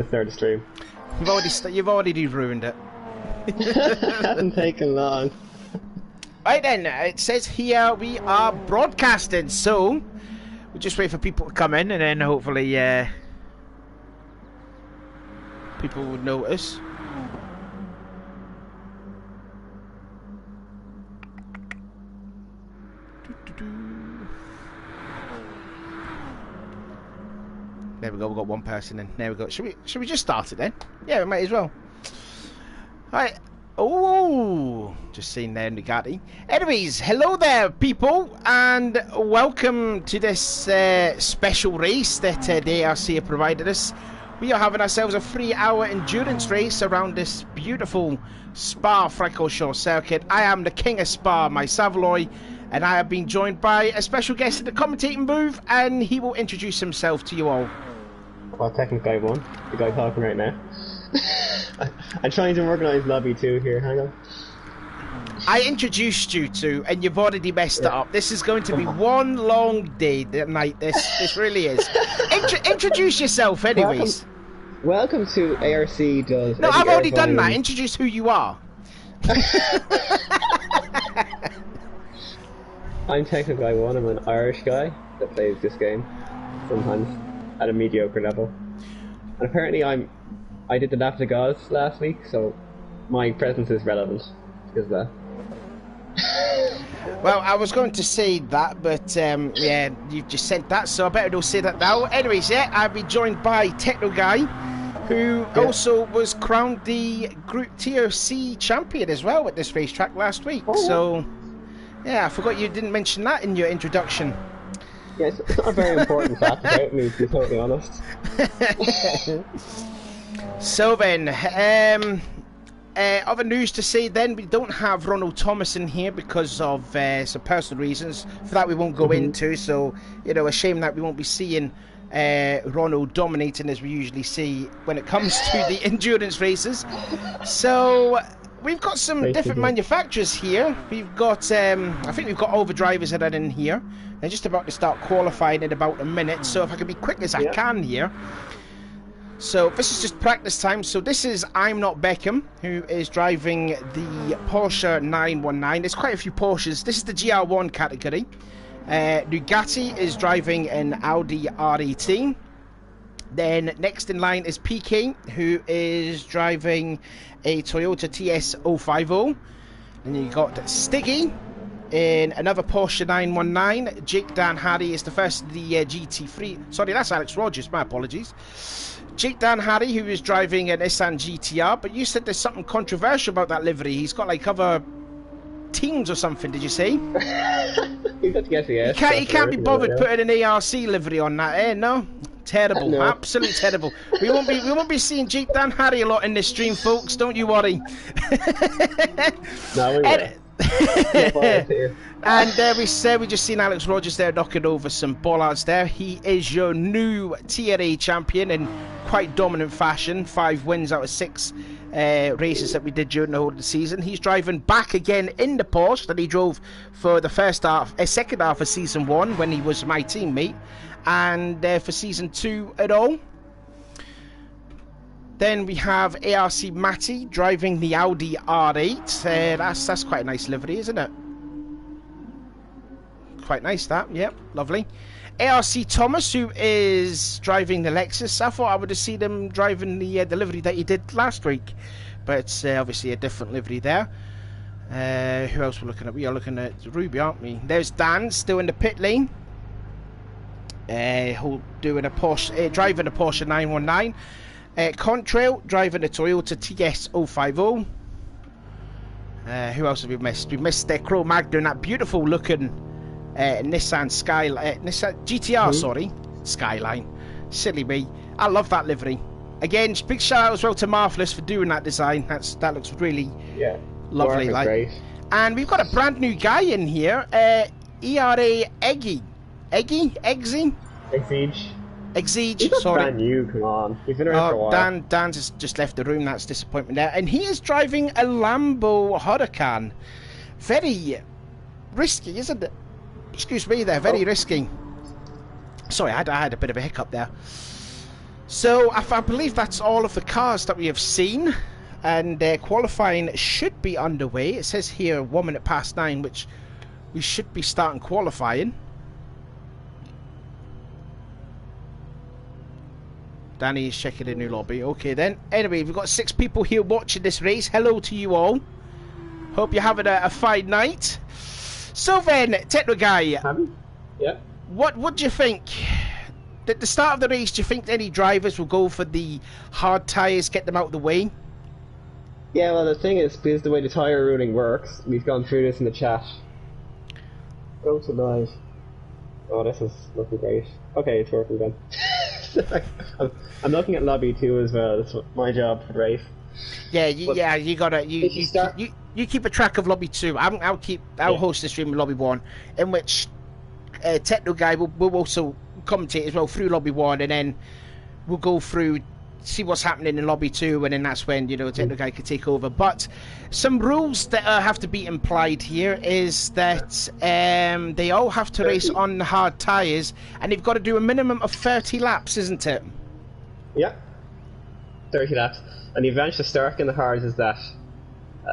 The third stream. You've already ruined it. It hasn't taken long. Right then, it says here we are broadcasting, so we'll just wait for people to come in and then hopefully people will notice. There we go, we've got one person in. There we go. Should we just start it then? Yeah, we might as well. Alright. Oh, just seen there, Nugatti. Anyways, hello there, people, and welcome to this special race that the ARC have provided us. We are having ourselves a 3-hour endurance race around this beautiful Spa-Francorchamps circuit. I am the king of Spa, my Savoy, and I have been joined by a special guest at the commentating booth, and he will introduce himself to you all. Well, technically I won. The guy talking right now. I'm trying to organise lobby 2 here, hang on. I introduced you to, and you've already messed it up. This is going to be one long day tonight. This really is. Introduce yourself, anyways. Welcome to ARC does. No, I've already done that. Introduce who you are. I'm technically one. I'm an Irish guy that plays this game sometimes at a mediocre level, and apparently I did the lap to Gauze last week, so my presence is relevant because of that. Well, I was going to say that, but yeah, you've just said that, so I better not say that now. Anyways, yeah, I'll be joined by Techno Guy, who also was crowned the Group Tier C champion as well at this racetrack last week. Oh, so, yeah, I forgot you didn't mention that in your introduction. Yeah, it's not a very important fact about me, to be totally honest. So then, other news to say then, we don't have Ronald Thomas in here because of some personal reasons. For that we won't go into, so, you know, a shame that we won't be seeing Ronald dominating as we usually see when it comes to the endurance races. So, we've got some different manufacturers here. We've got, I think we've got all the drivers that are in here. They're just about to start qualifying in about a minute, so if I can be quick as I can here. So this is just practice time. So this is I'm Not Beckham, who is driving the Porsche 919. There's quite a few Porsches. This is the GR1 category. Nugatti is driving an Audi R18. Then next in line is PK, who is driving a Toyota TS050. And you got Stiggy in another Porsche 919. Jake Dan Harry is the first of the GT3. Sorry, that's Alex Rogers. My apologies. Jake Dan Harry, who is driving an Nissan GTR, but you said there's something controversial about that livery. He's got like other teams or something, did you say? You've got to guess the S. He can't be bothered putting an ARC livery on that, eh? No? Terrible. No. Absolutely terrible. We won't be seeing Jake Dan Harry a lot in this stream, folks, don't you worry. No, we won't. And we just seen Alex Rogers there knocking over some bollards there. He is your new Tier A champion in quite dominant fashion. 5 wins out of 6 races that we did during the whole of the season. He's driving back again in the Porsche that he drove for the second half of Season 1 when he was my teammate. And for Season 2 at all. Then we have ARC Matty driving the Audi R8. That's quite a nice livery, isn't it? Quite nice, that. Yep, lovely. ARC Thomas, who is driving the Lexus. I thought I would have seen him driving the livery that he did last week. But it's obviously a different livery there. Who else we're looking at? We are looking at Ruby, aren't we? There's Dan, still in the pit lane. Doing a Porsche, driving a Porsche 919. Contrail driving a Toyota TS050. Who else have we missed? We missed Cro Mag doing that beautiful looking Nissan Nissan GTR, sorry, Skyline. Silly me. I love that livery. Again, big shout out as well to Marvelous for doing that design. that looks really lovely. Like. Great. And we've got a brand new guy in here. ERA Eggy. Exige. He's Sorry. brand new, come on. He's been around for a while. Dan's just left the room, that's disappointment there. And he is driving a Lambo Huracan. Very risky, isn't it? Excuse me there, very risky. Sorry, I had a bit of a hiccup there. So I believe that's all of the cars that we have seen, and qualifying should be underway. It says here 1 minute past 9, which we should be starting qualifying. Danny is checking the new lobby. Okay then. Anyway, we've got 6 people here watching this race. Hello to you all. Hope you're having a fine night. So then, Techno Guy. Yeah. What do you think? At the start of the race, do you think any drivers will go for the hard tyres, get them out of the way? Yeah, well, the thing is, because the way the tyre ruling works, we've gone through this in the chat. Go to live. Oh, this is looking great. Okay, it's working then. I'm looking at lobby 2 as well. That's my job for the race. Yeah, you gotta you keep a track of lobby 2. I'll host the stream in lobby 1, in which Techno Guy will also commentate as well through lobby 1, and then we'll go through, see what's happening in lobby 2, and then that's when, you know, Techno Guy can take over. But some rules that have to be implied here is that they all have to race on the hard tyres, and they've got to do a minimum of 30 laps, isn't it? Yeah, 30 laps. And the advantage of starting the hards is that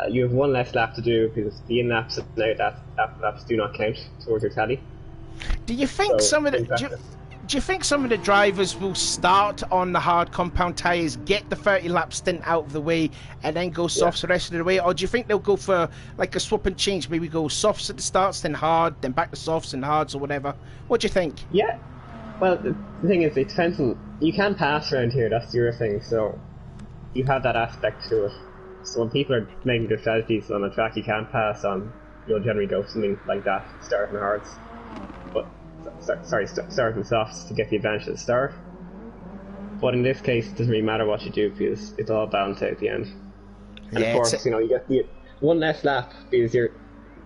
you have 1 less lap to do, because the in laps and out laps do not count towards your tally. Do you think do you think some of the drivers will start on the hard compound tyres, get the 30 lap stint out of the way, and then go softs the rest of the way? Or do you think they'll go for like a swap and change? Maybe go softs at the starts, then hard, then back to softs and hards or whatever? What do you think? Yeah. Well, the thing is, it depends on, you can pass around here, that's your thing, so you have that aspect to it. So when people are making their strategies on a track, you can pass on, you'll generally go something like that, starting hards. But starting softs to get the advantage at the start. But in this case, it doesn't really matter what you do, because it's all balanced out at the end. And of course, you know, you get the 1 less lap because you're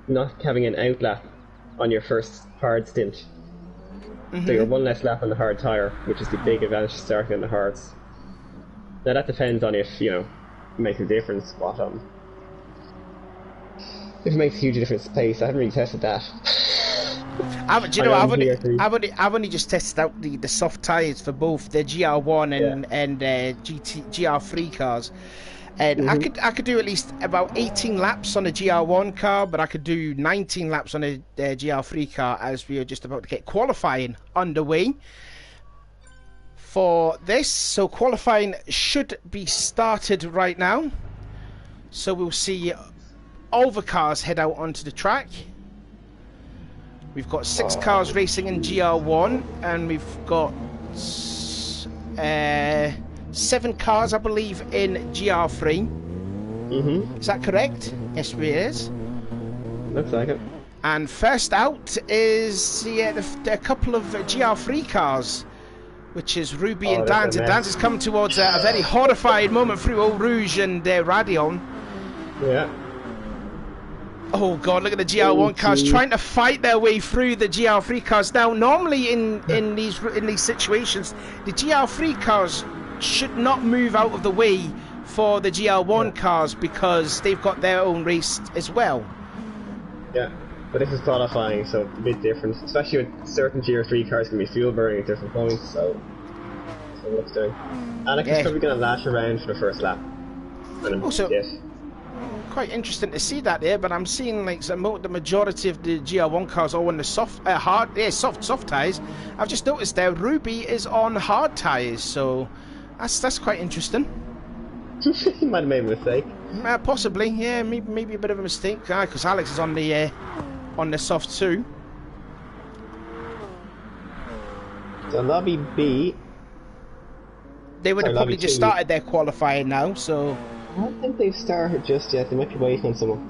not having an out lap on your first hard stint. So you're 1 less lap on the hard tyre, which is the big advantage starting on the hards. Now that depends on if, you know, it makes a difference if it makes a huge difference to pace. I haven't really tested that. I've only just tested out the soft tyres for both the GR1 and GR3 cars, and I could do at least about 18 laps on a GR1 car, but I could do 19 laps on a GR3 car, as we are just about to get qualifying underway for this. So qualifying should be started right now, so we'll see all the cars head out onto the track. We've got 6 cars racing in GR1, and we've got 7 cars, I believe, in GR3. Is that correct? Yes, it is. Looks like it. And first out is a couple of GR3 cars, which is Ruby and Danz. And Danz has come towards a very horrifying moment through Eau Rouge and Radion. Yeah. Oh god, look at the GR1 cars trying to fight their way through the GR3 cars. Now, normally in these situations, the GR3 cars should not move out of the way for the GR1 cars, because they've got their own race as well. Yeah, but this is qualifying, so a bit different, especially with certain GR3 cars can be fuel burning at different points, so what it's doing. Alex is probably going to lash around for the first lap. And also, quite interesting to see that there, but I'm seeing like the majority of the GR1 cars are on the soft tyres. I've just noticed there Ruby is on hard tyres, so that's quite interesting. He might have made a mistake. Possibly, yeah, maybe a bit of a mistake, because Alex is on the soft too. So lobby B, they would have probably just started their qualifying now, so I don't think they've started just yet. They might be waiting on someone.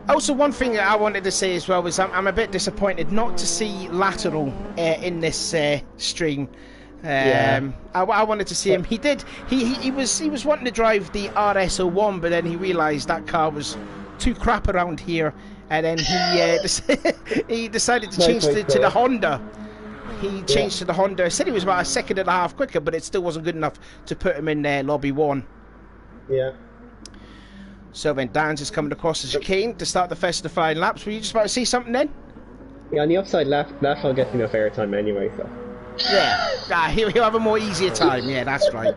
Also, one thing that I wanted to say as well was I'm a bit disappointed not to see Lateral in this stream. I wanted to see him. He was wanting to drive the RS01, but then he realised that car was too crap around here, and then he decided to change to the Honda. He changed to the Honda. Said he was about a second and a half quicker, but it still wasn't good enough to put him in lobby 1. Yeah. So then Dan's is coming across the chicane to start the first of the 5 laps. Were you just about to say something then? Yeah, on the upside, Lateral gets enough airtime anyway, so. Yeah, he'll have a more easier time. Yeah, that's right.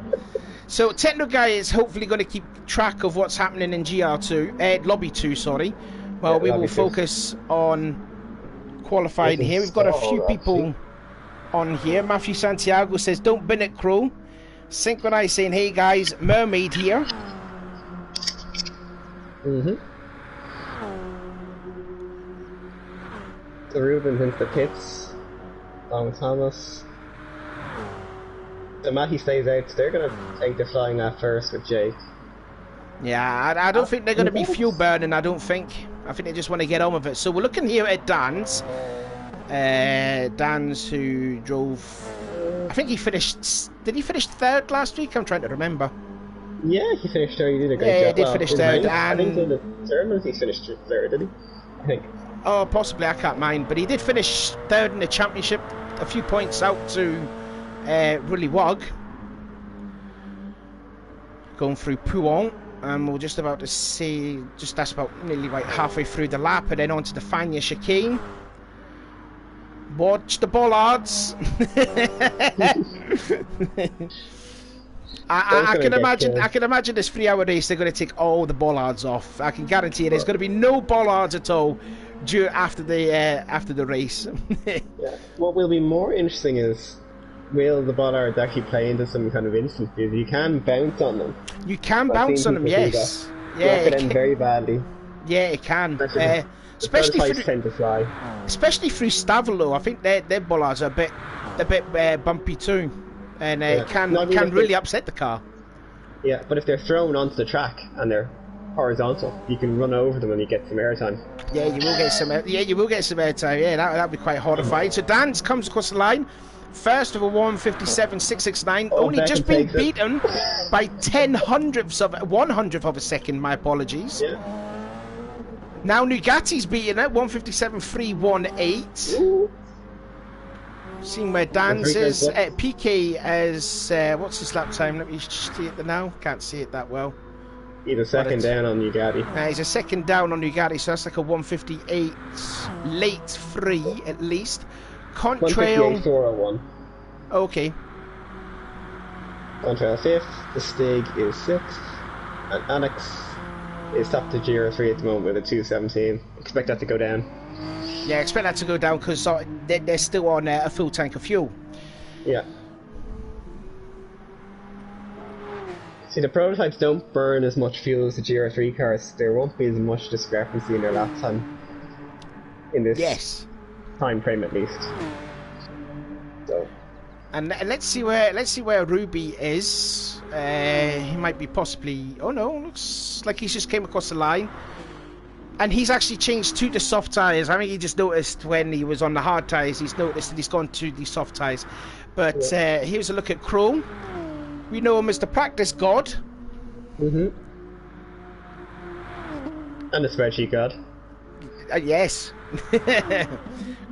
So Techno Guy is hopefully going to keep track of what's happening in GR2, Lobby 2, sorry. Well, we will focus on qualifying here. We've got a few people on here. Matthew Santiago says, don't bin it, Crow. Synchronize saying, hey guys, Mermaid here. So Ruben's into the pits. Along with Thomas. So Matty stays out, so they're going to take the flying lap first with Jake. Yeah, I don't think they're going to be fuel burning, I don't think. I think they just want to get on with it. So we're looking here at Dan's. Dan's who drove... I think he finished... Did he finish third last week? I'm trying to remember. Yeah, he finished third. He did a great job. Yeah, he did finish third. I think in the tournament he finished third, did he? I think. Oh, possibly, I can't mind. But he did finish third in the championship. A few points out to Rully Wog. Going through Pouon. And we're just about to see... that's about nearly like halfway through the lap. And then on to the Fania chicane. Watch the bollards. I can imagine this 3-hour race. They're going to take all the bollards off. I can guarantee you, there's going to be no bollards at all after the race. Yeah. What will be more interesting is, will the bollards actually play into some kind of instance? Because you can bounce on them. You can bounce on them, yes. Yeah, it can end very badly. Yeah, it can. Especially tend to fly. Especially through Stavolo. I think their bollards are a bit bumpy too, and can really upset the car. Yeah, but if they're thrown onto the track and they're horizontal, you can run over them and you get some airtime. Yeah, you will get some. You will get some airtime. Yeah, that'd be quite horrifying. So Dan comes across the line. First of a 1:57.669, only just been beaten by 1/100th of a second. My apologies. Yeah. Now Nugatti's beating it, 1:57.318. Seeing where Dan's is. PK as what's his lap time? Let me see it now. Can't see it that well. He's a second down on Nugatti. He's a second down on Nugatti, so that's like a 1:58 late 3 at least. Contrail 401. Okay. Contrail 5th, the Stig is 6th, and Annex is top to GR3 at the moment with a 217. Expect that to go down. Yeah, expect that to go down because they're still on a full tank of fuel. Yeah. See, the prototypes don't burn as much fuel as the GR3 cars. There won't be as much discrepancy in their lap time in this time frame, at least. So. And let's see where Ruby is. He might be possibly... Oh no, looks like he's just came across the line. And he's actually changed to the soft tyres. I think he just noticed when he was on the hard tyres, he's noticed that he's gone to the soft tyres. But here's a look at Crow. We know him as the practice god. And the spreadsheet god. Yes.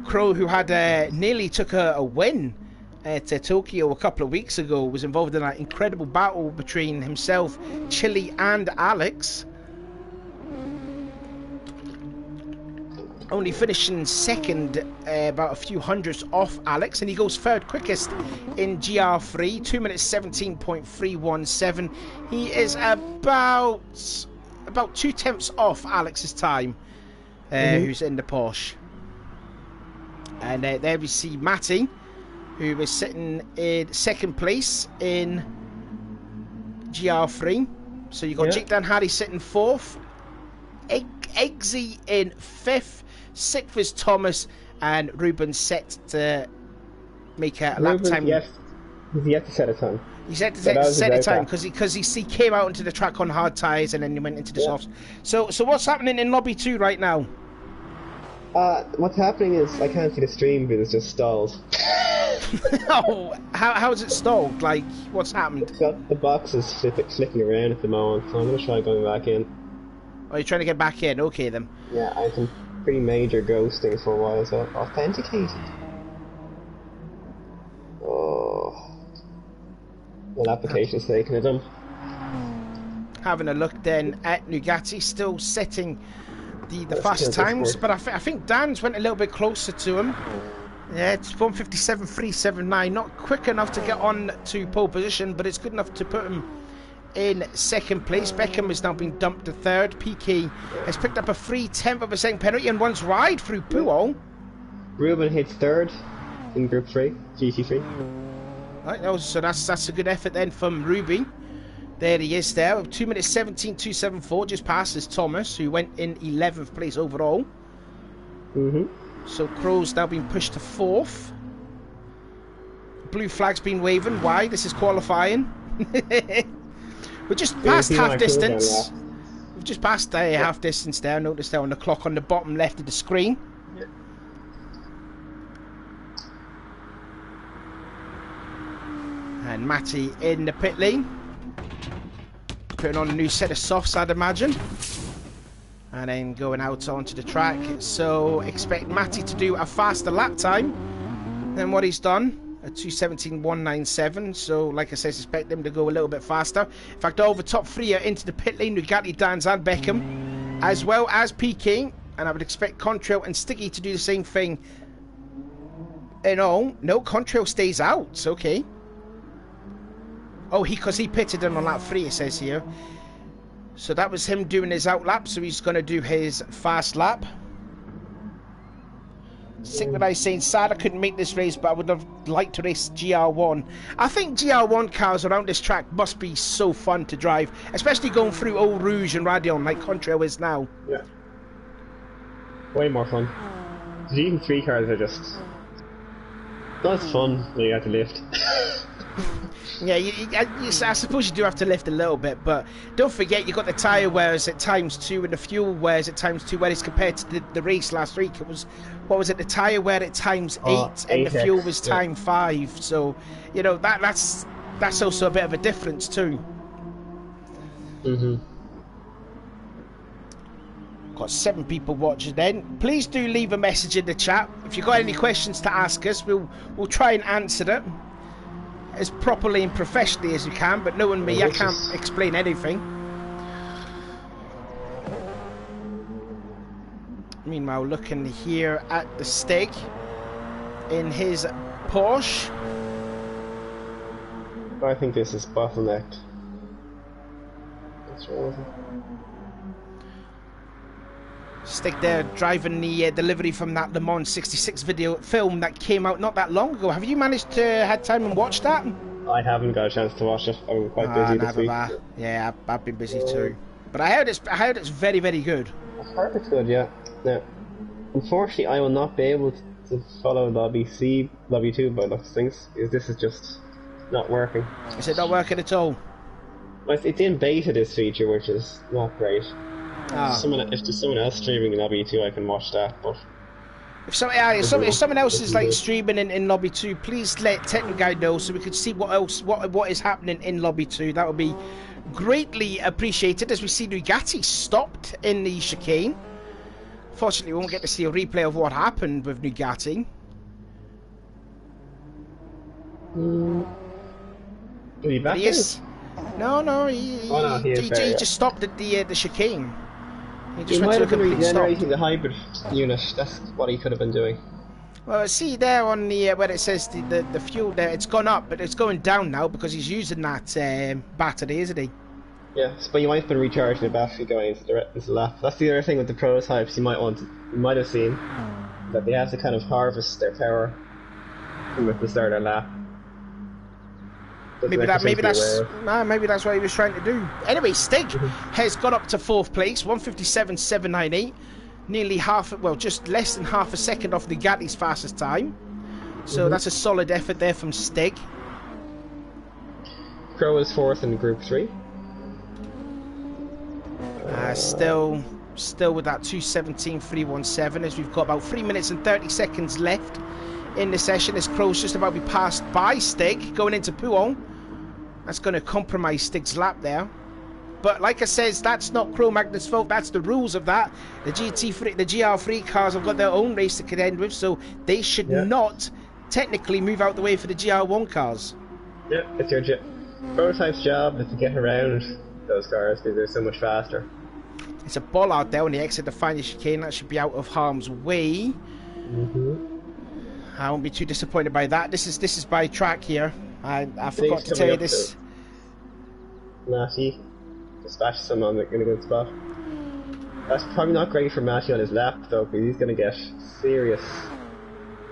Crow, who had nearly took a win at Tokyo a couple of weeks ago, was involved in that incredible battle between himself, Chili, and Alex. Only finishing second, about a few hundredths off Alex, and he goes third quickest in GR3, 2 minutes 17.317. He is about 2/10 off Alex's time, who's in the Porsche. And there we see Matty, who is sitting in second place in GR3. So you've got Jake Dan Hardy sitting fourth, Eggsy in fifth. Sixth is Thomas, and Ruben set to make a lap time. Yes, he's yet to set a time. He set a time because he came out into the track on hard tyres and then he went into the softs. So what's happening in Lobby 2 right now? What's happening is I can't see the stream because it's just stalled. Oh, how is it stalled? Like, what's happened? The box is flicking around at the moment, so I'm going to try going back in. Oh, you're trying to get back in? Okay then. Yeah, I had some pretty major ghosting for a while, so authenticated. Oh. Well, application's taking a dump. Having a look then at Nugatti, still setting the fastest times, but I think Dan's went a little bit closer to him. Yeah, it's 157.379. Not quick enough to get on to pole position, but it's good enough to put him in second place. Beckham has now been dumped to third. Piquet has picked up a 3/10 of a second penalty and runs wide through Pujol. Ruben hits third in Group 3, GT3. Right, so that's a good effort then from Ruby. There he is there. 2 minutes 17.274, just passes Thomas, who went in 11th place overall. So Crow's now been pushed to 4th. Blue flag's been waving. Why? This is qualifying. We're just past half distance. We've just passed half distance there. Notice there on the clock on the bottom left of the screen. And Matty in the pit lane. Putting on a new set of softs, I'd imagine. And then going out onto the track. So expect Matty to do a faster lap time than what he's done. A 2:17.197. So like I said, expect them to go a little bit faster. In fact, all the top three are into the pit lane. Nugatti, Dans and Beckham, as well as Piquet. And I would expect Contrail and Stiggy to do the same thing. And no, Contrail stays out. Okay. Oh, because he pitted in on lap 3, it says here. So that was him doing his out lap, so he's going to do his fast lap. Synchronized saying, sad I couldn't make this race, but I would have liked to race GR1. I think GR1 cars around this track must be so fun to drive, especially going through Eau Rouge and Radion like Contrail is now. Yeah. Way more fun. The GT3 cars are just... not as fun when you have to lift. Yeah, I suppose you do have to lift a little bit, but don't forget you've got the tyre wears at ×2 and the fuel wears at ×2, whereas compared to the race last week, it was, what was it, the tyre wear at ×8 and the fuel was ×5, so, you know, that's also a bit of a difference too. Got 7 people watching then. Please do leave a message in the chat. If you've got any questions to ask us, we'll try and answer it as properly and professionally as you can, but knowing me, I can't explain anything. Meanwhile, looking here at the Stig in his Porsche. I think this is bottlenecked. What's wrong with it? Stig there driving the delivery from that Le Mans 66 film that came out not that long ago. Have you managed to had time and watch that? I haven't got a chance to watch it. I'm quite busy this week. Yeah, I've been busy too. But I heard it's very, very good. I've heard it's good, yeah. Now, unfortunately, I will not be able to follow Lobby 2 by looks of things, because this is just not working. Is it not working at all? Well, it's in beta, this feature, which is not great. If there's someone else streaming in Lobby 2, I can watch that, but... If someone else is like streaming in Lobby 2, please let Technical Guide know so we can see what is happening in Lobby 2. That would be greatly appreciated, as we see Nugatti stopped in the chicane. Fortunately, we won't get to see a replay of what happened with Nugatti. He is. No, he just stopped at the chicane. He might have been regenerating the hybrid unit. That's what he could have been doing. Well, see there on the where it says the fuel there, it's gone up, but it's going down now because he's using that battery, isn't he? Yeah, but you might have been recharging the battery going into the lap. That's the other thing with the prototypes. You might have seen that they have to kind of harvest their power with the start of their lap. Maybe that's what he was trying to do. Anyway, Stig has got up to 4th place, 157.798, nearly just less than half a second off Nugatti's fastest time. So that's a solid effort there from Stig. Crow is 4th in Group 3. Still with that 2:17.317, as we've got about 3 minutes and 30 seconds left in the session, as Crow's just about to be passed by Stig going into Pujol. That's going to compromise Stig's lap there. But like I says, that's not Cro-Magnus' fault. That's the rules of that. The GR3 cars have got their own race to contend with, so they should not technically move out the way for the GR1 cars. Yeah, it's your prototype's job is to get around those cars because they're so much faster. It's a ball out there when they exit the final chicane. That should be out of harm's way. I won't be too disappointed by that. This is by track here. I forgot to tell you this. Matty dispatches him in a good spot. That's probably not great for Matty on his lap though, because he's going to get serious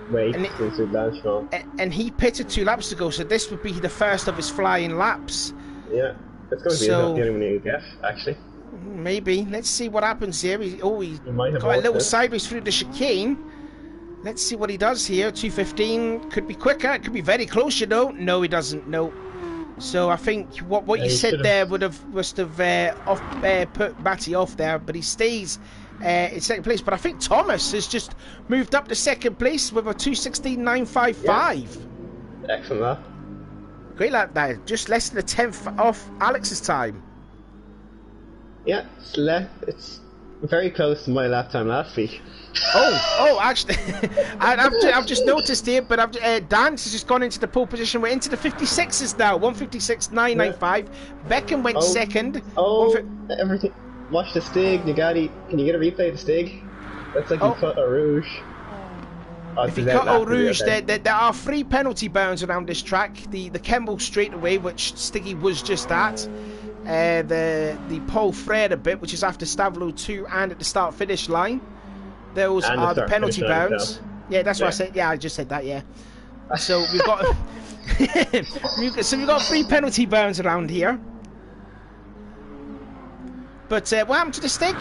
weight into Blanchard. And he pitted 2 laps ago, so this would be the first of his flying laps. Yeah, it's going to be the only one he'll get, actually. Maybe. Let's see what happens here. He might have got a little sideways through the chicane. Let's see what he does here. 2:15 could be quicker. It could be very close, you know. No, he doesn't. No. So I think what you said there must have put Matty off there, but he stays in second place. But I think Thomas has just moved up to second place with a 2:16.955. Yeah. Excellent lap. Great lap there. Just less than a tenth off Alex's time. Yeah, it's very close to my lap time last week. Actually, I've just noticed here, but Dance has just gone into the pole position. We're into the 56s now, 156.995. Beckham went second. Everything. Watch the Stig, Nugatti. Can you get a replay of the Stig? Looks like he cut a Rouge. If he cut Eau Rouge, there are 3 penalty bounds around this track. The Kemble straightaway, which Stiggy was just at. The Paul Frere bit, which is after Stavelot 2 and at the start-finish line. Those are the penalty bounds. Yeah, that's what I said. Yeah, I just said that. Yeah. So we've got we've got 3 penalty bounds around here. But what happened to the Stig?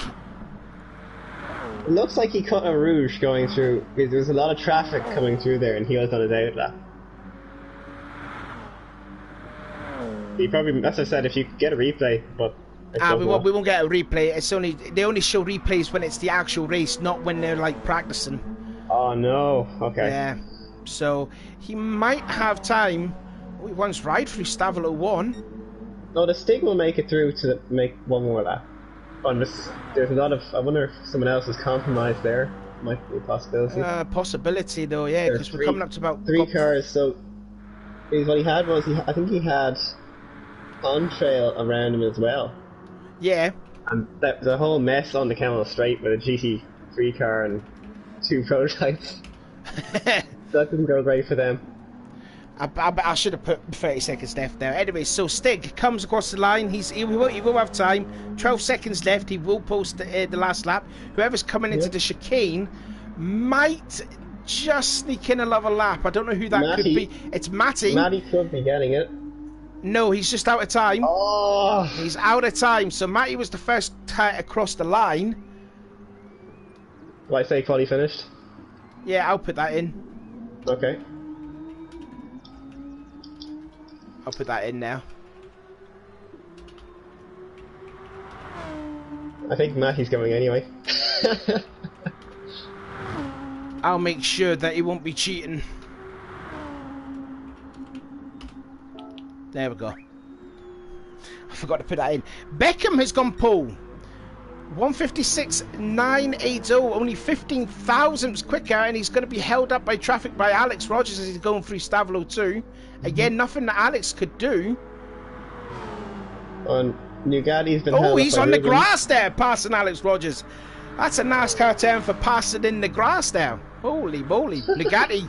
It looks like he cut a Rouge going through. There was a lot of traffic coming through there, and he was on his outlap. He probably, as I said, if you could get a replay, but we won't get a replay. It's only they only show replays when it's the actual race, not when they're like practicing. Oh no! Okay. Yeah. So he might have time. Oh, he runs right through Stavelot 1. No, the Stig will make it through to make one more lap. There's a lot of. I wonder if someone else is compromised there. Might be a possibility. Possibility though, yeah, because we're coming up to about 3 cars. So what he had was I think he had on trail around him as well. Yeah. And the whole mess on the Kemmel Straight with a GT3 car and 2 prototypes. That didn't go great for them. I should have put 30 seconds left there. Anyway, so Stig comes across the line. He will have time. 12 seconds left. He will post the last lap. Whoever's coming into the chicane might just sneak in another lap. I don't know who that could be. It's Matty. Matty could be getting it. No, he's just out of time. Oh. He's out of time. So Matty was the first across the line. Will I say quali finished? Yeah, I'll put that in. Okay. I'll put that in now. I think Matty's going anyway. I'll make sure that he won't be cheating. There we go. I forgot to put that in. Beckham has gone pole. 156.980, only 15 thousandths quicker, and he's going to be held up by traffic by Alex Rogers as he's going through Stavelot 2. Again, nothing that Alex could do. And Nugatti's been held up he's by on Rubens. the grass there, passing Alex Rogers. That's a NASCAR term for passing in the grass there. Holy moly. Nugatti.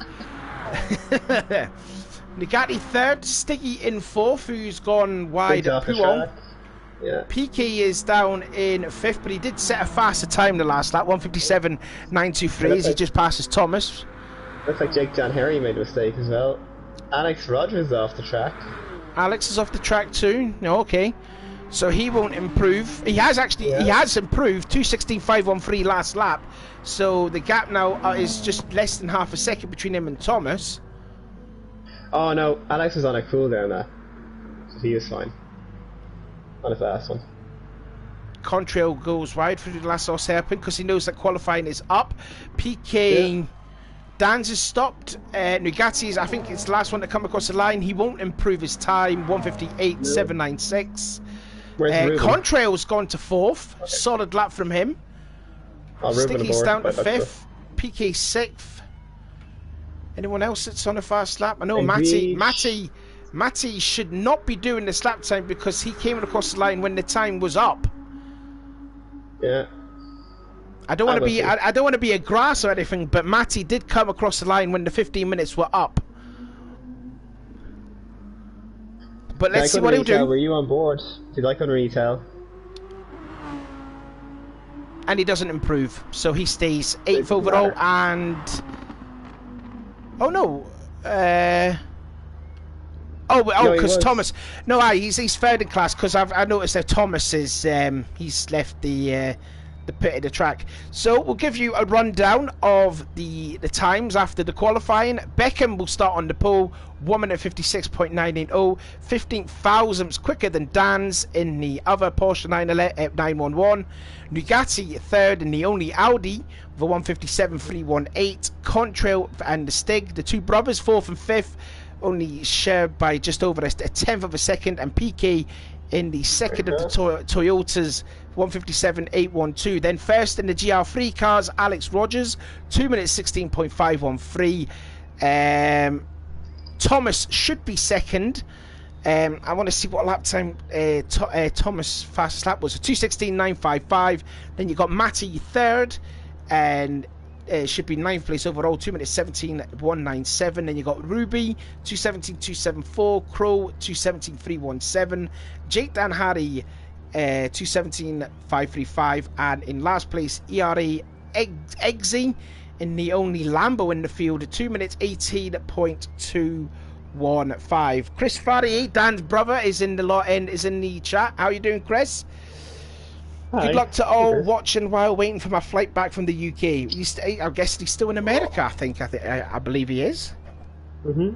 Nugatti third, Stiggy in fourth, who's gone wide at Pouon. Yeah. PK is down in fifth, but he did set a faster time the last lap, 157.923, as he just passes Thomas. Looks like Jake John Harry made a mistake as well. Alex Rogers is off the track. Alex is off the track too. No, okay. So he won't improve. He has actually, he has improved, 2:16.513 last lap. So the gap now is just less than half a second between him and Thomas. Oh no, Alex was on a cooldown there. So he was fine. On a fast one. Contrail goes wide through the last horse hairpin because he knows that qualifying is up. PK Dan's has stopped. Nugatti, I think it's the last one to come across the line. He won't improve his time. 158.796. Contrail's gone to fourth. Okay. Solid lap from him. Sticky's down to fifth. PK sixth. Anyone else that's on a fast lap? I know Matty should not be doing this lap time because he came across the line when the time was up. Yeah. I don't want to be I don't want to be a grass or anything, but Matty did come across the line when the 15 minutes were up. But let's see what he'll do. Were you on board? Did I couldn't really tell? And he doesn't improve, so he stays 8th overall. And oh no, because Thomas. No, he's 3rd in class because I noticed that Thomas is he's left the pit of the track. So we'll give you a rundown of the times after the qualifying. Beckham will start on the pole, 1 minute 56.980, 15 thousandths quicker than Dan's in the other Porsche 911. Nugatti 3rd in the only Audi with a 157.318. Contrail and the Stig, the two brothers 4th and 5th, only shared by just over a 10th of a second, and PK in the second of the Toyotas, 157.812. Then first in the GR3 cars, Alex Rogers, 2 minutes 16.513. Thomas should be second. I want to see what lap time Thomas' fastest lap was. 2:16.955. Then you got Matty 3rd, and should be 9th place overall, 2 minutes 17.197. Then you got Ruby 2:17.274, Crow 2:17.317, Jake Dan Harry 2:17.535, and in last place ERA Eggsy in the only Lambo in the field, 2 minutes 18.215. Chris Farrier, Dan's brother, is in the chat. How you doing, Chris? Hi. Good luck to all watching while waiting for my flight back from the UK. I guess he's still in America. I believe he is. Mhm.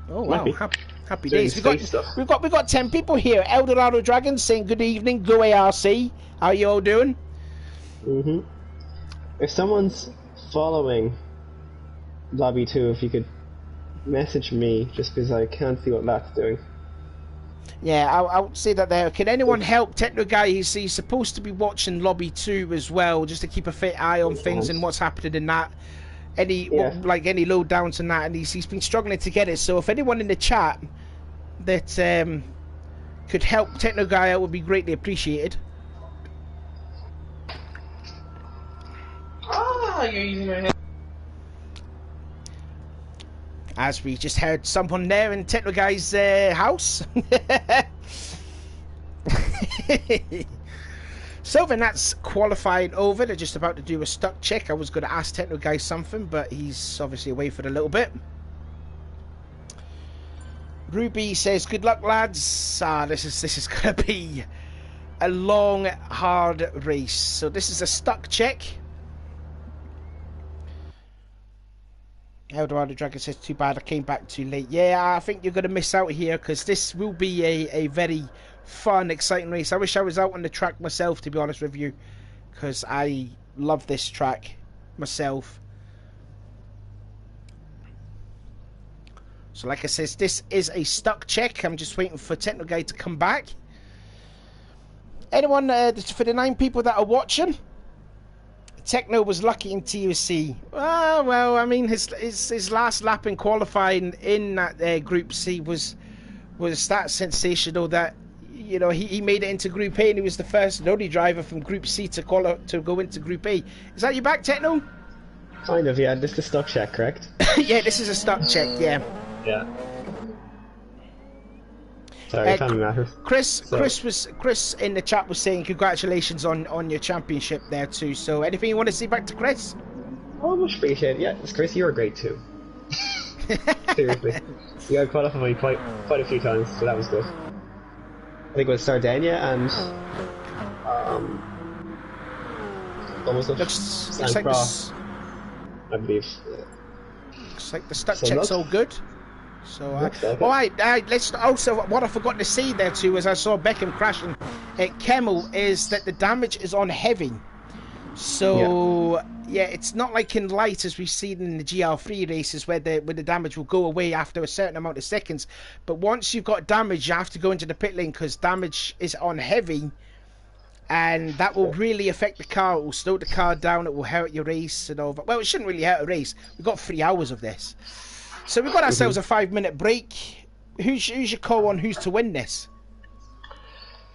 Oh wow! Happy days. We've got 10 people here. Eldorado Dragons saying good evening. Go ARC. How you all doing? Mhm. If someone's following Lobby 2, if you could message me, just because I can't see what that's doing. Yeah, I'll say that there. Can anyone help Techno Guy? He's supposed to be watching Lobby 2 as well, just to keep a fit eye on things and what's happening in that. Any low downs and that, and he's been struggling to get it. So if anyone in the chat that could help Techno Guy out would be greatly appreciated. You're using my head. As we just heard someone there in Techno Guy's house. So then that's qualifying over. They're just about to do a stuck check. I was going to ask Techno Guy something, but he's obviously away for a little bit. Ruby says, good luck, lads. This is going to be a long, hard race. So this is a stuck check. Eldorado Dragon says, too bad I came back too late. Yeah, I think you're going to miss out here, because this will be a very fun, exciting race. I wish I was out on the track myself, to be honest with you, because I love this track myself. So like I said, this is a stuck check. I'm just waiting for Techno Guy to come back. Anyone, for the 9 people that are watching, Techno was lucky in TUC. Well, I mean, his last lap in qualifying in that Group C was that sensational that, you know, he made it into Group A, and he was the first and only driver from Group C to go into Group A. Is that you back, Techno? Kind of, yeah. This is a stock check, correct? Yeah, this is a stock check, yeah. Yeah. Sorry, family matters. Chris in the chat was saying congratulations on your championship there too. So anything you want to say back to Chris? Oh, much appreciated. Yeah, Chris, you were great too. Seriously, you got qualified me quite a few times, so that was good. I think it was Sardinia and almost looks like I believe. Looks like the stuck check's all good. So, alright, let's also, what I forgot to say there too, as I saw Beckham crashing at Kemmel, is that the damage is on heavy. So, yeah, it's not like in light as we've seen in the GR3 races where the damage will go away after a certain amount of seconds. But once you've got damage, you have to go into the pit lane because damage is on heavy. And that will really affect the car. It will slow the car down, it will hurt your race and over. Well, it shouldn't really hurt a race. We've got 3 hours of this. So we've got ourselves a 5-minute break. Who's your call on who's to win this?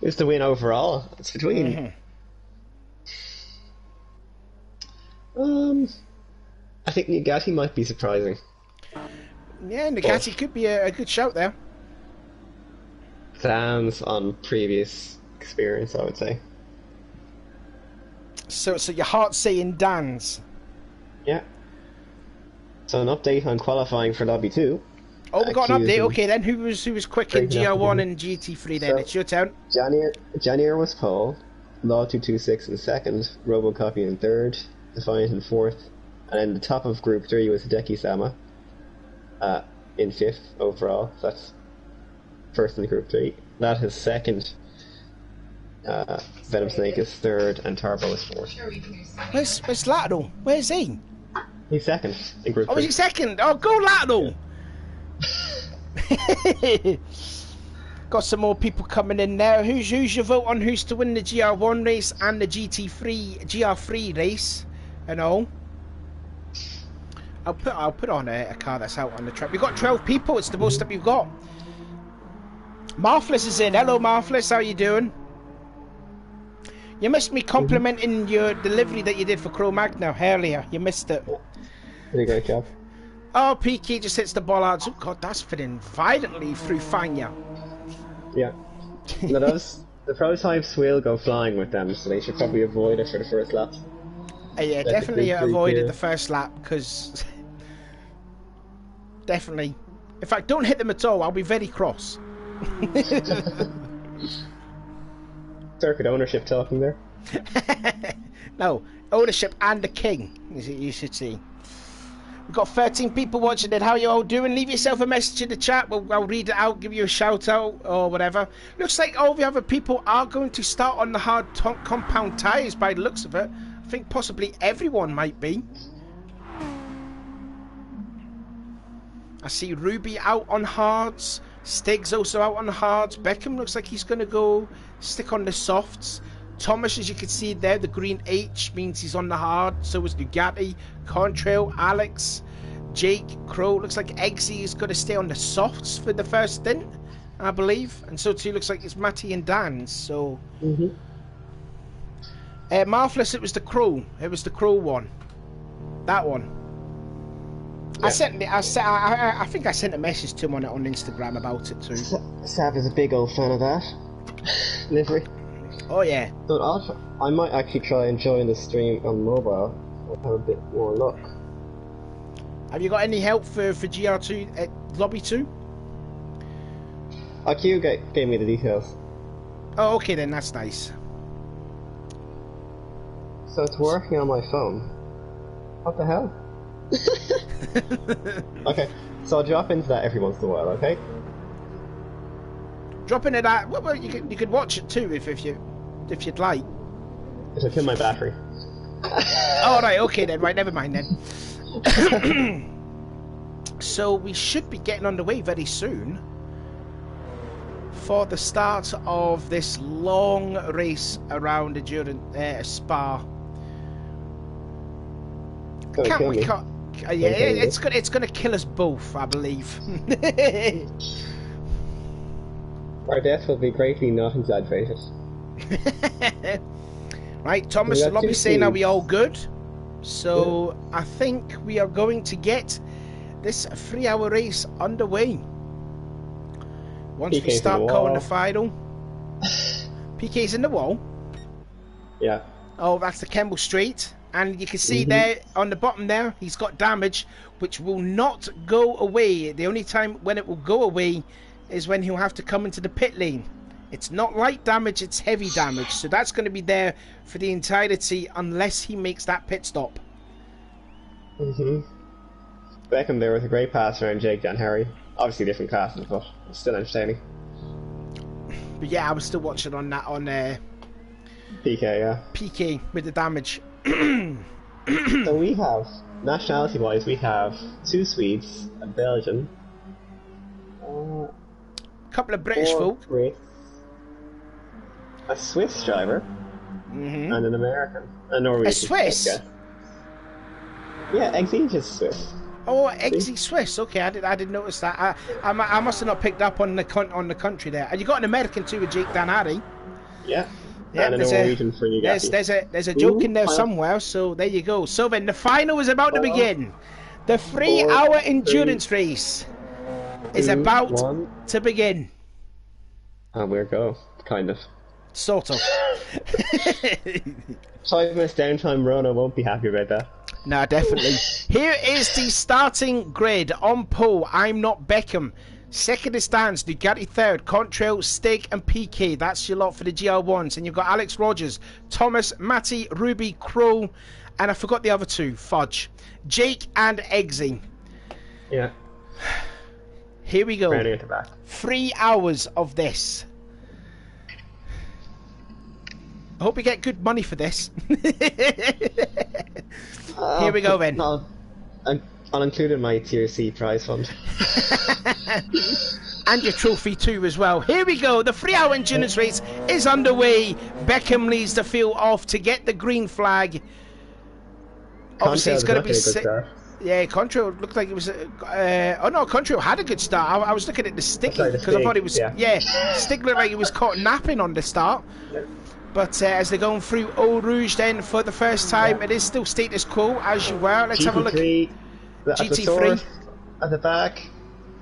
Who's to win overall? It's between think Nugatti might be surprising. Yeah, Nugatti could be a good shout there. Stands on previous experience, I would say. So your heart's saying Dan's. Yeah. So an update on qualifying for Lobby 2. Oh, we got an update. Okay, then who was quick in GR1 and GT3? Then it's your turn. Janier was pole, Law226 in second, Robocopy in third, Defiant in fourth, and then the top of Group 3 was Hideki Sama in fifth overall. So that's first in Group 3. That is second. Venom Snake is third, and Turbo is fourth. Where's Lato? Where's he? He's second in Group 3. Oh, is he second? Oh, go Lato! Got some more people coming in now. Who's your vote on who's to win the GR1 race and the GR3 race and all? I'll put on a car that's out on the track. We've got 12 people. It's the most that we've got. Marvelous is in. Hello, Marvelous. How you doing? You missed me complimenting your delivery that you did for Cro-Magnon earlier. You missed it. Pretty great job. Oh, PK just hits the ball out. Oh, God, that's fitting violently through Fanya. Yeah. No, the prototypes will go flying with them, so they should probably avoid it for the first lap. Yeah, definitely avoided the first lap, because... definitely. In fact, don't hit them at all. I'll be very cross. Circuit ownership talking there. No, ownership and the king, you should see. We've got 13 people watching it. How you all doing? Leave yourself a message in the chat. I'll read it out, give you a shout out or whatever. Looks like all the other people are going to start on the hard compound tyres by the looks of it. I think possibly everyone might be. I see Ruby out on hards. Stig's also out on hards. Beckham looks like he's going to go stick on the softs. Thomas, as you can see there, the green H means he's on the hard. So is Nugatti, Contrail, Alex, Jake, Crow. Looks like Eggsy is going to stay on the softs for the first stint, I believe. And so too looks like it's Matty and Dan. So, Marvelous, it was the Crow. It was the Crow one. That one. Yeah. I think I sent a message to him on Instagram about it too. Sav is a big old fan of that livery. Oh yeah. But I might actually try and join the stream on mobile. I'll have a bit more luck. Have you got any help for GR2 Lobby 2? IQ gave me the details. Oh, okay then, that's nice. So it's working on my phone. What the hell? Okay, so I'll drop into that every once in a while, okay? Drop into that. Well, you could watch it too if you'd like. It'll kill my battery. Oh right, okay then. Right, never mind then. So we should be getting underway very soon for the start of this long race around Endurance Spa. Yeah, it's gonna kill us both, I believe. Our death will be greatly not exaggerated. Right, Thomas, the lobby saying, are we all good? So yeah. I think we are going to get this 3-hour race underway. Once PK's we start calling the final. PK's in the wall. Yeah. Oh, that's the Kemble Street. And you can see there on the bottom there, he's got damage, which will not go away. The only time when it will go away is when he'll have to come into the pit lane. It's not light damage, it's heavy damage. So that's going to be there for the entirety unless he makes that pit stop. Beckham there with a great pass around Jake Dan Harry. Obviously different classes, but it's still entertaining. But yeah, I was still watching on that on PK, yeah. PK with the damage. So we have, nationality-wise, we have 2 Swedes, a Belgian, a couple of British folk, Brits, a Swiss driver, and an American, a Norwegian. A Swiss? Yeah, Eggsy is Swiss. Oh, Eggsy Swiss. Okay, I didn't notice that. I must have not picked up on the country there. And you got an American too with Jake Dan Harry. Yeah. Yeah, and a Norwegian for you guys. There's a joke in there somewhere, so there you go. So then the final is about to begin. The 3-hour endurance race is about to begin. And we'll go, kind of. Sort of. 5 minutes downtime, Rona won't be happy about that. No, definitely. Here is the starting grid. On pole, I'm Not Beckham. Second is Stans, Ducati third, Contrail, Stig and PK. That's your lot for the GR1s. And you've got Alex Rogers, Thomas, Matty, Ruby, Crow, and I forgot the other two, Fudge. Jake and Eggsy. Yeah. Here we go. Rounding at the back. 3 hours of this. I hope we get good money for this. Here we go then. I'll include in my Tier C prize fund. And your trophy too as well. Here we go. The 3-hour endurance race is underway. Beckham leads the field off to get the green flag. Obviously, it's going to be... Yeah, Contrail looked like it was... oh no, Contrail had a good start. I was looking at the Sticky because I thought it was... Yeah, Stig looked like it was caught napping on the start. Yeah. But as they're going through Eau Rouge then for the first time, it is still status quo as you were. Let's have a look. GT3 at the back.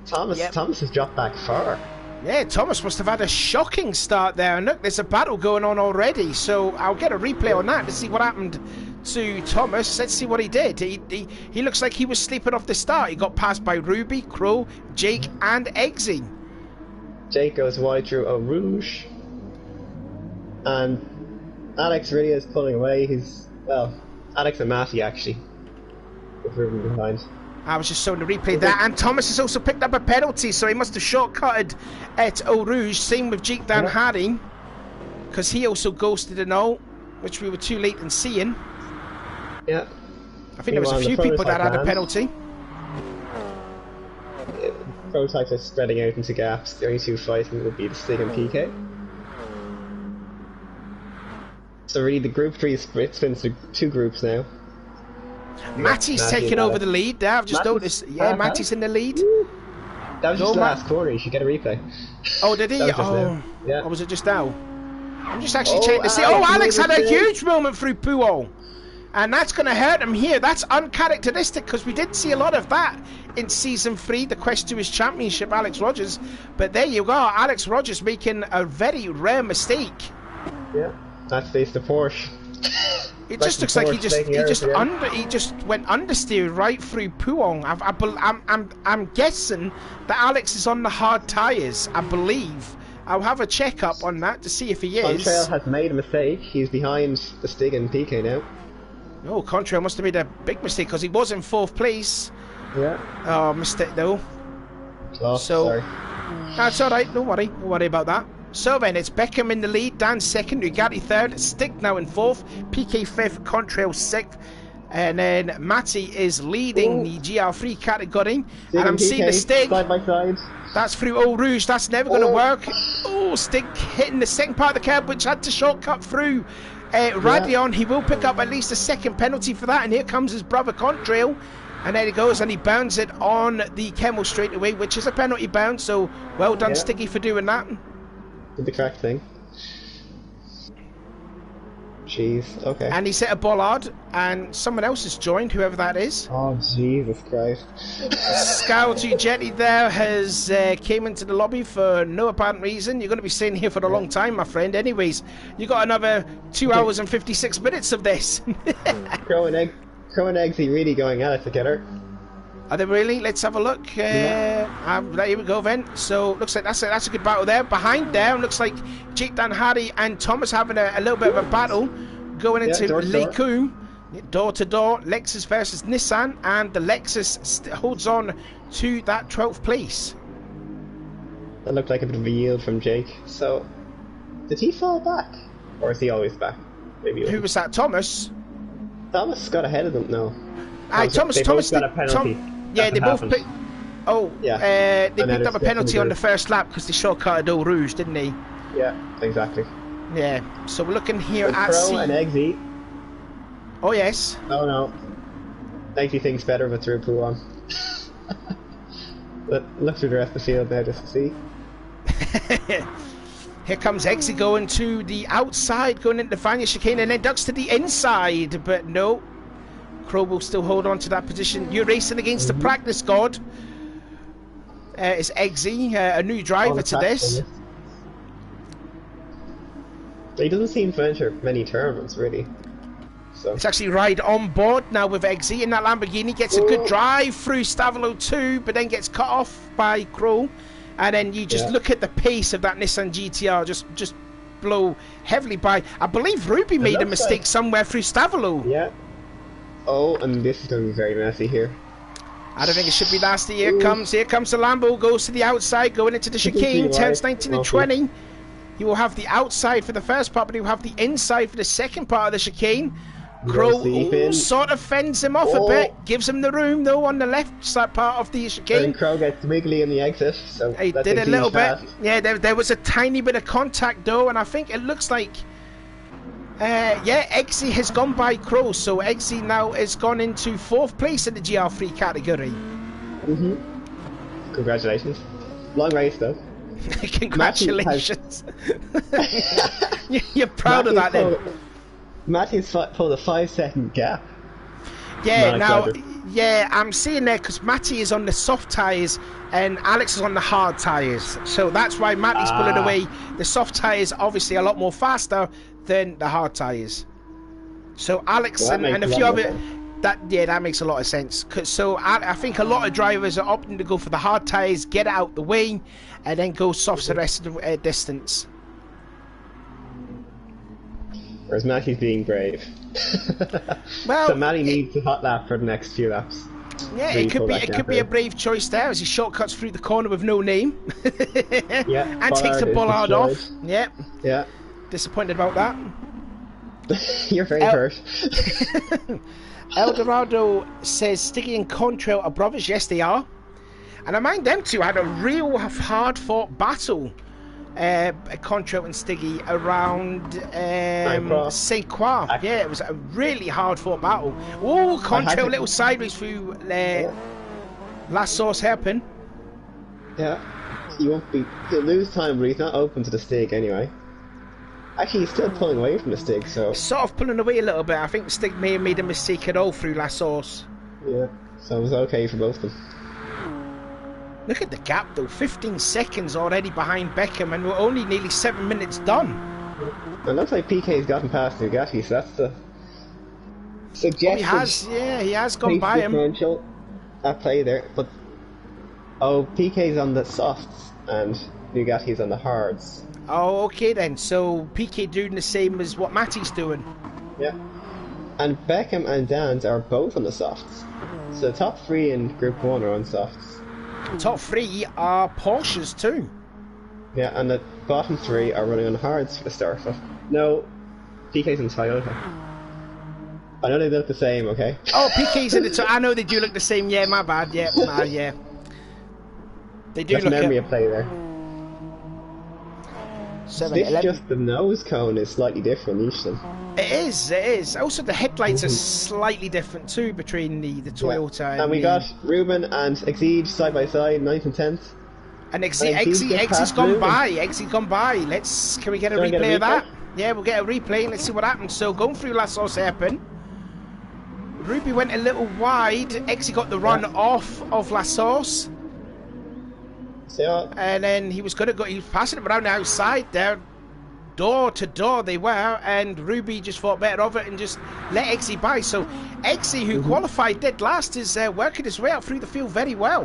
Thomas has dropped back far. Yeah, Thomas must have had a shocking start there. And look, there's a battle going on already. So I'll get a replay on that to see what happened to Thomas. Let's see what he did. He looks like he was sleeping off the start. He got passed by Ruby, Crow, Jake and Eggsy. Jake goes wide through Eau Rouge. And Alex really is pulling away. Alex and Matty actually. Moving behind. I was just showing the replay there, and Thomas has also picked up a penalty, so he must have shortcutted at Eau Rouge. Same with Jake Dan Hardy, because he also ghosted an O, which we were too late in seeing. Yeah. I think there was a few people that had a penalty. Prototypes are spreading out into gaps. The only two fighting would be the Stig and PK. So really the group 3 splits into 2 groups now. Matty's taking over the lead there. I've just noticed. Yeah, Matty's in the lead. That was just the last corner. You should get a replay. Oh, did he? Oh, yeah. Or was it just now? I'm just actually checking to see. Oh, Alex had a huge moment through Puol. And that's going to hurt him here. That's uncharacteristic because we did see a lot of that in Season 3, the Quest to his Championship, Alex Rogers. But there you go. Alex Rogers making a very rare mistake. Yeah, that's the Porsche. It just looks like he just went understeer right through Puong. I'm guessing that Alex is on the hard tyres. I believe. I'll have a check up on that to see if he is. Contrail has made a mistake. He's behind the Stig and PK now. Oh, Contrail must have made a big mistake because he was in 4th place. Yeah. Oh, mistake though. Oh, sorry. That's all right. Don't worry. Don't worry about that. So then, it's Beckham in the lead, Dan second, Ducati third, Stig now in 4th, PK 5th, Contrail 6th, and then Matty is leading the GR3 category, and I'm seeing the Stig, side by side. That's through Eau Rouge, that's never going to work. Oh, Stig hitting the second part of the curb, which had to shortcut through Radion. He will pick up at least a second penalty for that, and here comes his brother Contrail. And there he goes, and he bounds it on the Kemmel straight away, which is a penalty bounce, so well done Stiggy for doing that. Did the correct thing. Jeez, okay. And he set a bollard, and someone else has joined, whoever that is. Oh, Jesus Christ. Scout Jetty there has came into the lobby for no apparent reason. You're going to be staying here for a long time, my friend. Anyways, you got another 2 hours and 56 minutes of this. Crow and Eggsy really going at it together. Are they really? Let's have a look. Here we go then. So looks like that's a good battle there. Behind there, looks like Jake Dan Hardy and Thomas having a little bit of a battle going into Leiku. Door to door, Lexus versus Nissan, and the Lexus holds on to that 12th place. That looked like a bit of a yield from Jake. So, did he fall back? Or is he always back? Maybe. Who was that? Thomas? Thomas got ahead of them, no. Thomas got a penalty. Yeah, they both picked. Oh, yeah. They picked up a penalty on the first lap because they shortcutted Eau Rouge, didn't they? Yeah, exactly. Yeah, so we're looking here at Crow and Eggsy. Oh, yes. Oh, no. Eggsy thinks better of it through Puon. But look through the rest of the field now just to see. Here comes Eggsy going to the outside, going into the Vanya chicane, and then ducks to the inside. But no, Crow will still hold on to that position. You're racing against the practice god. It's Eggsy, a new driver to this. He doesn't seem to enter many tournaments, really. So. It's actually right on board now with Eggsy, and that Lamborghini gets a good drive through Stavolo too, but then gets cut off by Crow. And then you just look at the pace of that Nissan GTR, just blow heavily by. I believe Ruby made a mistake somewhere through Stavolo. Yeah. Oh, and this is going to be very messy here. I don't think it should be nasty. Here comes the Lambo, goes to the outside, going into the chicane, turns 19 and 20. He will have the outside for the first part, but he will have the inside for the second part of the chicane. Crow sort of fends him off a bit, gives him the room though on the left side part of the chicane. And Crow gets wiggly in the exit, so he did a little bit. Yeah, there was a tiny bit of contact though, and I think it looks like Eggsy has gone by Crow, so Eggsy now has gone into 4th place in the GR3 category. Congratulations. Long race though. Congratulations. You're proud of that then. Matty's pulled a 5-second gap. Yeah, I'm seeing there because Matty is on the soft tyres and Alex is on the hard tyres. So that's why Matty's pulling away. The soft tyres obviously a lot more faster than the hard tyres. So Alex and a few other... That makes a lot of sense. So I think a lot of drivers are opting to go for the hard tyres, get it out the way, and then go soft the rest of the distance. Whereas Matty's being brave. Well, so Matty needs the hot lap for the next few laps. Yeah, it could be a brave choice there as he shortcuts through the corner with no name. And takes the bollard off. Yeah. Disappointed about that. You're very hurt. Eldorado says Stiggy and Contrail are brothers. Yes, they are. And I mind them two had a real hard-fought battle. Contrail and Stiggy around St. Croix. Yeah, it was a really hard-fought battle. Oh, Contrail a little sideways through La Source hairpin. Yeah, he'll lose time, but he's not open to the Stig anyway. Actually, he's still pulling away from the Stig, so... Sort of pulling away a little bit. I think the Stig may have made a mistake at all through La Source. Yeah, so it was okay for both of them. Look at the gap though, 15 seconds already behind Beckham, and we're only nearly 7 minutes done. It looks like PK's gotten past Nugatti, so that's the suggestion. He has gone by him. At play there, but PK's on the softs and Nugatti's on the hards. Oh, okay then. So PK doing the same as what Matty's doing. Yeah. And Beckham and Dans are both on the softs. So the top 3 in Group 1 are on softs. Top 3 are Porsches too. Yeah, and the bottom 3 are running on hards for the start. No, PK's in Toyota. I know they look the same, okay? Oh, PK's in the I know they do look the same. Yeah, my bad. Yeah, yeah. They do look. Memory of play there. 7-11. Just the nose cone is slightly different each of them. It is. Also, the headlights are slightly different too between the Toyota and we got Ruben and Exige side by side, 9th and 10th. And Exig's gone by. Exig's gone by. Can we get a replay of that? Yeah, we'll get a replay and let's see what happens. So going through La Source hairpin. Ruby went a little wide. Exig got the run off of La Source. And then he was passing it around the outside there. Door to door they were, and Ruby just thought better of it and just let Eggsy by. So Eggsy, who qualified dead last, is working his way out through the field very well.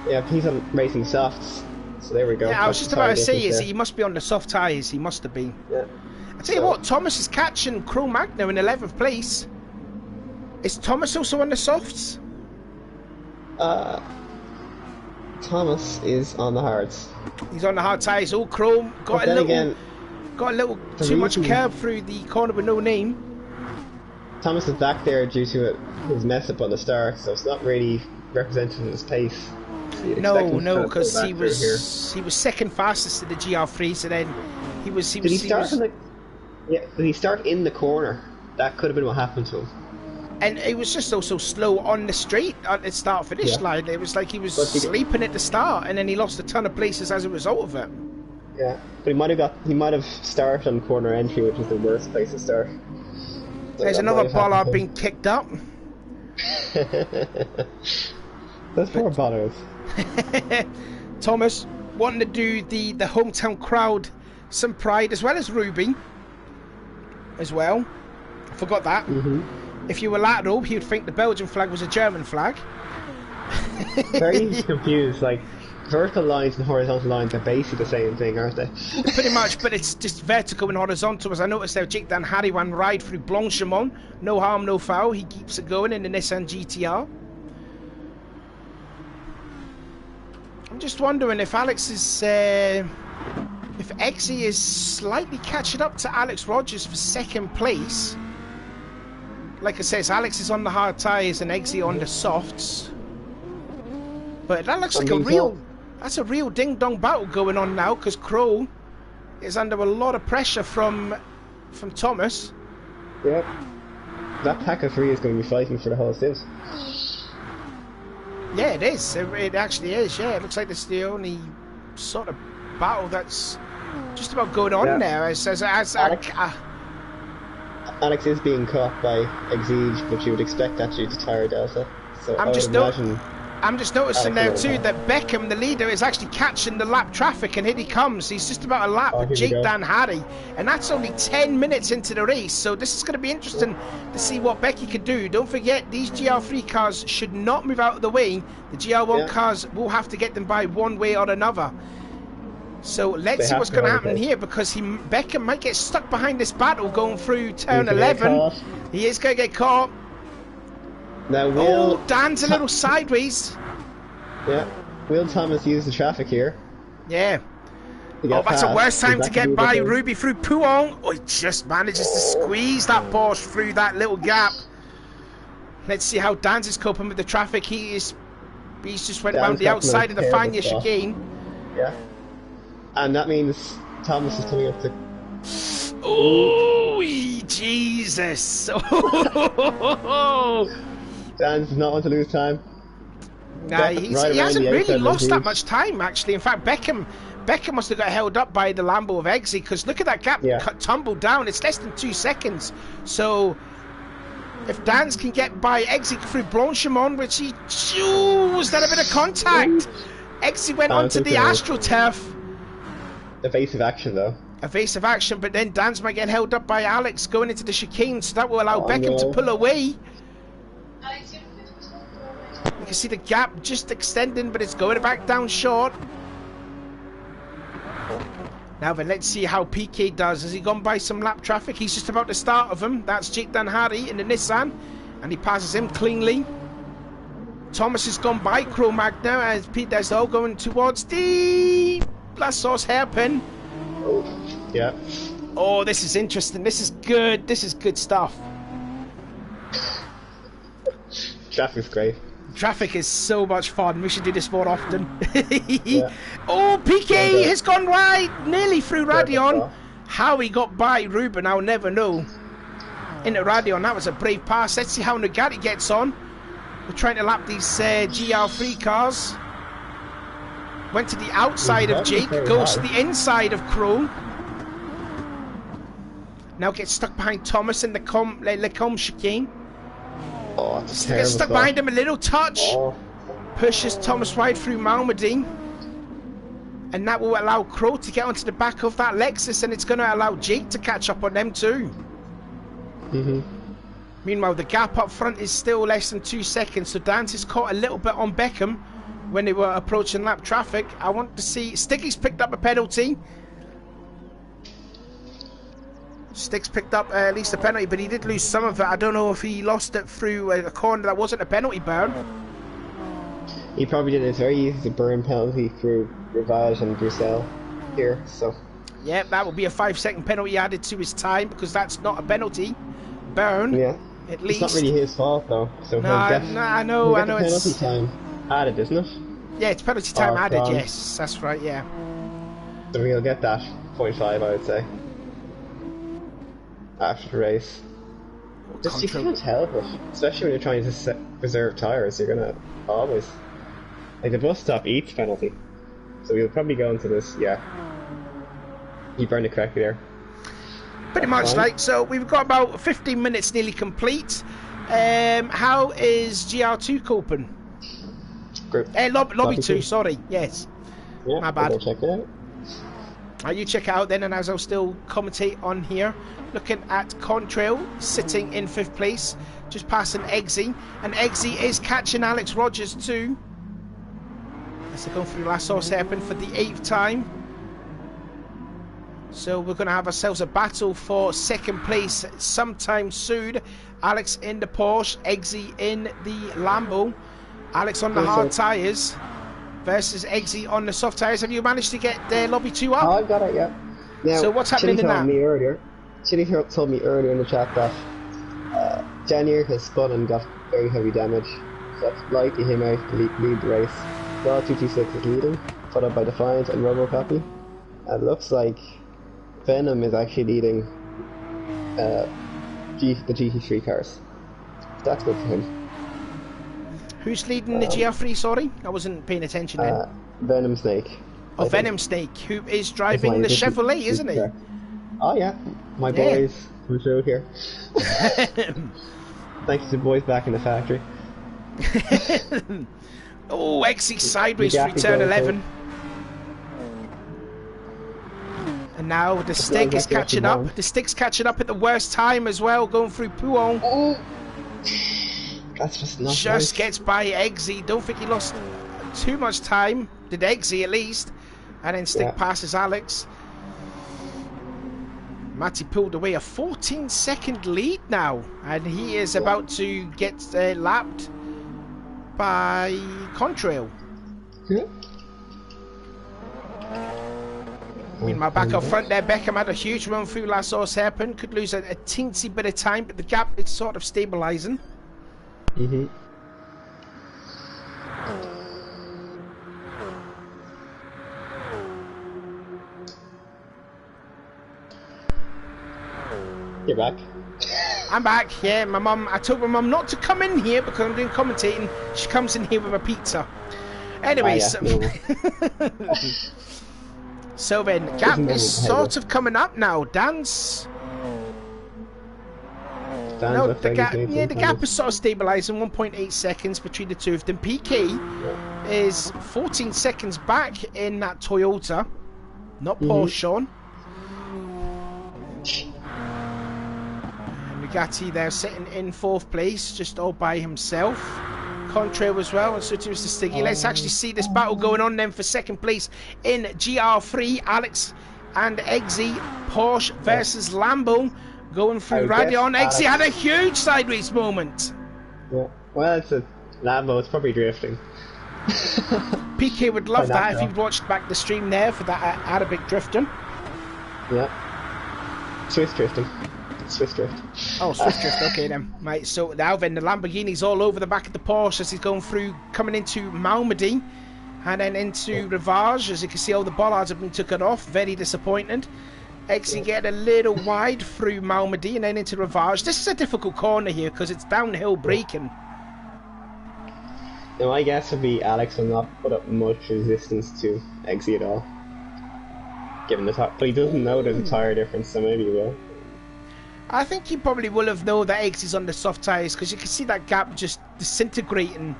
Yeah, he's on racing softs, so there we go. Yeah, I was just about to say, he must be on the soft tyres. He must have been. Yeah. I tell you what, Thomas is catching Cro Magno in 11th place. Is Thomas also on the softs? Thomas is on the hards. He's on the hard tyres. All Chrome got a little too much curb through the corner with no name. Thomas is back there due to his mess up on the start, so it's not really representing his pace. No, because he was second fastest in the GR3. So then Did he start in the corner? That could have been what happened to him. And it was just also slow on the straight at the start-finish line. It was like he was sleeping at the start, and then he lost a ton of places as a result of it. Yeah, but he might have started on corner entry, which is the worst place to start. So There's that another might have bollard happened being kicked up. to him. Those poor bollards. Thomas wanting to do the hometown crowd some pride, as well as Ruby as well. Forgot that. If you were lateral, he would think the Belgian flag was a German flag. Very confused, like vertical lines and horizontal lines are basically the same thing, aren't they? Pretty much, but it's just vertical and horizontal. As I noticed there, Jake Dan Harry one ride through Blanchimont. No harm, no foul. He keeps it going in the Nissan GTR. I'm just wondering if Alex is... if Eggsy is slightly catching up to Alex Rogers for second place. Like I said, Alex is on the hard tyres and Eggsy on the softs. But that looks like a real... That's a real ding-dong battle going on now, because Crow is under a lot of pressure from Thomas. Yep. That pack of three is going to be fighting for the whole stint. Yeah, it is. It actually is, yeah. It looks like this is the only sort of battle that's just about going on there. Alex is being caught by Exige, but you would expect that due to tyre delta. So I'm just noticing there too that Beckham, the leader, is actually catching the lap traffic, and here he comes. He's just about a lap with Jake Dan Harry, and that's only 10 minutes into the race. So this is going to be interesting to see what Becky can do. Don't forget, these GR3 cars should not move out of the way. The GR1 cars will have to get them by one way or another. So let's see what's going to happen here, because Beckham might get stuck behind this battle going through turn 11. He is going to get caught. Now Dan's a little sideways. Yeah, Will Thomas use the traffic here? Yeah. That's the worst time to get by Ruby through Pouon. Oh, he just manages to squeeze that Porsche through that little gap. Let's see how Dan's is coping with the traffic. He's just went around the outside of the Fania chicane. Yeah. And that means Thomas is coming up to... Oh, Jesus. Dan does not want to lose time. Nah, he hasn't really lost that much time, actually. In fact, Beckham must have got held up by the Lambo of Eggsy, because look at that gap tumbled down. It's less than 2 seconds. So if Dan's can get by Eggsy through Blanchimont, which he... was that a bit of contact? Eggsy went onto the AstroTurf. Evasive action, though. Evasive action, but then Dan's might get held up by Alex going into the chicane, so that will allow Beckham to pull away. You can see the gap just extending, but it's going back down short. Now then, let's see how PK does. Has he gone by some lap traffic? He's just about to start of him. That's Jake Dan Harry in the Nissan, and he passes him cleanly. Thomas has gone by Cro-Mag now, as Pete does all going towards the last source hairpin. Yeah. Oh, this is interesting. This is good. This is good stuff. Traffic's great. Traffic is so much fun. We should do this more often. Oh, PK has gone right, nearly through Radion. How he got by Ruben, I'll never know. Into Radion, that was a brave pass. Let's see how Nugatti gets on. We're trying to lap these GR3 cars. Went to the outside of Jake, goes to the inside of Crow. Now gets stuck behind Thomas in the Lecombe chicane. Oh, that's gets stuck behind him a little touch. Pushes Thomas right through Malmedy. And that will allow Crow to get onto the back of that Lexus, and it's going to allow Jake to catch up on them too. Meanwhile, the gap up front is still less than 2 seconds, so Dance is caught a little bit on Beckham when they were approaching lap traffic. I want to see... Sticky's picked up a penalty. Sticks picked up at least a penalty, but he did lose some of it. I don't know if he lost it through a corner that wasn't a penalty burn. He probably did. It's very easy to burn penalty through Rivage and Bruxelles here, so... Yeah, that will be a 5-second penalty added to his time, because that's not a penalty burn. Yeah. At least. It's not really his fault, though. So I know penalty time added, isn't it? Yeah, it's penalty time added, yes. That's right, yeah. So we'll get that 0.5, I would say. After the race. Just you can't help it. Especially when you're trying to preserve tyres, you're gonna always... Like, the bus stop eats penalty. So we'll probably go into this, You burned it correctly there. Pretty much fine. like, so we've got about 15 minutes nearly complete. How is GR2 coping? Group. Lobby 2, sorry, yes. Yeah, My bad. I'll go check it out. You check it out then, and as I'll still commentate on here, looking at Contrail sitting in 5th place, just passing Eggsy, and Eggsy is catching Alex Rogers too. As they're going through La Sauce Hairpin for the 8th time. So we're going to have ourselves a battle for 2nd place sometime soon. Alex in the Porsche, Eggsy in the Lambo. Alex on the hard tyres versus Eggsy on the soft tyres. Have you managed to get Lobby 2 up? Oh, I've got it, yeah. Now, So what's happening in that? Chili told me earlier in the chat that Janier has spun and got very heavy damage. So that's likely him out to lead the race. Raw 226 is leading, followed by Defiance and Robocopy. And it looks like Venom is actually leading the GT3 cars. That's good for him. Who's leading the GR3, sorry? I wasn't paying attention then. Venom Snake. Oh, Venom Snake, who is driving the Chevrolet, isn't he? Oh yeah, my boys from through here. Thanks to the boys back in the factory. Oh, Eggsy sideways through turn 11. And now the Stick is catching up. The Stick's catching up at the worst time as well, going through Pouon. Oh. That's just not Just nice. gets by Eggsy. Don't think he lost too much time. Did Eggsy at least. And then Stick passes Alex. Matty pulled away a 14-second lead now. And he is about to get lapped by Contrail. Yeah. Meanwhile, back up front there, Beckham had a huge run through La Sauce Hairpin. Could lose a teensy bit of time, but the gap is sort of stabilising. Mm-hmm. You're back. I'm back, yeah. I told my mum not to come in here because I'm doing commentating. She comes in here with a pizza. Anyways, so then, gap is sort of coming up now. No, the gap is sort of stabilising, 1.8 seconds between the two of them. PK is 14 seconds back in that Toyota, not Porsche, Sean. And Bugatti there sitting in 4th place, just all by himself. Contrail as well, and so too is the Stiggy. Let's actually see this battle going on then for 2nd place in GR3. Alex and Eggsy, Porsche versus Lambo. Going through Radion. Eggsy had a huge sideways moment. Yeah. Well, it's a Lambo. It's probably drifting. PK would love that if he'd watched back the stream there for that Arabic drifting. Yeah. Swiss drifting. Swiss drift. Oh, Swiss drift. Okay then. Right. So now then the Lamborghini's all over the back of the Porsche as he's going through, coming into Malmedy, and then into Rivage. As you can see, all the bollards have been taken off. Very disappointing. Eggsy getting a little wide through Malmedy and then into Rivage. This is a difficult corner here because it's downhill braking. Now, my guess would be Alex will not put up much resistance to Eggsy at all. Given the tire, but he doesn't know the tyre difference, so maybe he will. I think he probably will have known that Eggsy's on the soft tyres because you can see that gap just disintegrating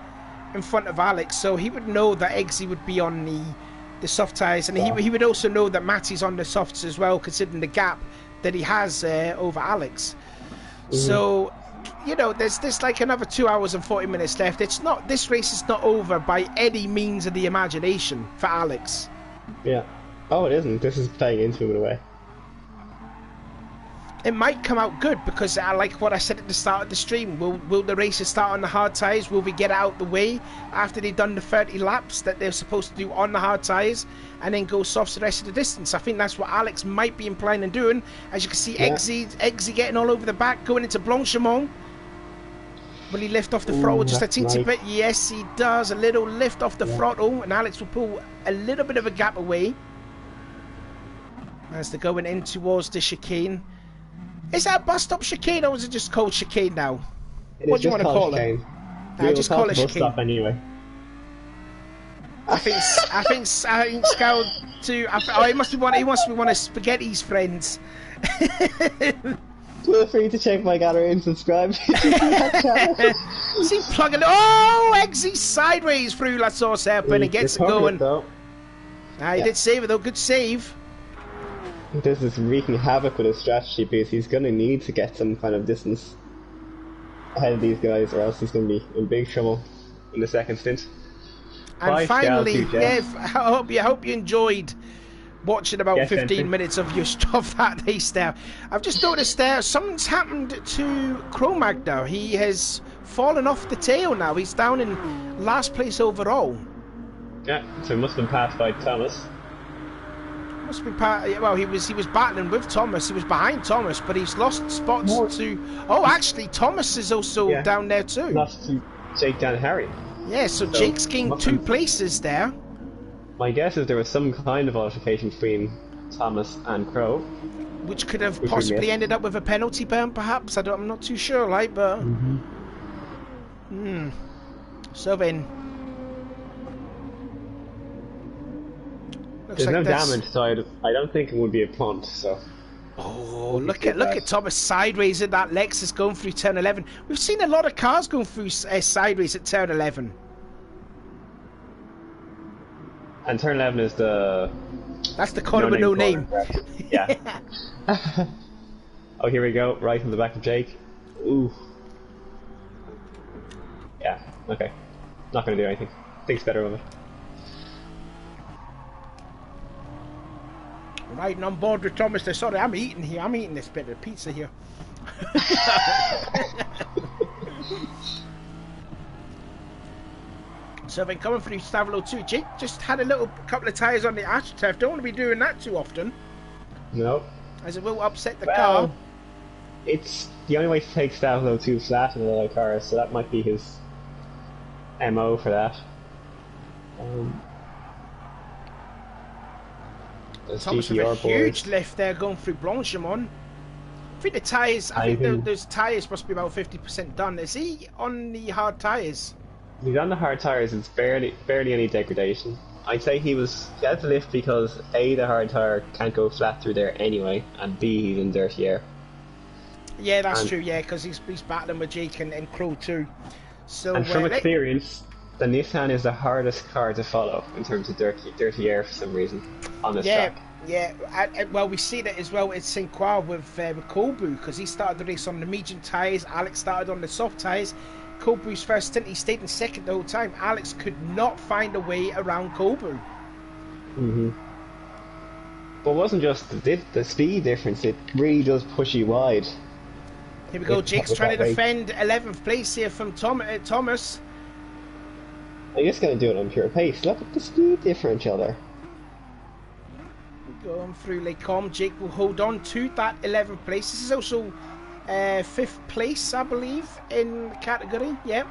in front of Alex. So he would know that Eggsy would be on the soft tyres, and he would also know that Matty's on the softs as well, considering the gap that he has over Alex. So, you know, there's like another 2 hours and 40 minutes left. This race is not over by any means of the imagination for Alex. Yeah. Oh, it isn't. This is playing into him in a way. It might come out good because I like what I said at the start of the stream. Will the races start on the hard tyres? Will we get out the way after they've done the 30 laps that they're supposed to do on the hard tyres and then go softs the rest of the distance? I think that's what Alex might be implying and doing. As you can see, Eggsy getting all over the back, going into Blanchimont. Will he lift off the throttle just a teensy bit? Yes, he does. A little lift off the throttle, and Alex will pull a little bit of a gap away as they're going in towards the chicane. Is that a bus stop chicane, or is it just called chicane now? What do you want to call it? We'll just call it bus chicane. stop anyway. I think Scout too. He must be one. He must be one of Spaghetti's friends. Feel free to check my gallery and subscribe. See plugging. Oh, Eggsy sideways through La Sauce Hairpin and gets it going. He did save it though. Good save. This is wreaking havoc with his strategy because he's going to need to get some kind of distance ahead of these guys, or else he's going to be in big trouble in the second stint. And finally, I hope you enjoyed watching about 15 minutes of your stuff that day, Steph. I've just noticed something's happened to Cro-Mag now. He has fallen off the tail now. He's down in last place overall. Yeah, so he must have been passed by Thomas. Must be well, he was battling with Thomas. He was behind Thomas, but he's lost spots to. Oh, actually, Thomas is also down there too. Lost to Jake, Dan, and Harry. Yeah, so Jake's gained 2 places there. My guess is there was some kind of altercation between Thomas and Crow, which could have possibly ended up with a penalty burn, perhaps. I'm not too sure, like, but. So then. There's no damage, so I don't think it would be a punt. So. Oh, look at Thomas sideways in that Lexus going through turn 11. We've seen a lot of cars going through sideways at turn 11. And turn 11 is the. That's the corner with no name. Yeah. Oh, here we go. Right in the back of Jake. Ooh. Yeah. Okay. Not gonna do anything. Thinks better of it. Riding on board with Thomas there. Sorry, I'm eating here. I'm eating this bit of pizza here. So then coming through Stavelo 2, Jake just had a couple of tyres on the AstroTurf. Don't want to be doing that too often. No. As it will upset the car. It's the only way to take Stavelo 2 flat in a lot of cars, so that might be his MO for that. Thomas with a huge lift there going through Blanchimont. I think the tyres, those tyres must be about 50% done. Is he on the hard tyres? He's on the hard tyres. It's barely any degradation. I'd say he has the lift because A, the hard tyre can't go flat through there anyway, and B, he's in dirty air. Yeah, that's true, yeah, because he's battling with Jake and Crow too. So, and from experience, the Nissan is the hardest car to follow in terms of dirty air for some reason on this track. Yeah, well, we see that as well at St. Croix with Kobu, because he started the race on the medium tyres, Alex started on the soft tyres. Kobu's first stint, he stayed in second the whole time. Alex could not find a way around Kobu. But it wasn't just the speed difference, it really does push you wide. Here we go, Jake's trying to defend 11th place here from Thomas. I'm just going to do it on pure pace. Look at the speed differential there. Going through Les Combes, Jake will hold on to that 11th place. This is also 5th place, I believe, in the category. Yeah.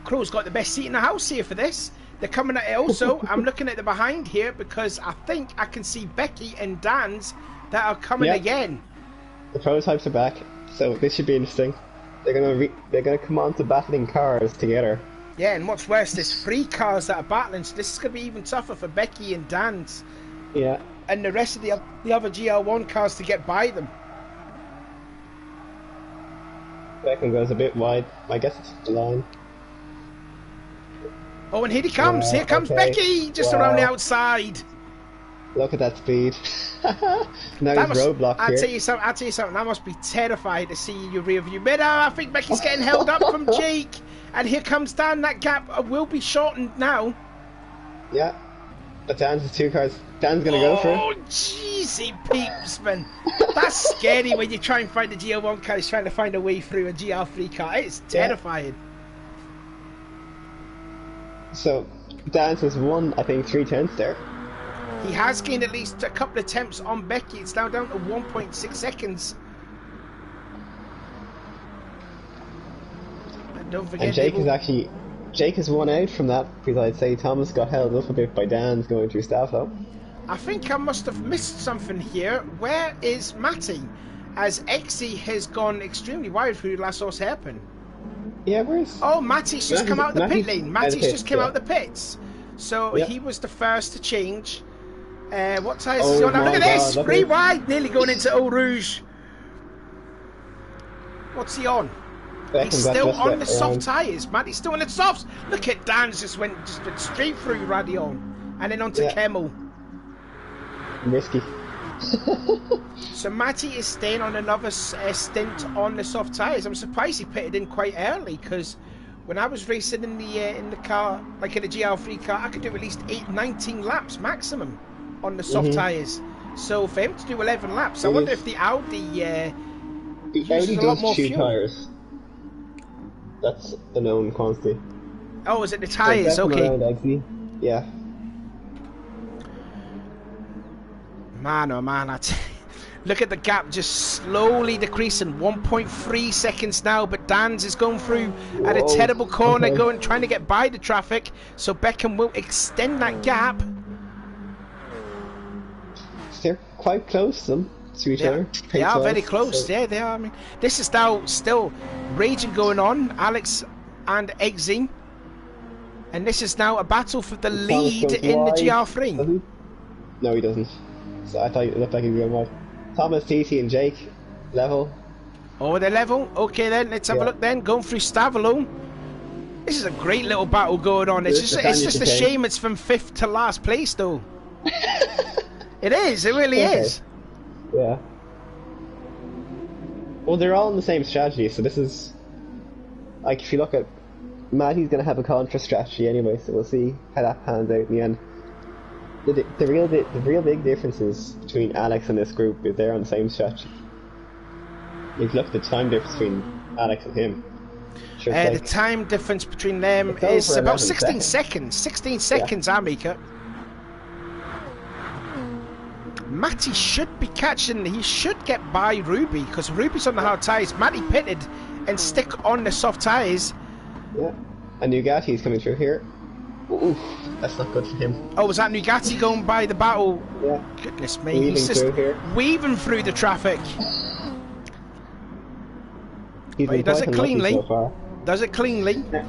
Crow's got the best seat in the house here for this. They're coming at it also. I'm looking at the behind here because I think I can see Becky and Dan's that are coming again. The prototypes are back, so this should be interesting. They're gonna come on to battling cars together. Yeah, and what's worse, there's 3 cars that are battling, so this is gonna be even tougher for Becky and Dan's. Yeah. And the rest of the other GL1 cars to get by them. Beckham goes a bit wide. I guess it's the line. Oh, and here he comes. Here comes Becky, just around the outside. Look at that speed. Now he's roadblocked here. I'll tell you something. That must be terrifying to see your rear view mirror. I think Becky's getting held up from Jake. And here comes Dan. That gap will be shortened now. Yeah. But Dan's 2 cars. Dan's going to go for it. Oh, jeezy peeps, man. That's scary when you try and find a GL1 car. He's trying to find a way through a GL3 car. It's terrifying. So, Dan's has won, I think, 3 tenths there. He has gained at least a couple of attempts on Becky. It's now down to 1.6 seconds. And don't forget... And Jake has won out from that, because I'd say Thomas got held up a bit by Dan's going through Stavelo. I think I must have missed something here. Where is Matty? As Exy has gone extremely wide through La Sauce Hairpin. Yeah, where's... Oh, Matty's just come out of the pit lane. Matty's just came out yeah. of the pits. So Yep. he was the first to change. What tyres Oh is he on now? Look my at this! God, look Three at wide, nearly going into Eau Rouge. What's he on? He's still on the soft tyres, Matty's still on the softs. Look at Dan's just went straight through Radion. And then onto Kemmel. Risky. So Matty is staying on another stint on the soft tyres. I'm surprised he pitted in quite early, because when I was racing in the car, like in a GR3 car, I could do at least 19 laps maximum on the soft tyres. So for him to do 11 laps, I wonder if the Audi uses a lot more fuel. Tyres. That's the known quantity. Oh, is it the tyres? Okay. Yeah. Man, oh man, look at the gap just slowly decreasing. 1.3 seconds now, but Dan's is going through at a terrible corner, trying to get by the traffic, so Beckham will extend that gap. They're quite close to each other. They are very close, so. Yeah, they are. I mean, this is now still raging going on, Alex and Eggsy. And this is now a battle for the lead in the GR3. No, he doesn't. So I thought it looked like he was going wide. Thomas, TT and Jake, level. Oh, they're level? Okay then, let's have a look then. Going through Stavolo. This is a great little battle going on. It's just a shame it's from 5th to last place though. It is, it really is. Yeah. Well, they're all in the same strategy, so this is... Like, if you look at... Matty's going to have a contra strategy anyway, so we'll see how that pans out in the end. The real big differences between Alex and this group is they're on the same strategy. If you look at the time difference between Alex and him. Sure, the time difference between them is about 16 seconds. 16 seconds, Amica. Matty should be catching, he should get by Ruby, because Ruby's on the hard tyres. Matty pitted and stick on the soft tyres. Yeah, and Nugati's coming through here. Oof, that's not good for him. Oh, was that Nugati going by the battle? Yeah. Goodness me, he's just weaving through the traffic. But he does it cleanly. So does it cleanly. Yeah.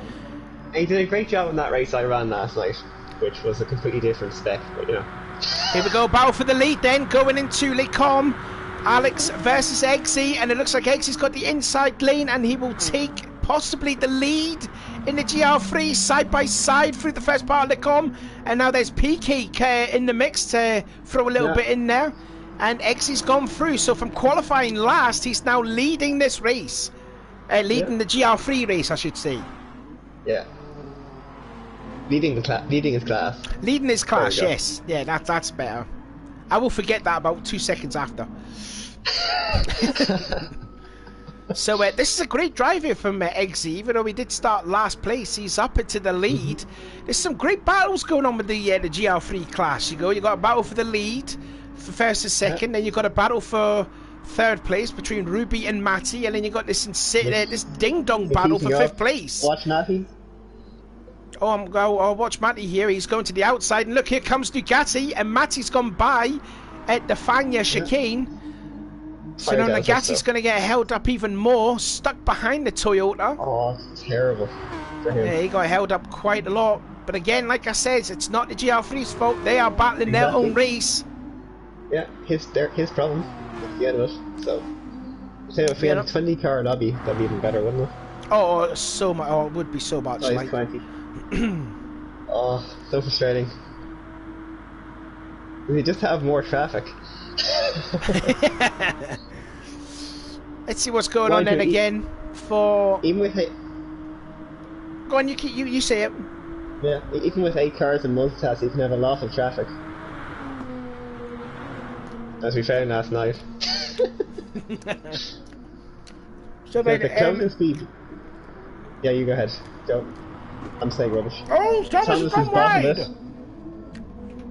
He did a great job in that race I ran last night, which was a completely different spec, but you know. Here we go, battle for the lead then, going into Les Combes. Alex versus Eggsy, and it looks like Eggsy's got the inside lane, and he will take possibly the lead in the GR3 side by side through the first part of Les Combes. And now there's PK in the mix to throw a little bit in there, and Eggsy's gone through. So from qualifying last, he's now leading this race, leading the GR3 race, I should say. Yeah. Leading his class. Leading his class, yes. Yeah, that's better. I will forget that about 2 seconds after. So this is a great drive here from Eggsy. Even though he did start last place, he's up into the lead. There's some great battles going on with the GR3 class. You got a battle for the lead for first and second, then you got a battle for third place between Ruby and Matty, and then you got this ding dong battle for 5th place. Watch Matty. Oh, I'll watch Matty here. He's going to the outside, and look, here comes Nugati, and Matty's gone by at the Fagna chicane. So now Nugati's going to get held up even more, stuck behind the Toyota. Oh, terrible for him. Yeah, he got held up quite a lot. But again, like I said, it's not the GR3's fault. They are battling their own race. Yeah, his problem at the end of it. So, if we had a 20 car lobby, that'd be even better, wouldn't it? Oh, so much. Oh, it would be so much. Like 20. Oh, so frustrating. We just have more traffic. Let's see what's going on then again for. Even with go on, you say it. Yeah, even with 8 cars and multitask, you can have a lot of traffic. As we found last night. So the closing speed. Yeah, you go ahead. Go. I'm saying rubbish. Oh, Thomas went wide!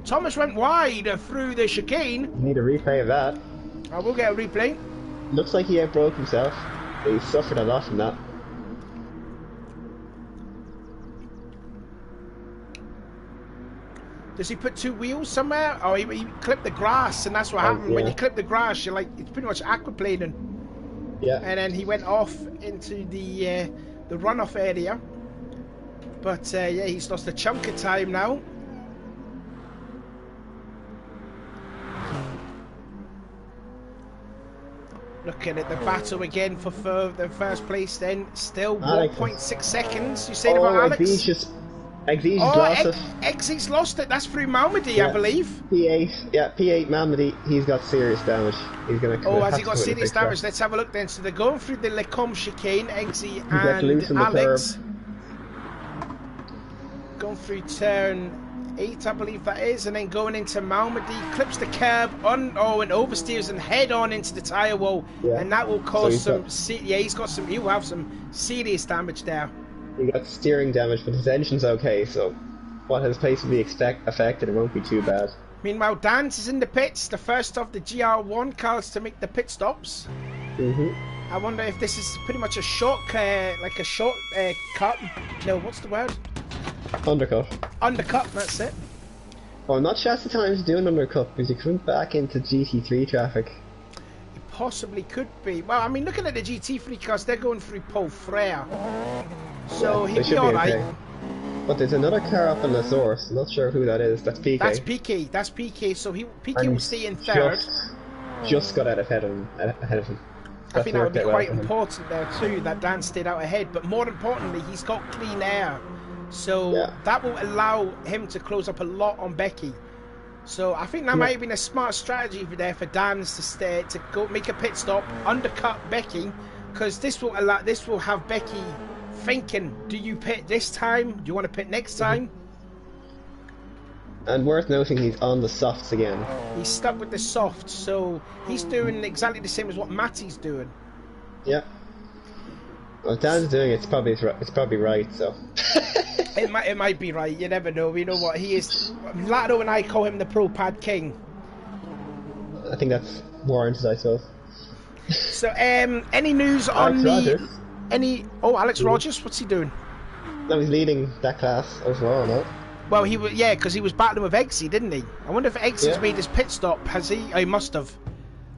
Thomas went wide through the chicane. You need a replay of that. I will get a replay. Looks like he outbroke himself. He suffered a lot from that. Does he put 2 wheels somewhere? Oh, he clipped the grass, and that's what happened. When you clip the grass, you're like, it's pretty much aquaplaning. Yeah. And then he went off into the the runoff area. But yeah, he's lost a chunk of time now. Looking at the battle again for the first place then. Still 1.6 seconds. You saying about Alex? Exe's lost it. Exe's lost it. That's through Malmedy, yeah. I believe. P8, yeah, P8 Malmedy. He's got serious damage. He's gonna. Oh, has he got serious damage? Let's have a look then. So they're going through the Lecombe chicane. Exe and Alex. Going through turn 8, I believe that is, and then going into Malmedy, clips the curb and oversteers and head on into the tyre wall, and that will cause he'll have some serious damage there. He got steering damage, but his engine's okay, so what his pace will be affected, it won't be too bad. Meanwhile, Dan's is in the pits, the first of the GR1 cars to make the pit stops. I wonder if this is pretty much a short, cut. No, what's the word? Undercut, that's it. Oh, not Shasta Times doing undercut, because he comes back into GT3 traffic. It possibly could be. Well, I mean, looking at the GT3 cars, they're going through Paul Frere. So he'll be alright. Okay. But there's another car up in the source, I'm not sure who that is, that's PK. That's PK, so PK will stay in third. Just got out ahead of him. I think that would be quite important there too, that Dan stayed out ahead, but more importantly, he's got clean air. So that will allow him to close up a lot on Becky. So I think that might have been a smart strategy for Dan's to go make a pit stop, undercut Becky, because this will have Becky thinking, do you pit this time? Do you want to pit next time? And worth noting, he's on the softs again. He's stuck with the softs, so he's doing exactly the same as what Matty's doing. Yeah. Well, Dan's doing it's probably right, so. It might be right, you never know. You know what, he is. Lotto and I call him the Pro Pad King. I think that's warranted, I suppose. So, any news on Alex Rogers, what's he doing? No, he's leading that class overall, no? Well, because he was battling with Eggsy, didn't he? I wonder if Eggsy's made his pit stop. Has he? Oh, he must have.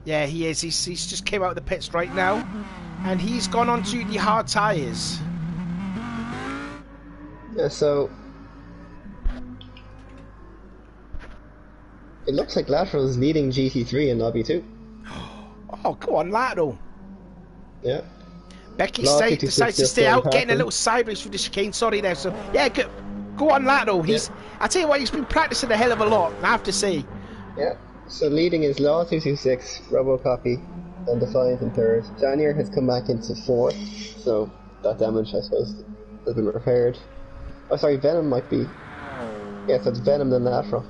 Yeah, he is. He's just came out of the pits right now, and he's gone on to the hard tyres. Yeah, so it looks like Lateral's leading GT3 in Lobby 2. Oh, go on, Lateral. Yeah. Becky decides to stay out, getting a little sideways through the chicane. Sorry there. So yeah, go on, Lateral. I tell you what, he's been practicing a hell of a lot, I have to say. Yeah. So leading is Law 226, Robocopy, and Defiant in third. Janier has come back into fourth, so that damage, I suppose, has been repaired. Oh, sorry, Venom might be. Yes, it's Venom than Lateral.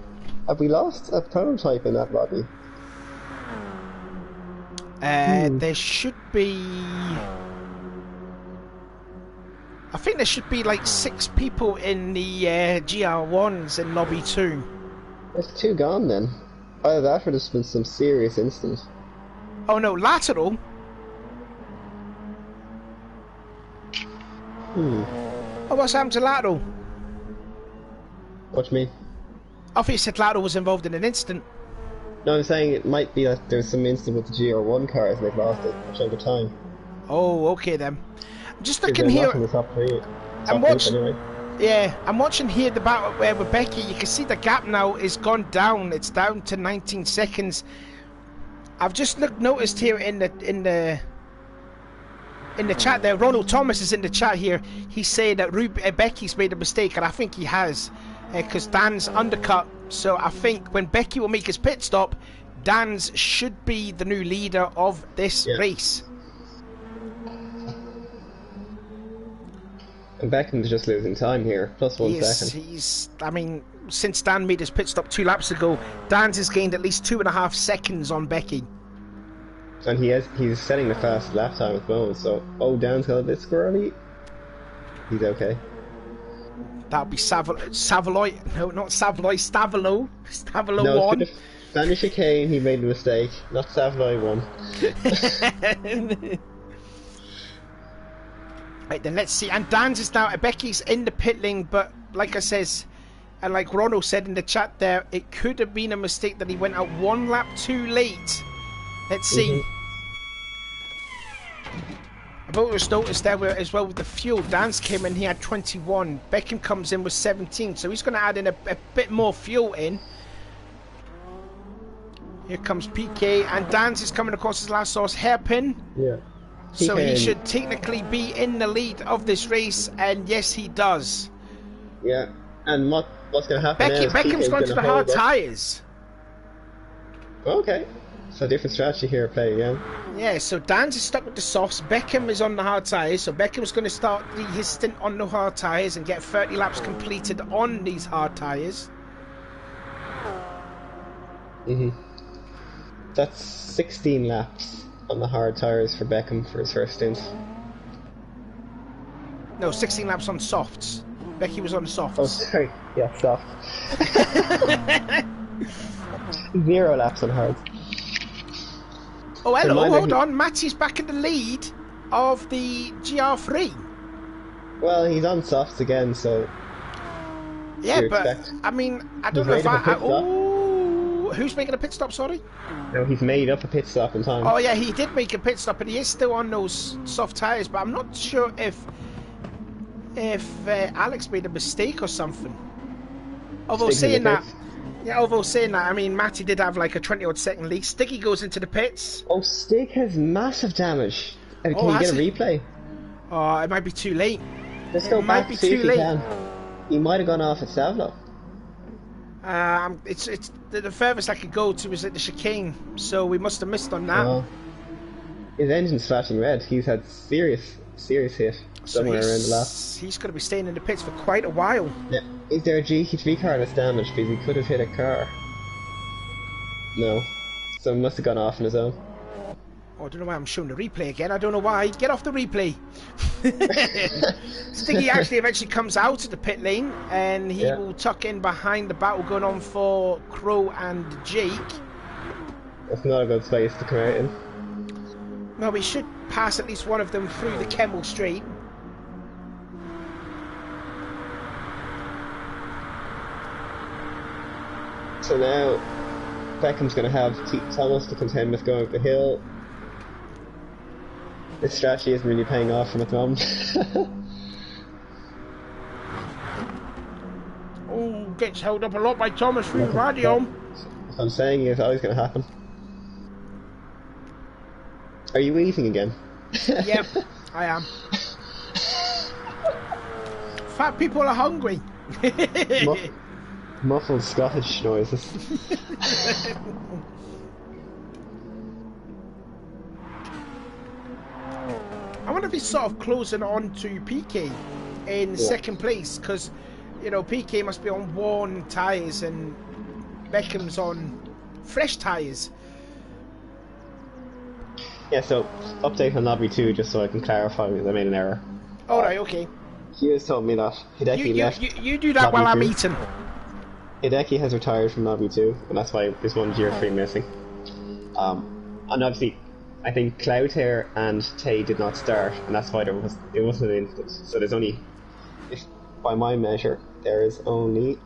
Have we lost a prototype in that lobby? There should be. I think there should be like 6 people in the GR1s in lobby 2. There's 2 gone then. Either that or there's been some serious incident. Oh no, Lateral? Oh, what's happened to Lateral? What do you mean? I thought you said Lateral was involved in an incident. No, I'm saying it might be that there's some incident with the GR1 cars and they've lost it over time. Oh, okay then. I'm just looking here. I'm watching here the battle with Becky. You can see the gap now is gone down. It's down to 19 seconds. I've just noticed here in the chat there, Ronald Thomas is in the chat here. He's saying that Becky's made a mistake, and I think he has, because Dan's undercut. So I think when Becky will make his pit stop, Dan's should be the new leader of this race. And Beckham's just losing time here, plus 1 second. I mean, since Dan made his pit stop 2 laps ago, Dan's has gained at least 2.5 seconds on Becky. And he's setting the fastest lap time at the moment, so Dan's got a bit squirrely. He's okay. That would be Savaloy. No, not Savaloy, Stavalo. Stavalo no, 1. Danny Chicane, he made a mistake, not Savaloy 1. Right, then let's see. And Dan's is now. Becky's in the pit lane, but like I says, and like Ronald said in the chat there, it could have been a mistake that he went out 1 lap too late. Let's see. I've always noticed there as well with the fuel. Dance came in, he had 21. Beckham comes in with 17, so he's going to add in a bit more fuel in. Here comes PK, and Dance is coming across his last source hairpin. Yeah. So he should technically be in the lead of this race, and yes, he does. Yeah, and what's going to happen Beckham's gone to the hard tyres. Okay. So different strategy here at play, yeah. Yeah, so Dan's is stuck with the softs. Beckham is on the hard tyres, so Beckham's going to start his stint on the hard tyres and get 30 laps completed on these hard tyres. That's 16 laps on the hard tyres for Beckham for his first stint. No, 16 laps on softs. Becky was on softs. Oh, sorry. Yeah, soft. 0 laps on hard. Oh, hello, hold on. Matty's back in the lead of the GR3. Well, he's on softs again, so... Yeah, but, I mean, I don't know if who's making a pit stop, sorry? No, he's made up a pit stop in time. Oh, yeah, he did make a pit stop, and he is still on those soft tyres, but I'm not sure if Alex made a mistake or something. Although saying that, I mean, Matty did have like a 20-odd second lead. Sticky goes into the pits. Oh, Stig has massive damage. Can you get a replay? Oh, it might be too late. Let's go back to see if he can. He might have gone off at Savlo. It's the furthest I could go to was at the chicane, so we must have missed on that. Oh. His engine's flashing red. He's had serious hit somewhere around the lap. He's going to be staying in the pits for quite a while. Yeah. Is there a GT3 car that's damaged? Because he could have hit a car. No. So he must have gone off on his own. Oh, I don't know why I'm showing the replay again. I don't know why. Get off the replay. Stiggy actually eventually comes out of the pit lane, and he will tuck in behind the battle going on for Crow and Jake. That's not a good space to come out in. Well, we should pass at least one of them through the Kemmel Straight. So now Beckham's going to have Thomas to contend with going up the hill. This strategy isn't really paying off from at the moment. Oh, gets held up a lot by Thomas through the radio. What I'm saying is always going to happen. Are you eating again? Yep, I am. Fat people are hungry. Muffled Scottish noises. I wonder if he's sort of closing on to PK in second place, because, you know, PK must be on worn tyres and Beckham's on fresh tyres. Yeah, so update on Lobby 2 just so I can clarify because I made an error. Alright, okay. Hughes told me that Hideki left. You do that while I'm eating. Hideki has retired from Lobby 2, and that's why there's one GR3 missing. And obviously, I think Cloudhair and Tay did not start, and that's why it wasn't an instant. So there's only, by my measure, there is only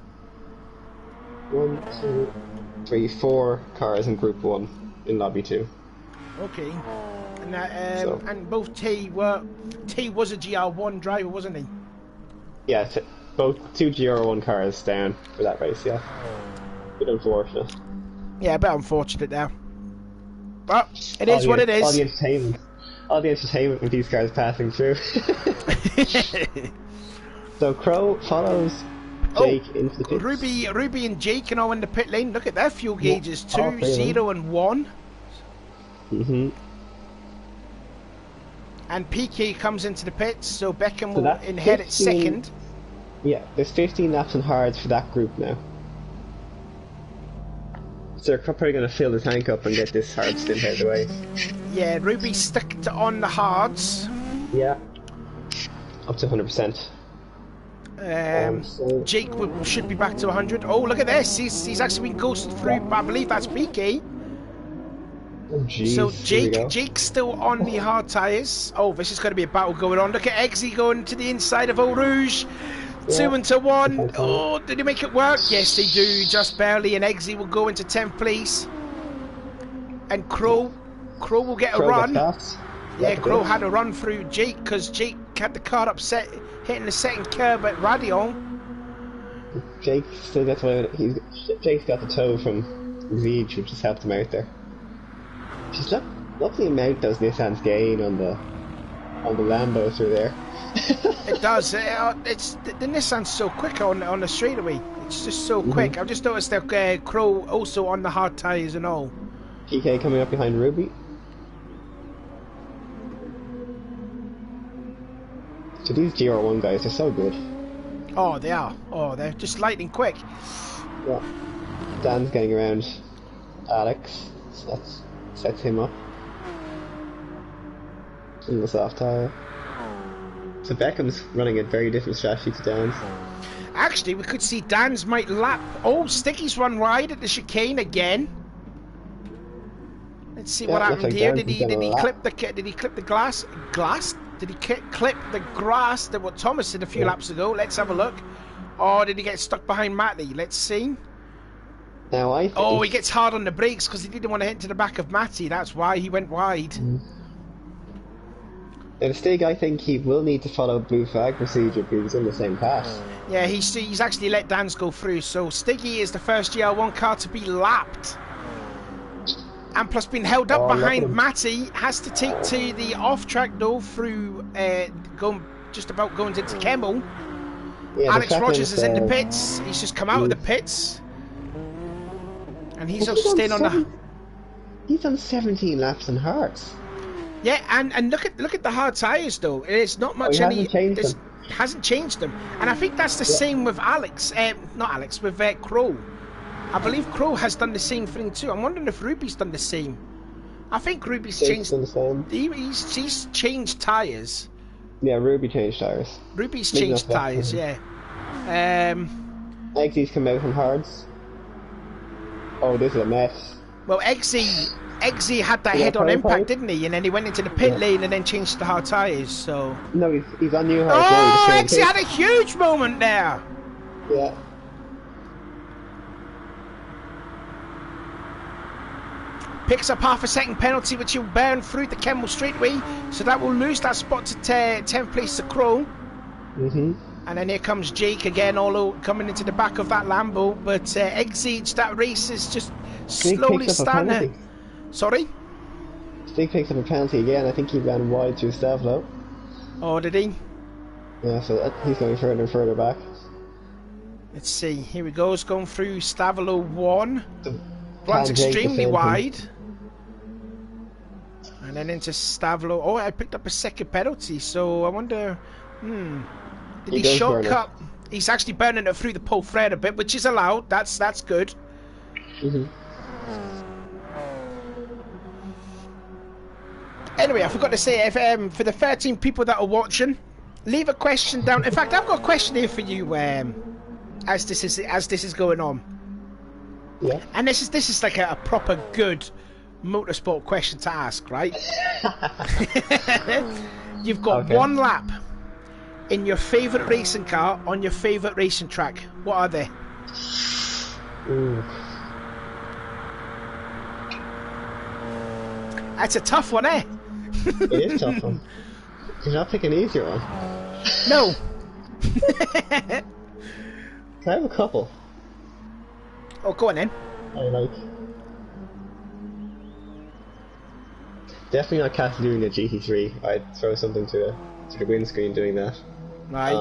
1, 2, 3, 4 cars in Group 1 in Lobby 2. Okay. And, and both Tay was a GR1 driver, wasn't he? Yeah, both 2 GR1 cars down for that race, yeah. Bit unfortunate. Yeah, a bit unfortunate now. But it is what it is. All the entertainment with these cars passing through. So Crow follows Jake into the pits. Ruby and Jake are now in the pit lane. Look at their fuel gauges: 2, 0, and 1. And PK comes into the pits, so Beckham will inherit second. Yeah, there's 15 laps on hards for that group now. So they're probably going to fill the tank up and get this hard stint out of the way. Yeah, Ruby stuck on the hards. Yeah. Up to 100%. So Jake should be back to 100. Oh, look at this. He's actually been ghosted through, I believe that's PK. Oh, geez. So Jake's still on the hard tyres. Oh, this is going to be a battle going on. Look at Eggsy going to the inside of Eau Rouge. 2 into 1. Oh, did they make it work? Yes, they do, just barely. And Eggsy will go into 10th place. And Crow will get a run. Yeah, Crow had to run through Jake because Jake had the car upset, hitting the second curb at Radio. Jake still gets away with it. Jake's got the tow from Zeege, which has helped him out there. Just look the amount those Nissans gain on the Lambo through there. It does. It's the Nissan's so quick on the straightaway. It's just so quick. I've just noticed that Crow also on the hard tyres and all. PK coming up behind Ruby. So these GR1 guys, they're so good. Oh, they are. Oh, they're just lightning quick. Yeah. Dan's getting around Alex, so that sets him up. In the soft tyre. So Beckham's running a very different strategy to Dan's. Actually, we could see Dan's might lap. Oh, Sticky's run wide at the chicane again. Let's see what happened here. Did he clip the glass? Did he clip the grass that what Thomas did a few laps ago? Let's have a look. Or did he get stuck behind Matty? Let's see. Now I think... Oh, he gets hard on the brakes because he didn't want to hit into the back of Matty. That's why he went wide. Now Stig, I think he will need to follow blue flag procedure because he's in the same pass. Yeah, he's actually let Dan's go through. So Stiggy is the first GR1 car to be lapped. And plus being held up behind Matty, has to take to the off-track though through just about going into Kemmel. Yeah, Alex Rogers is in the pits. He's just come out of the pits. And he's also staying on the... He's done 17 laps on hards. Yeah, and look at the hard tyres though. It's not much hasn't changed them. And I think that's the same with Alex. Not Alex, with Crow. I believe Crow has done the same thing too. I'm wondering if Ruby's done the same. I think Ruby's changed. He's changed tyres. Yeah, Ruby changed tyres. Ruby's changed tyres. Yeah. Eggsy's come out from hards. Oh, this is a mess. Well, Eggsy had that head-on impact, didn't he? And then he went into the pit lane and then changed to hard tyres. So. No, he's on new hards. Oh, Eggsy had a huge moment there. Yeah. Picks up half a second penalty, which he'll burn through the Kemmel straightaway, so that will lose that spot to 10th place to Crow. And then here comes Jake again, although coming into the back of that Lambo. But Exige, that race is just slowly starting. Sorry? Stig picks up a penalty again. I think he ran wide through Stavlo. Oh, did he? Yeah, so he's going further and further back. Let's see. Here he goes, going through Stavlo 1. Runs extremely wide. And then into Stavlo. Oh, I picked up a second penalty, so I wonder... Did he shortcut? He's actually burning it through the pole thread a bit, which is allowed. That's good. Anyway, I forgot to say, if for the 13 people that are watching, leave a question down. In fact, I've got a question here for you as this is going on. Yeah. And this is like a proper good motorsport question to ask, right? You've got one lap in your favourite racing car on your favourite racing track. What are they? That's a tough one, eh? It is a tough one. You're not picking an easier one. No. Can I have a couple? Oh, go on then. I like. Definitely not Catalunya GT3. I'd throw something to the windscreen doing that. Right.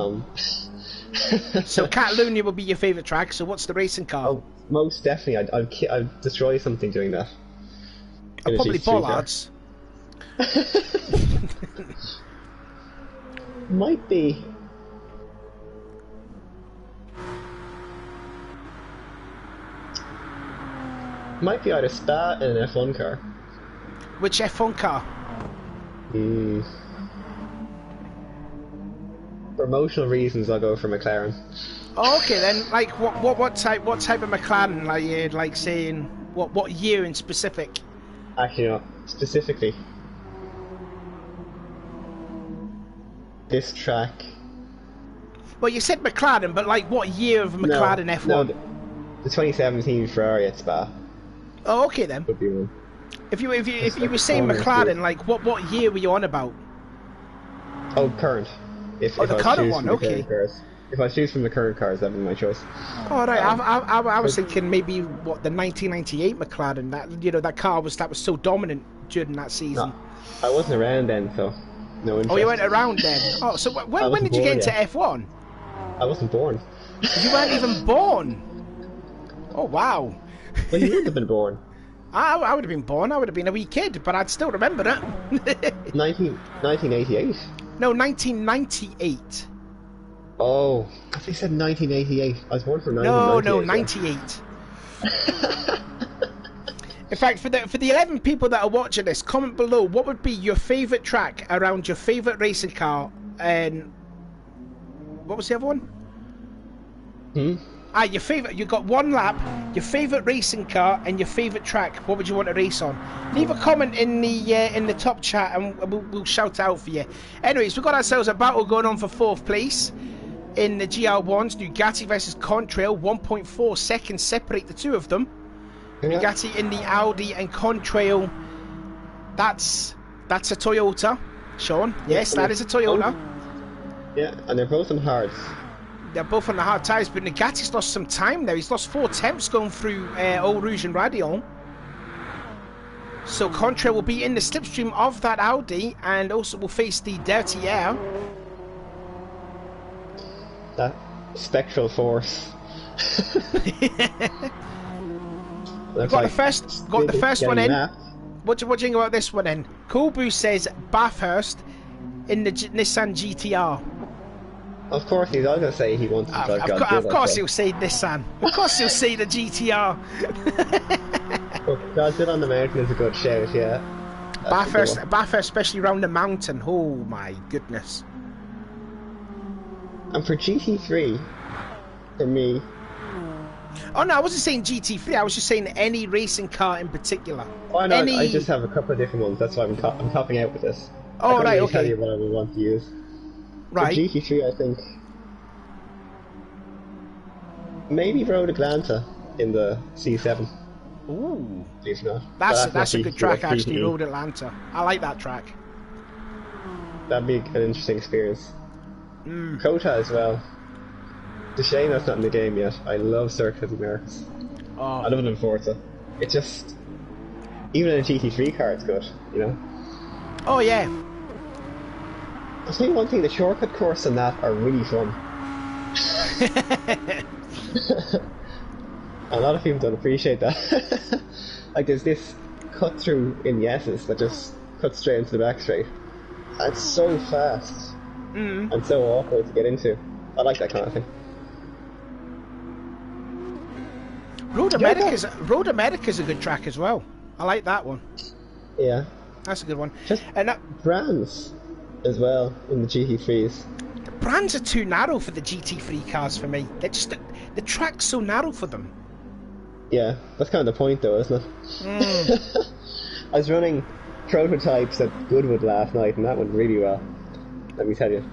So Catalunya will be your favourite track. So what's the racing car? Oh, most definitely. I'd destroy something doing that. Probably bollards. Might be. Might be either Spa and an F1 car. Which F1 car? For emotional reasons, I'll go for McLaren. Oh, okay then. Like what type of McLaren? Like saying what year in specific? Actually, no. Specifically, this track. Well, you said McLaren, but like what year of McLaren F1? No, the 2017 Ferrari at Spa. Oh, okay then. Could be one. If you were saying McLaren, like what year were you on about? Oh, current. If the I current choose one, from the okay. current cars. If I choose from the current cars, that'd be my choice. Oh right, I was thinking maybe what the 1998 McLaren. That car was so dominant during that season. No, I wasn't around then, so no interest. Oh, you went around then. Oh, so when did you get into F1? I wasn't born. You weren't even born. Oh wow. Well, you would have been born. I would have been born. I would have been a wee kid, but I'd still remember it. 1988. No, 1998. Oh, I think you said 1988. I was born for 1998. No, 98. In fact, for the 11 people that are watching this, comment below what would be your favourite track around your favourite racing car, and what was the other one? Your favourite. You got one lap, your favourite racing car, and your favourite track. What would you want to race on? Leave a comment in the top chat, and we'll shout out for you. Anyways, we've got ourselves a battle going on for 4th place in the GR1s. Bugatti versus Contrail. 1.4 seconds separate the two of them. Yeah. Bugatti in the Audi, and Contrail. That's a Toyota, Sean. Yes, that is a Toyota. Yeah, and they're both on hards. They're both on the hard tyres, but Nugatti's lost some time there. He's lost 4 attempts going through Eau Rouge and Raidillon. So Contrail will be in the slipstream of that Audi, and also will face the Dirty Air. That spectral force. got the first one in. Mapped. What do you think about this one then? Kobu says Bathurst in the Nissan GTR. Of course, he's all going to say he wants to drive Godzilla. Of course he'll say Nissan. Of course he'll say the GTR. But Godzilla on the mountain is a good shout, yeah. Bathurst, especially around the mountain. Oh my goodness. And for GT3, for me... Oh no, I wasn't saying GT3, I was just saying any racing car in particular. Oh no, I just have a couple of different ones, that's why I'm topping out with this. Oh right, really okay. tell you what I would want to use. Right. For GT3, I think... maybe Road Atlanta in the C7. Ooh. If not. That's a good track actually, Road Atlanta. I like that track. That'd be an interesting experience. Kota as well. It's a shame that's not in the game yet. I love Circuit Americas. Oh. I love it in Forza. It just... even in a GT3 car it's good, you know? Oh yeah. I'll tell you one thing, the shortcut course and that are really fun. A lot of people don't appreciate that. Like there's this cut through in the S's that just cuts straight into the back straight. And it's so fast. And so awkward to get into. I like that kind of thing. Road America's a good track as well. I like that one. Yeah. That's a good one. Just and brands as well in the GT3s. The brands are too narrow for the GT3 cars for me. They're just the track's so narrow for them. Yeah, that's kind of the point though, isn't it? I was running prototypes at Goodwood last night and that went really well. Let me tell you.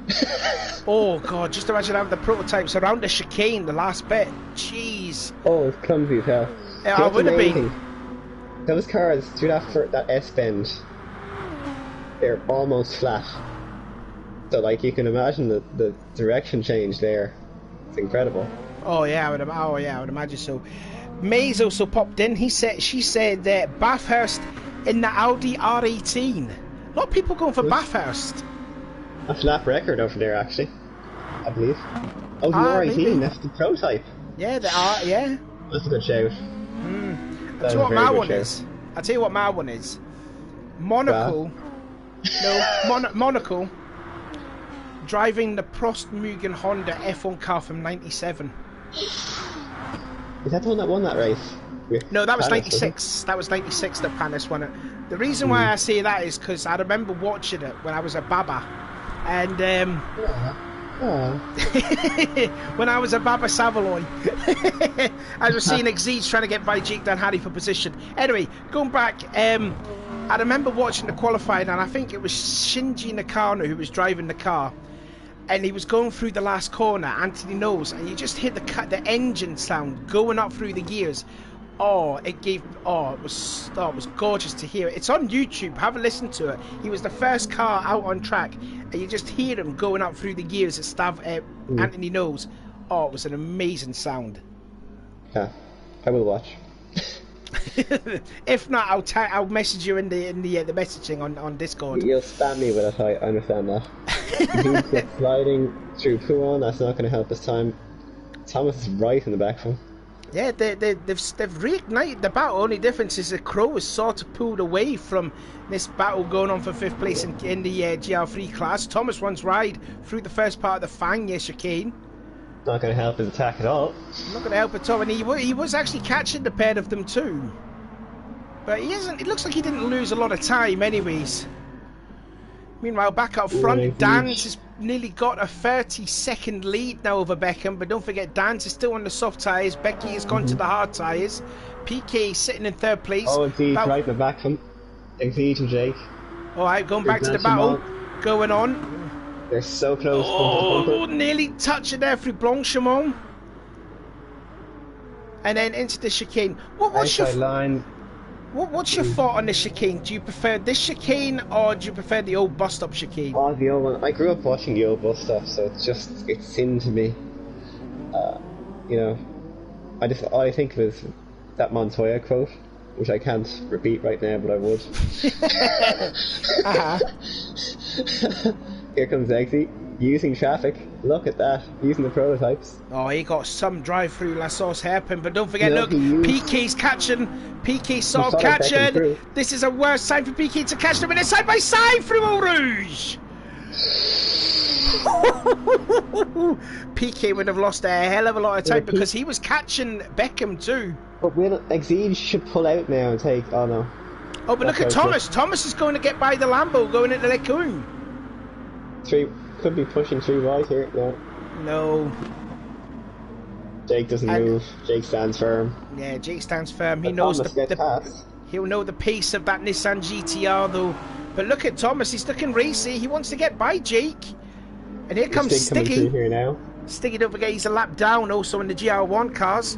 Oh god, just imagine having the prototypes around the chicane, the last bit. Jeez. Oh, it's clumsy as hell. Yeah, it would have been. Those cars through that S-bend, they're almost flat. So like you can imagine the direction change there. It's incredible. Oh yeah, I would imagine so. May's also popped in. She said Bathurst in the Audi R18. A lot of people going for Bathurst. A flat record over there, actually. I believe. Oh, the R18. Maybe. That's the prototype. Yeah, yeah. That's a good shout. I'll tell you what my one is. I'll tell you what my one is. Monaco. No, Monaco. Driving the Prost Mugen Honda F1 car from '97. Is that the one that won that race? No, that was '96. That was '96 that Panis won it. The reason why I say that is because I remember watching it when I was a baba, and when I was a Baba Savaloy, I was seeing Exige trying to get by Jake Dunhady for position. Anyway, going back, I remember watching the qualifying, and I think it was Shinji Nakano who was driving the car, and he was going through the last corner, Anthony knows, and you just hear the engine sound going up through the gears. Oh, it gave. Oh, it was gorgeous to hear it. It's on YouTube. Have a listen to it. He was the first car out on track, and you just hear him going up through the gears that Anthony knows. Oh, it was an amazing sound. Yeah, I will watch. If not, I'll message you in the messaging on Discord. You'll spam me with it. I understand that. He's just sliding through Pouon. That's not going to help this time. Thomas is right in the back of him. Yeah, they've reignited the battle. Only difference is that Crow is sort of pulled away from this battle going on for 5th place in the GL3 class. Thomas runs wide through the first part of the Fang chicane. Not going to help his attack at all. Not going to help at all, and he was actually catching the pair of them too. But he isn't. It looks like he didn't lose a lot of time, anyways. Meanwhile, back up front, Dan's has nearly got a 30-second lead now over Beckham. But don't forget, Dan's is still on the soft tyres. Becky has gone to the hard tyres. PK sitting in 3rd place. Oh, indeed, right in the back from Exige and Jake. All right, going back to the battle. Going on. They're so close. Oh, nearly touching there through Blanchimont. And then into the chicane. What's your line? What's your thought on the chicane? Do you prefer this chicane or do you prefer the old bus stop chicane? Oh, the old one. I grew up watching the old bus stop, so it's sin to me. You know, all I think of is that Montoya quote, which I can't repeat right now, but I would. Here comes Eggsy, using traffic. Look at that, using the prototypes. Oh, he got some drive through La Sauce hairpin, but don't forget, look, PK's catching. PK saw catching. This is a worse sign for PK to catch them in a side by side through Eau Rouge. PK would have lost a hell of a lot of time because he was catching Beckham too. But Exige should pull out now and take. Oh no. Oh, but look at Thomas. Thomas is going to get by the Lambo going into Lecune. Could be pushing 3 wide here. No. Jake doesn't move. Jake stands firm. Yeah, Jake stands firm. He knows he'll know the pace of that Nissan GTR though. But look at Thomas. He's looking racy. He wants to get by Jake. And here comes Stiggy. Here now. Stiggy, don't forget, he's a lap down also in the GR1 cars.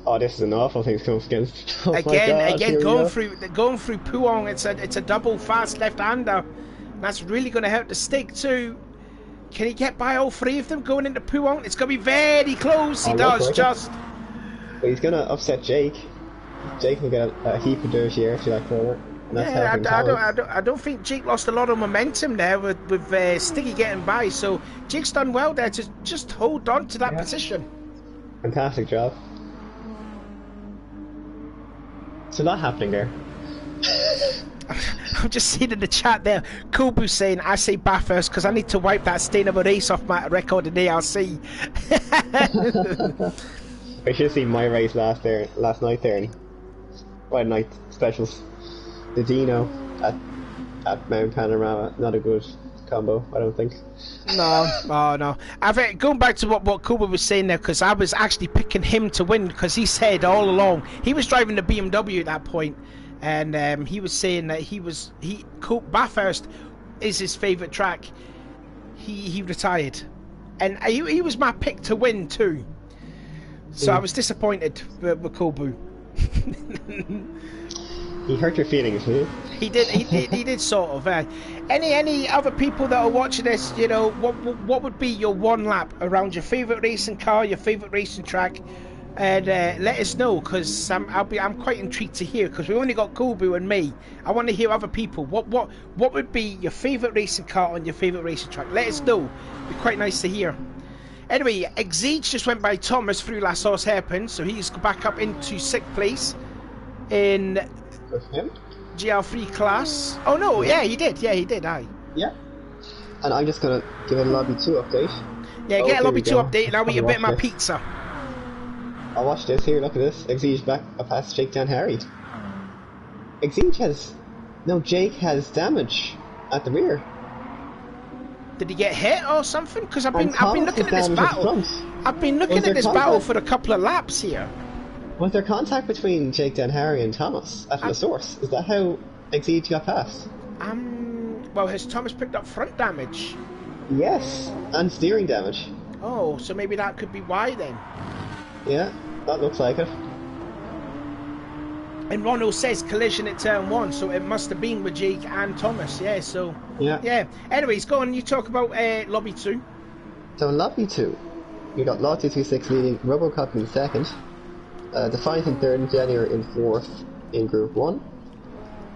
Oh, this is an awful thing to come against. Oh again, going through Pouon. It's a double fast left-hander. That's really going to hurt the Stig too. Can he get by all 3 of them going into Pouon? It's going to be very close. He does just. But he's going to upset Jake. Jake will get a heap of dirt here if you like corner. Yeah, I don't think Jake lost a lot of momentum there with Stiggy getting by. So Jake's done well there to just hold on to that position. Fantastic job. So not happening there. I'm just seeing in the chat there, Kubu saying, I say Bathurst because I need to wipe that stain of a race off my record in ARC. I should have seen my race last night there. Friday night specials. The Dino at Mount Panorama, not a good combo, I don't think. No, oh no. Going back to what Kuba was saying there, because I was actually picking him to win, because he said all along, he was driving the BMW at that point, and he was saying that Bathurst is his favourite track. He retired, and he was my pick to win too. So I was disappointed with Kubu. He hurt your feelings, didn't he? He did sort of. Any other people that are watching this, you know, what would be your one lap around your favourite racing car, your favourite racing track, and let us know, because I'm quite intrigued to hear, because we only got Kubu and me. I want to hear other people. What would be your favourite racing car on your favourite racing track? Let us know. It'd be quite nice to hear. Anyway, Exige just went by Thomas through La Sauce hairpin, so he's back up into 6th place in GL3 class. Oh no, yeah, he did. Aye. Yeah. And I'm just gonna give a Lobby 2 update. Yeah, get a Lobby 2 update, and I'll eat a bit of my pizza. I'll watch this here. Look at this. Exige back past Jake Dan Harried. Jake has damage at the rear. Did he get hit or something? Because I've been looking at this battle. I've been looking at this battle for a couple of laps here. Was there contact between Jake Dan Harry and Thomas at the source? Is that how Exige got past? Well, has Thomas picked up front damage? Yes, and steering damage. Oh, so maybe that could be why then. Yeah. That looks like it. And Ronald says collision at turn 1, so it must have been with Jake and Thomas. Yeah, so yeah. Anyways, go on. You talk about lobby 2. So in lobby 2, we got Law226 leading, Robocop in second, Defiant in third, and January in fourth in Group 1.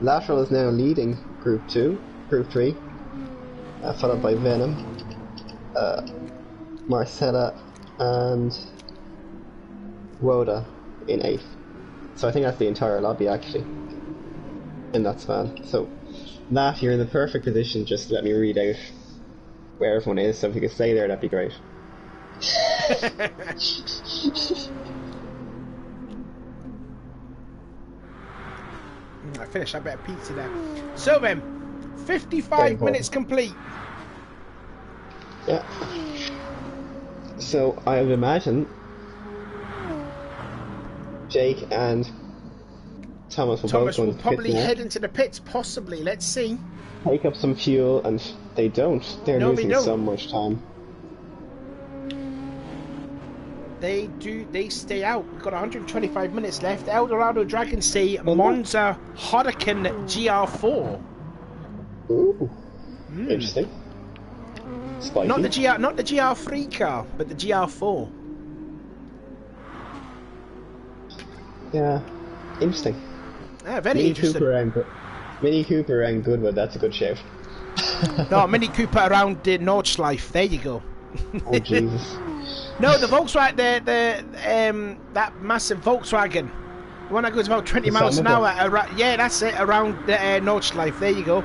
Lateral is now leading Group 3, followed by Venom, Marcella, and Woda in 8th. So I think that's the entire lobby actually in that span. So Nat, you're in the perfect position. Just let me read out where everyone is, so if you could stay there, that'd be great. I finished a bit of pizza there. So then, 55 minutes complete. Yeah. So I would imagine Jake and Thomas will probably head into the pits, possibly. Let's see. Take up some fuel, and they don't. They're losing so much time. They stay out. We've got 125 minutes left. Eldorado Dragon say Monza Huracan GR4. Ooh. Interesting. Spicy. Not the GR3 car, but the GR4. Yeah, interesting. Yeah, very interesting. Mini Cooper and Goodwood, that's a good shout. No, Mini Cooper around the Nordschleife. There you go. Oh Jesus. No, the Volkswagen, that massive Volkswagen, the one that goes about 20 miles an hour. Yeah, that's it. Around the Nordschleife. There you go.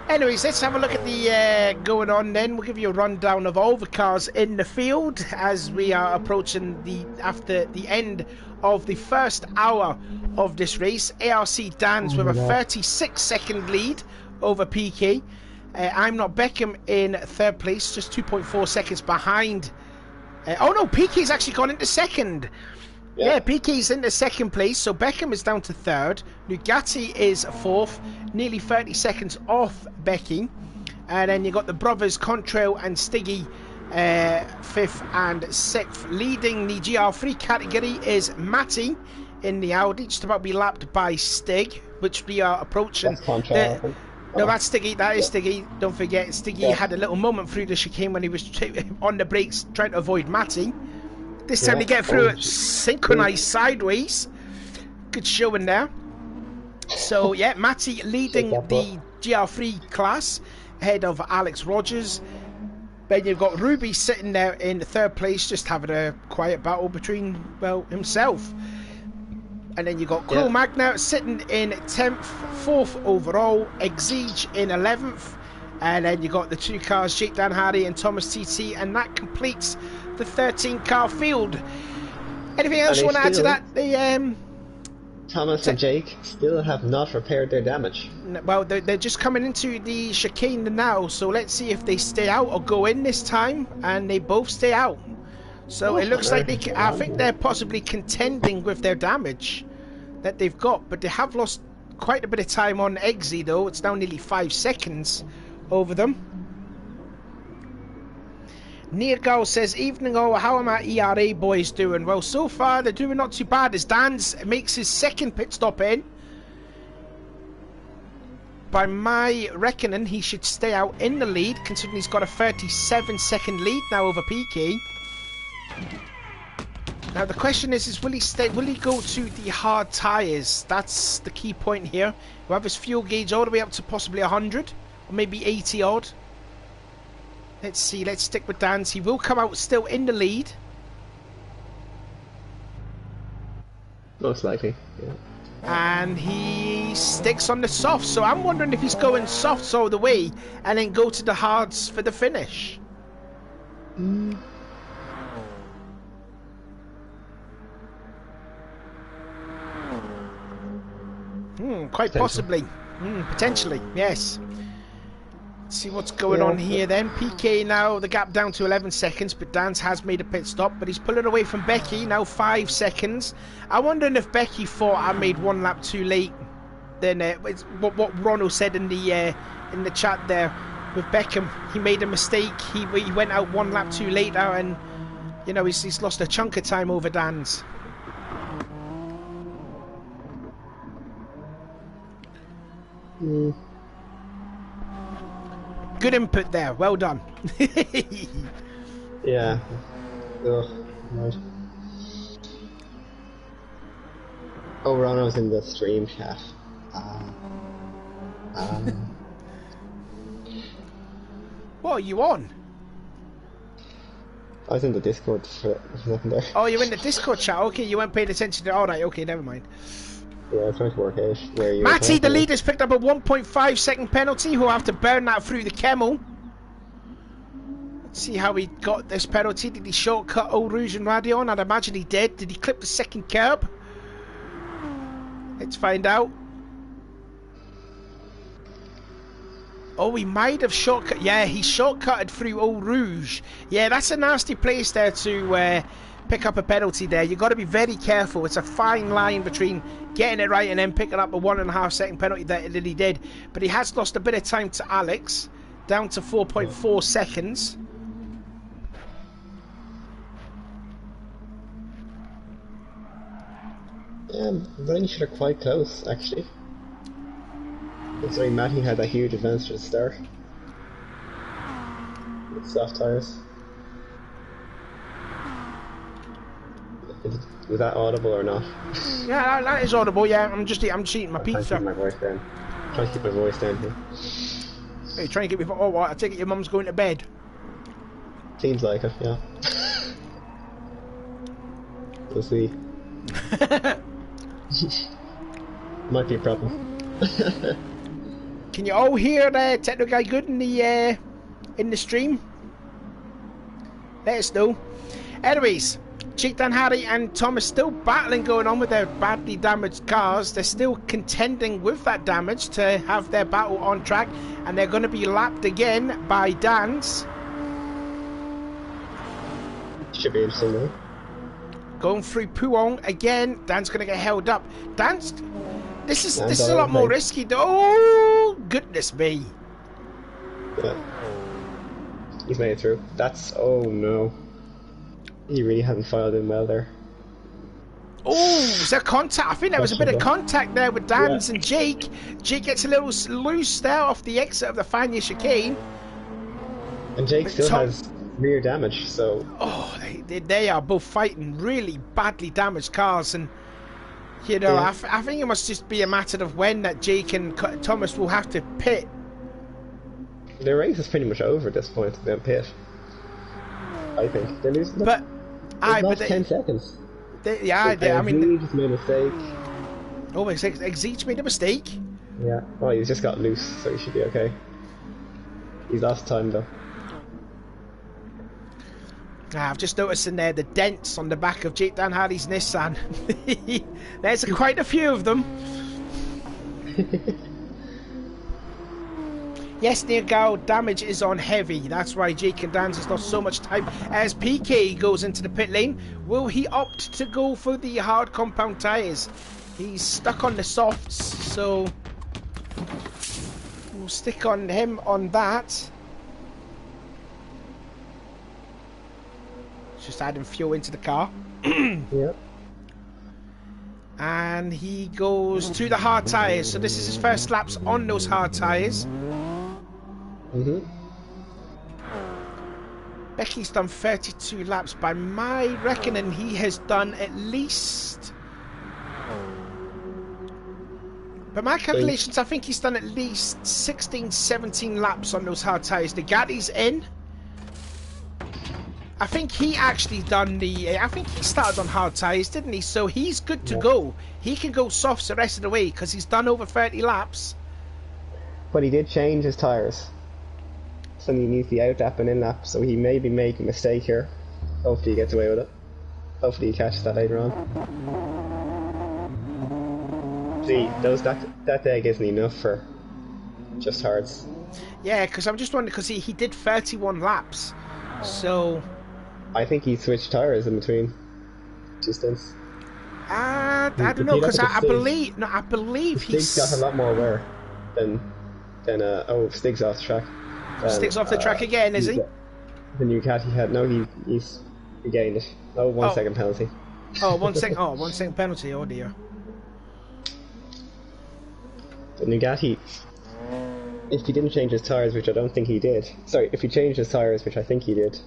Anyways, let's have a look at the going on then. We'll give you a rundown of all the cars in the field as we are approaching after the end of the first hour of this race. ARC Dan's with a 36-second lead over PK. I'm Not Beckham in third place, just 2.4 seconds behind. Oh no, PK's actually gone into second. Yeah, PK's into second place, so Beckham is down to third. Nugatti is fourth, nearly 30 seconds off Becky. And then you got the brothers Contrail and Stiggy, fifth and sixth. Leading the GR3 category is Matty in the Audi, just about to be lapped by Stig, which we are approaching. No, that's Stiggy. That is Stiggy. Don't forget, Stiggy had a little moment through the chicane when he was on the brakes trying to avoid Matty. This time they get through it synchronized sideways. Good showing there. So yeah, Matty leading the GR3 class ahead of Alex Rogers. Then you've got Ruby sitting there in third place, just having a quiet battle between, well, himself. And then you got Cruel Magna sitting in 10th, 4th overall, Exige in 11th. And then you got the two cars, Jake Dan Hardy and Thomas TT, and that completes the 13-car field. Anything else you want to add to that? Thomas and Jake still have not repaired their damage. Well, they're just coming into the chicane now, so let's see if they stay out or go in this time, and they both stay out. So it looks like I think they're possibly contending with their damage that they've got, but they have lost quite a bit of time on Eggsy though. It's now nearly 5 seconds over them. Neargal says, evening all, how are my ERA boys doing? Well, so far they're doing not too bad as Dan's makes his second pit stop in. By my reckoning, he should stay out in the lead, considering he's got a 37-second lead now over PK. Now the question is will he stay? Will he go to the hard tyres? That's the key point here. We'll have his fuel gauge all the way up to possibly 100 or maybe 80 odd. Let's see. Let's stick with Dan's. He will come out still in the lead. Most likely, yeah. And he sticks on the softs. So I'm wondering if he's going softs all the way and then go to the hards for the finish. Quite possibly. Potentially, yes. Let's see what's going on here then. PK now, the gap down to 11 seconds, but Dan's has made a pit stop, but he's pulling away from Becky, now 5 seconds. I'm wondering if Becky thought I made one lap too late. Then it's what Ronald said in the chat there. with Beckham. He made a mistake. He went out one lap too later, and you know he's lost a chunk of time over Dan's. Good input there. Well done. Yeah. Ugh, right. Oh, Ronald's in the stream chat. What are you on? I was in the Discord for a second there. Oh, you're in the Discord chat. Okay, you weren't paying attention to. All right. Okay, never mind. Yeah, I was trying to work out where you Matty, were. the leader's picked up a 1.5 second penalty. Who'll have to burn that through the Camel. Let's see how he got this penalty. Did he shortcut Eau Rouge and Radion? I'd imagine he did. Did he clip the second curb? Let's find out. Oh, he might have shortcut. Yeah, he shortcutted through Eau Rouge. Yeah, that's a nasty place there to pick up a penalty there. You've got to be very careful. It's a fine line between getting it right and then picking up a 1.5 second penalty that he did. But he has lost a bit of time to Alex, down to 4.4 seconds. Yeah, running should are quite close, actually. Considering Matty had a huge advance to the start. With soft tyres. Was that audible or not? Yeah, that is audible. Yeah, I'm cheating my I'm pizza. trying to keep my voice down. Trying to keep my voice down here. Hey, trying to get me. Oh, what? I take it your mum's going to bed. Seems like it, yeah. We'll see. Might be a problem. Can you all hear the Techno Guy good in the stream? Let us know. Anyways, Jake Dan Hardy and Thomas still battling going on with their badly damaged cars. They're still contending with that damage to have their battle on track, and they're going to be lapped again by Dan's. Should be interesting though. Going through Pouhon again. Dan's going to get held up. This is a lot more risky. Oh goodness me! Yeah. He's made it through. Oh no. He really hasn't filed in well there. Oh, is there contact? I think there was a bit of contact there with Dan's and Jake. Jake gets a little loose there off the exit of the Fania chicane. And Jake still has rear damage, so... Oh, they are both fighting really badly damaged cars, and you know, I think it must just be a matter of when that Jake and Thomas will have to pit. Their race is pretty much over at this point. They'll pit. I think they're losing. But they've lost 10 seconds. I mean, just made a mistake. Oh, Exeach made a mistake. Yeah. Well, he's just got loose, so he should be okay. He's lost time though. I've just noticed in there the dents on the back of Jake Dan Hardy's Nissan. There's quite a few of them. Yes, Neil Gal, damage is on heavy. That's why Jake and Dan's has lost so much time. As PK goes into the pit lane, will he opt to go for the hard compound tyres? He's stuck on the softs, so we'll stick on him on that. Just adding fuel into the car. Yep. And he goes to the hard tyres. So this is his first laps on those hard tyres. Becky's done 32 laps. By my reckoning, he has done at least... By my calculations, I think he's done at least 16, 17 laps on those hard tyres. The Gaddy's in. I think he actually done I think he started on hard tyres, didn't he? So he's good to go. He can go softs the rest of the way because he's done over 30 laps. But he did change his tyres. So he needs the out lap and in lap, so he may be making a mistake here. Hopefully he gets away with it. Hopefully he catches that later on. See, that egg isn't enough for just hards. Yeah, because I'm just wondering, because he did 31 laps. So... I think he switched tyres in between two stints. I don't know, because I believe Stig's got a lot more wear than Stig's off the track. Sticks off the track again, is he? The new cat he had. No, he's regained it. Oh, 1 second penalty. Oh, 1 second. Oh, 1 second penalty. Oh dear. The Nugatti, if he didn't change his tyres, which I don't think he did. Sorry, if he changed his tyres, which I think he did.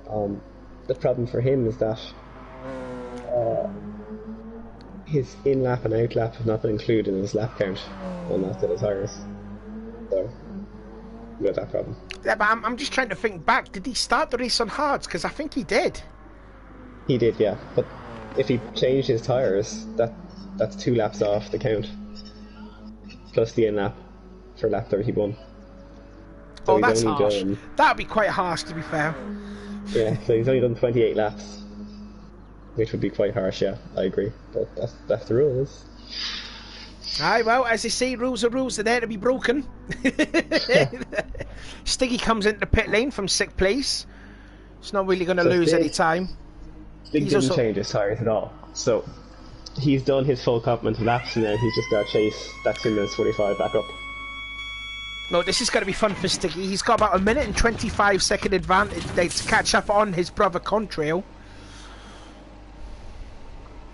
The problem for him is that his in-lap and out-lap have not been included in his lap count on that set of tyres. So, we got that problem. Yeah, but I'm just trying to think back. Did he start the race on hards? Because I think he did. He did, yeah. But if he changed his tyres, that's 2 laps off the count. Plus the in-lap for lap 31. So oh, that's harsh. That would be quite harsh, to be fair. Yeah, so he's only done 28 laps. Which would be quite harsh, yeah, I agree. But that's the rules. Aye, well, as they say, rules are rules, they're there to be broken. Stiggy comes into the pit lane from 6th place. It's not really going to lose any time. Stig didn't change his tyres at all. So, he's done his full complement of laps and now he's just got to chase that 2 minutes 45 back up. No, this is going to be fun for Stiggy. He's got about 1 minute and 25 second advantage to catch up on his brother Contrail.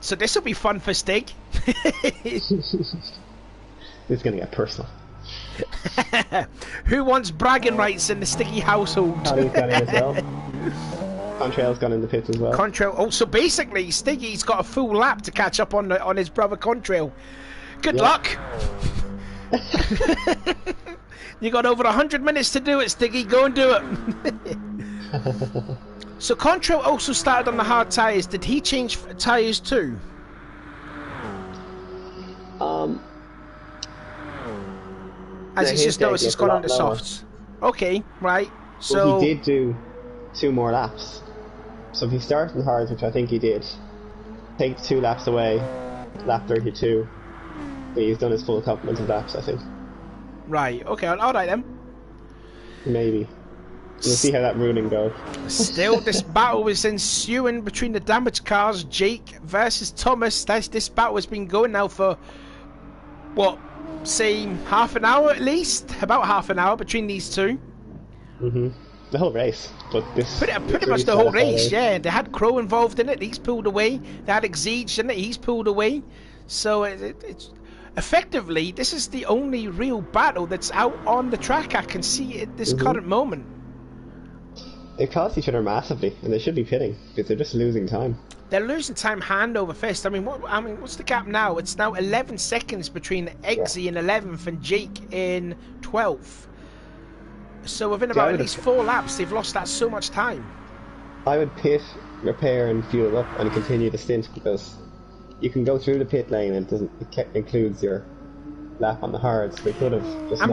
So this will be fun for Stig. It's going to get personal. Who wants bragging rights in the Stiggy household? Paddy's got in as well. Contrail's gone in the pits as well. Contrail. Oh, so basically, Stiggy's got a full lap to catch up on his brother Contrail. Good luck. You got over 100 minutes to do it, Stiggy. Go and do it. So Contrail also started on the hard tyres. Did he change tyres too? As he's just noticed, he's gone on the softs. Okay, right. So well, he did do 2 more laps. So if he started in hards, which I think he did, take 2 laps away, lap 32. But he's done his full complement of laps, I think. Right. Okay. All right then. Maybe. We'll see how that ruling goes. Still, this battle is ensuing between the damaged cars, Jake versus Thomas. This battle has been going now for, what, say half an hour at least? About half an hour between these two. The whole race. But this pretty much the whole race, yeah. They had Crow involved in it, he's pulled away. They had Exige in it, he's pulled away. So it's effectively, this is the only real battle that's out on the track I can see at this current moment. They cost each other massively, and they should be pitting because they're just losing time. They're losing time hand over fist. I mean, what's the gap now? It's now 11 seconds between Eggsy in 11th and Jake in 12th. So within about at least 4 laps, they've lost that so much time. I would pit, repair, and fuel up, and continue the stint because you can go through the pit lane and it includes your lap on the hards. They could have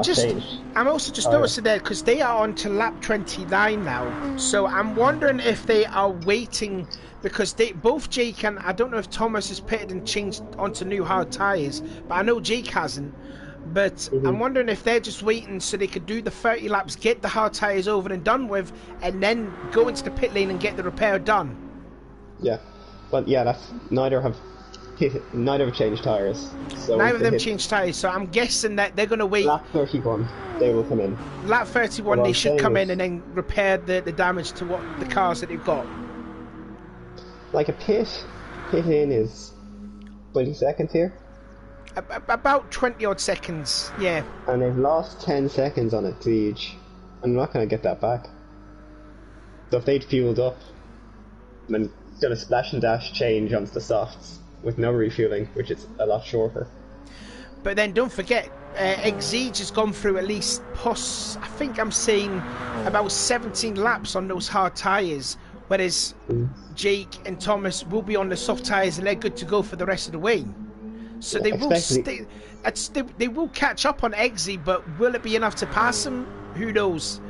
changed. I'm also just noticing there because they are on to lap 29 now. So I'm wondering if they are waiting because both Jake and I don't know if Thomas has pitted and changed onto new hard tyres, but I know Jake hasn't. But I'm wondering if they're just waiting so they could do the 30 laps, get the hard tyres over and done with, and then go into the pit lane and get the repair done. Yeah, but yeah, that's neither have changed tyres. So neither of them changed tyres, so I'm guessing that they're going to wait. Lap 31, they will come in. Lap 31, they should come in and then repair the damage to what the cars that they've got. Like a pit in is 20 seconds here. About 20 odd seconds, yeah. And they've lost 10 seconds on it to each. I'm not going to get that back. So if they'd fueled up and then done a splash and dash change onto the softs with no refueling, which is a lot shorter. But then don't forget, Exige has gone through at least, I think I'm saying about 17 laps on those hard tyres, whereas Jake and Thomas will be on the soft tyres and they're good to go for the rest of the way. So they will catch up on Eggsy, but will it be enough to pass him? Who knows?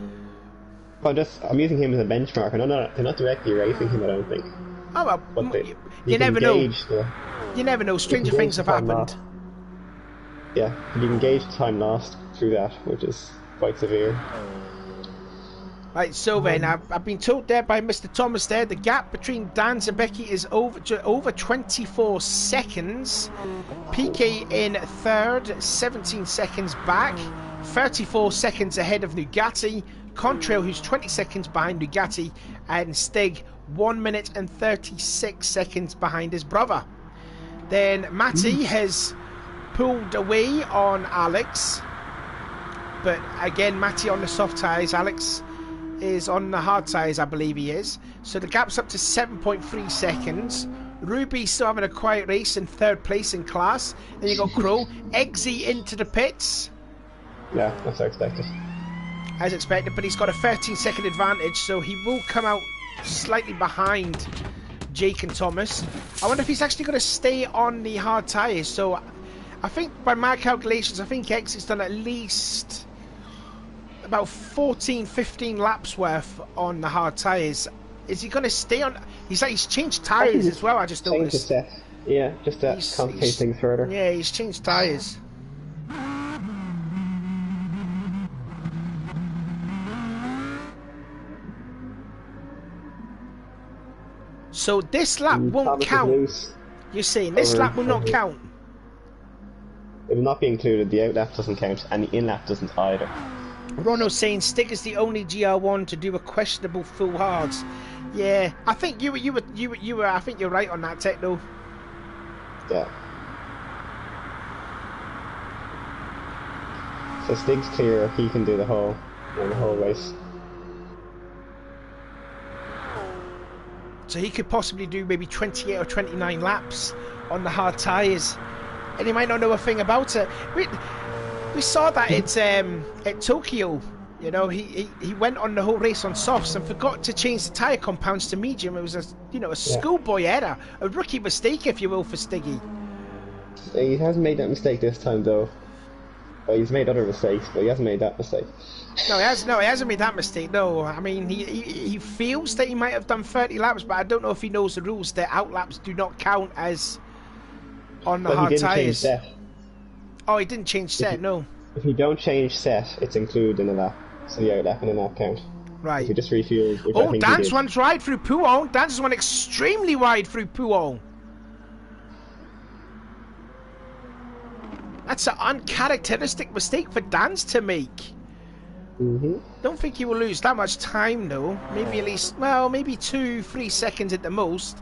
I'm using him as a benchmark, and they're not directly racing him, I don't think. Oh well, you never know. You never know. Stranger things have happened. Yeah, you can gauge time lost through that, which is quite severe. Right, so then I've been told there by Mr. Thomas there, the gap between Dan and Becky is over 24 seconds. PK in third, 17 seconds back. 34 seconds ahead of Nugatti. Contrail, who's 20 seconds behind Nugatti, and Stig 1 minute and 36 seconds behind his brother. Then Matty has pulled away on Alex, but again Matty on the soft tyres, Alex is on the hard tyres, I believe he is. So the gap's up to 7.3 seconds. Ruby still having a quiet race in 3rd place in class. Then you got Crow, Eggsy into the pits. Yeah, that's expected. As expected, but he's got a 13-second advantage, so he will come out slightly behind Jake and Thomas. I wonder if he's actually going to stay on the hard tyres. So I think by my calculations, I think Eggsy's done at least about 14-15 laps worth on the hard tyres. Is he going to stay on? He's changed tyres as well, I just noticed. Yeah, just to complicate things further. Yeah, he's changed tyres. So this lap won't count. You're saying this lap will not count? It will not be included. The out lap doesn't count, and the in lap doesn't either. Ronald's saying Stig is the only GR1 to do a questionable full hards. Yeah, I think you were. I think you're right on that, Techno. Yeah. So Stig's clear. He can do the whole race. So he could possibly do maybe 28 or 29 laps on the hard tyres, and he might not know a thing about it. We saw that at Tokyo. You know, he went on the whole race on softs and forgot to change the tyre compounds to medium. It was a schoolboy error, a rookie mistake, if you will, for Stiggy. He hasn't made that mistake this time, though. Well, he's made other mistakes, but he hasn't made that mistake. No, he hasn't made that mistake. No, I mean he feels that he might have done 30 laps, but I don't know if he knows the rules that out laps do not count as on the hard tyres. Oh, he didn't change set. No. If you don't change set, it's included in a lap, so the out lap and a lap count. Right. If you just refueled. Oh, Dan's one's wide through Pouon. Dan's one extremely wide through Pouon. That's an uncharacteristic mistake for Dan's to make. Don't think he will lose that much time though. Maybe at least, well, maybe 2-3 seconds at the most.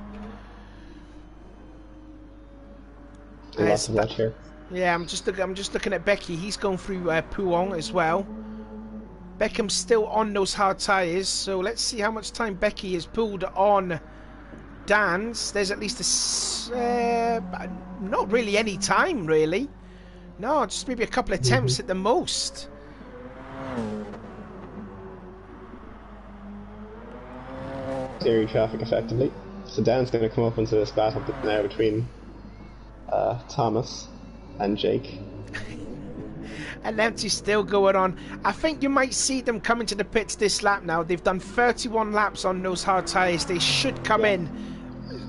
Lots of that here. Yeah, I'm just looking at Becky. He's going through Pouon as well. Beckham's still on those hard tyres, so let's see how much time Becky has pulled on Dan's. There's at least not really any time really. No, just maybe a couple of attempts at the most. Steering traffic effectively. So Dan's going to come up into this battle now between Thomas and Jake. And empty still going on. I think you might see them coming to the pits this lap now. They've done 31 laps on those hard tyres. They should come in.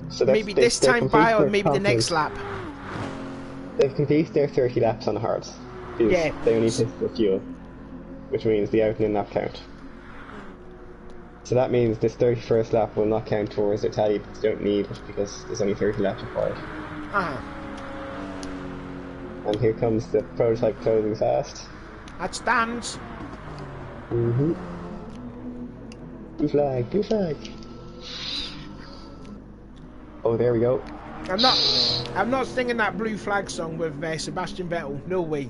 So maybe this time by or maybe the next lap. They've completed their 30 laps on the hards. Yeah. They only pissed the fuel, which means the out and in lap count. So that means this 31st lap will not count towards their tally, but they don't need it because there's only 30 laps required. And here comes the prototype closing fast. That's Dan's. Blue flag, blue flag. Oh, there we go. I'm not singing that blue flag song with Sebastian Vettel. No way.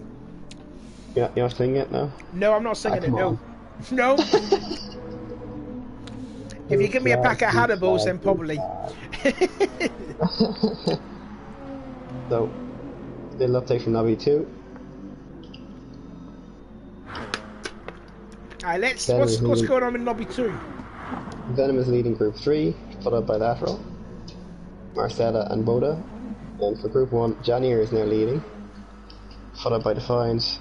You're not singing it now? No, I'm not singing it. No. No. If you give me a pack of Hannibals, then probably. So, little update from Lobby 2. Alright, what's going on in Lobby 2? Venom is leading Group 3, followed by Lateral, Marcella and Boda. And for Group 1, Janier is now leading, followed by Defiant,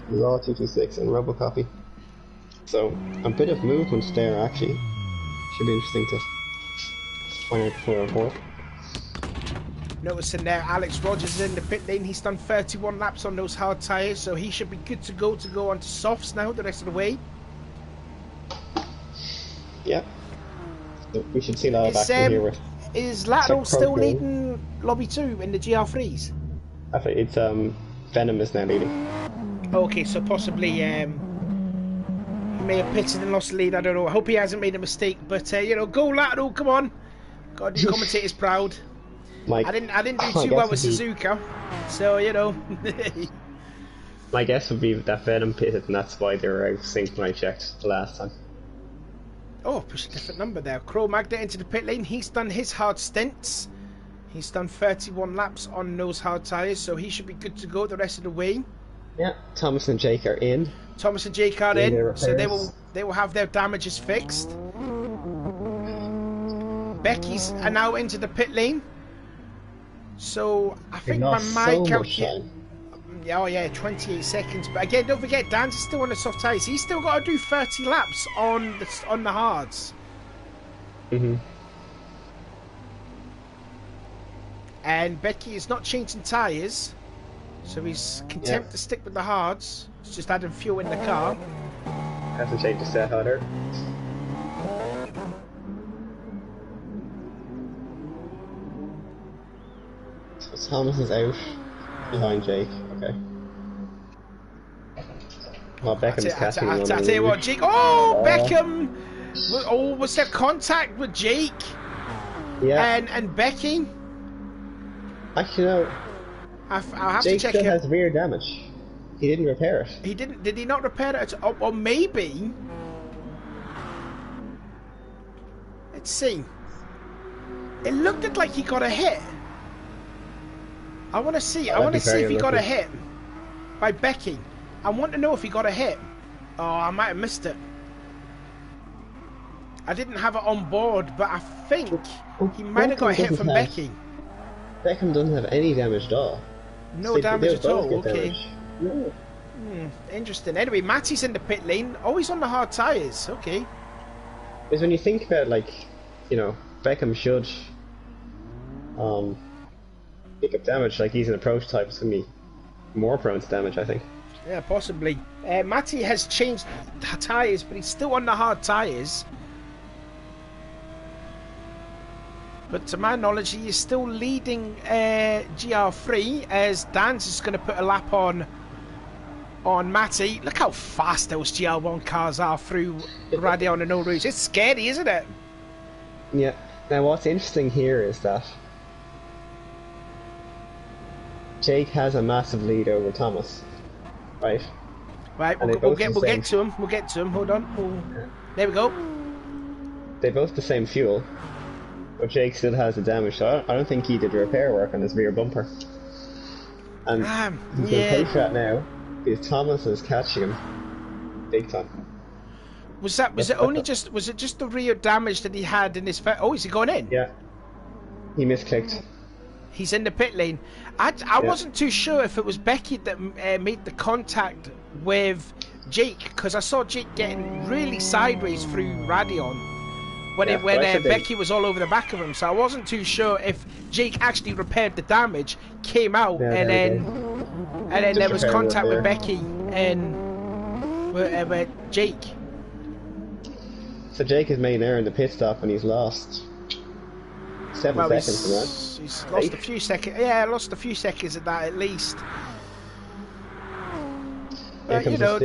Law 226 and Robocopy. So, a bit of movement there actually. Should be interesting to find out before a report. Noticing there, Alex Rogers is in the pit lane. He's done 31 laps on those hard tyres, so he should be good to go on to softs now the rest of the way. Yeah. So we should see that back from here with. Is Lateral still leading Lobby 2 in the GR3s? I think it's Venom is now leading. Okay, so possibly he may have pitted and lost the lead. I don't know. I hope he hasn't made a mistake. But you know, go Lotto, come on. God, the commentator's proud. My, I didn't do my too well guess with would be, Suzuka, so you know. my guess would be that Venom pitted, and that's why they were out of sync when I checked the last time. Oh, push a different number there. Crow Magda into the pit lane. He's done his hard stints. He's done 31 laps on those hard tyres, so he should be good to go the rest of the way. Yeah, Thomas and Jake are in. Thomas and Jake are in, so they will have their damages fixed. Becky's are now into the pit lane. So I think by my calculation, oh yeah, 28 seconds. But again, don't forget, Dan's still on the soft tyres. He's still got to do 30 laps on the hards. And Becky is not changing tyres, so he's content to stick with the hards. He's just adding fuel in the car. Hasn't changed the set order. So Thomas is out behind Jake. Okay. Well, Beckham is catching one. I tell you what, Jake. Oh, Beckham. Oh, was there contact with Jake? Yeah. And Becky? Actually, no. I'll have Jake to check still it. has rear damage. He didn't repair it. He didn't. Did he not repair it? Or maybe. Let's see. It looked like he got a hit. I want to see. I want to see if he got a hit by Becky. I want to know if he got a hit. Oh, I might have missed it. I didn't have it on board, but I think he might have got a hit from Becky. Beckham doesn't have any damage at all. No damage at all. Okay. No. Interesting. Anyway, Matty's in the pit lane. Oh, he's on the hard tyres. Okay. Because when you think about, like, you know, Beckham should pick up damage, like he's an approach type, it's going to be more prone to damage, I think. Yeah, possibly. Matty has changed tyres, but he's still on the hard tyres. But to my knowledge, he is still leading GR3 as Dan's is going to put a lap on Matty. Look how fast those GR1 cars are through Radion and Eau Rouge. It's scary, isn't it? Yeah. Now, what's interesting here is that Jake has a massive lead over Thomas, right? Right, we'll get to him. We'll get to him. Hold on. There we go. They both the same fuel, but Jake still has the damage. So I don't think he did repair work on his rear bumper. And he's going to pay for that now because Thomas is catching him big time. Was it just the rear damage that he had in his? Oh, is he going in? Yeah. He misclicked. He's in the pit lane. I wasn't too sure if it was Becky that made the contact with Jake, because I saw Jake getting really sideways through Radion when Becky was all over the back of him. So I wasn't too sure if Jake actually repaired the damage, came out, and then there was contact with Becky and with Jake. So Jake has made an error in the pit stop and he's lost 7 seconds from that. He's lost a few seconds. Yeah, lost a few seconds at that at least. But you know,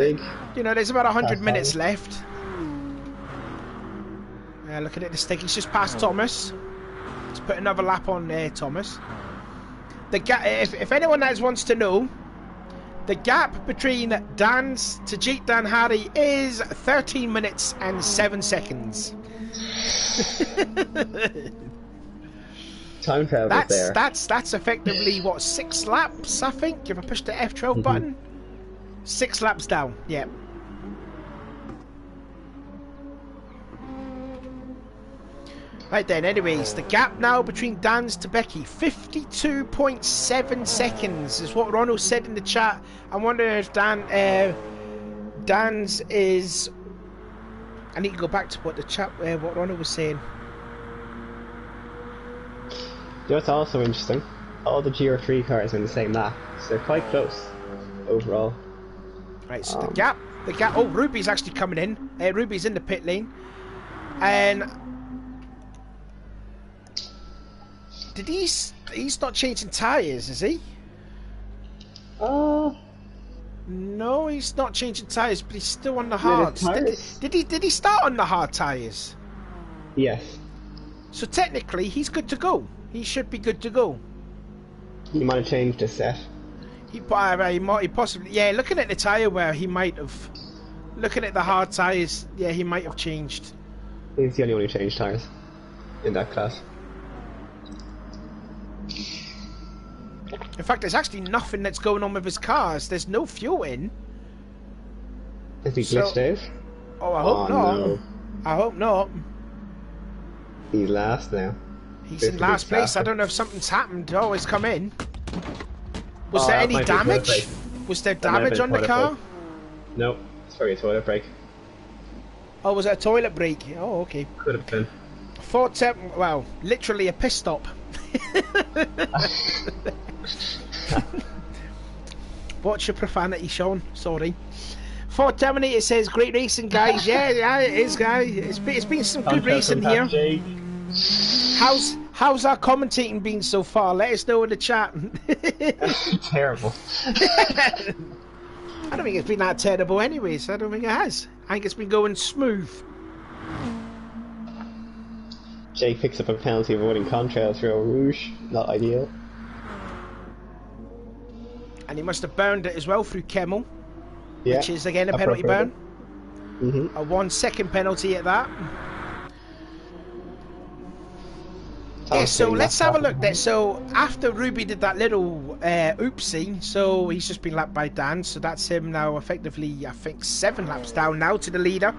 there's about 100 minutes left. Looking at the stick, he's just passed Thomas. Let's put another lap on Thomas. The gap, if anyone else wants to know, the gap between Dan's to Jake Dan Harry is 13 minutes and 7 seconds. Time travel there. That's effectively what, 6 laps, I think, if I push the F12 button. 6 laps down, yeah. Right then, anyways, the gap now between Dan's to Becky, 52.7 seconds is what Ronald said in the chat. I wonder if Dan's is... I need to go back to what the chat, what Ronald was saying. You know what's also interesting? All the GR3 cars are in the same lap, so they're quite close overall. Right, so the gap. Oh, Ruby's actually coming in. Ruby's in the pit lane, and he's not changing tyres, is he? No, he's not changing tyres, but he's still on the Yeah, the hards. tyres. Did he start on the hard tyres? Yes. So technically, he's good to go. He should be good to go. He might have changed the set. He possibly, yeah. Looking at the tyre wear, he might have. Looking at the hard tyres, yeah, he might have changed. He's the only one who changed tyres in that class. In fact, there's actually nothing that's going on with his cars. There's no fuel in. Is he glitched out? Oh, I hope not. No. I hope not. He's last now. He's in last place. I don't know if something's happened. Oh, he's come in. Was Oh, there that any might be a toilet damage? break. Was there That might have damage been on the toilet car? break. Nope. It's probably a toilet break. Oh, was it a toilet break? Oh, okay. Could have been. Well, literally a piss stop. What's your profanity, Sean? Sorry. Ford Terminator says, great racing, guys. Yeah, it is, guys. It's been some good racing here. How's our commentating been so far? Let us know in the chat. Terrible. I don't think it's been that terrible anyways. I don't think it has. I think it's been going smooth. Jay picks up a penalty avoiding contrails through Eau Rouge. Not ideal. And he must have burned it as well through Kemmel, Yeah. which is again a penalty Appropriate. burn. A 1 second penalty at that. Yeah, so let's have a look there. So after Ruby did that little oopsie, so he's just been lapped by Dan, so that's him now effectively, I think, 7 laps down now to the leader.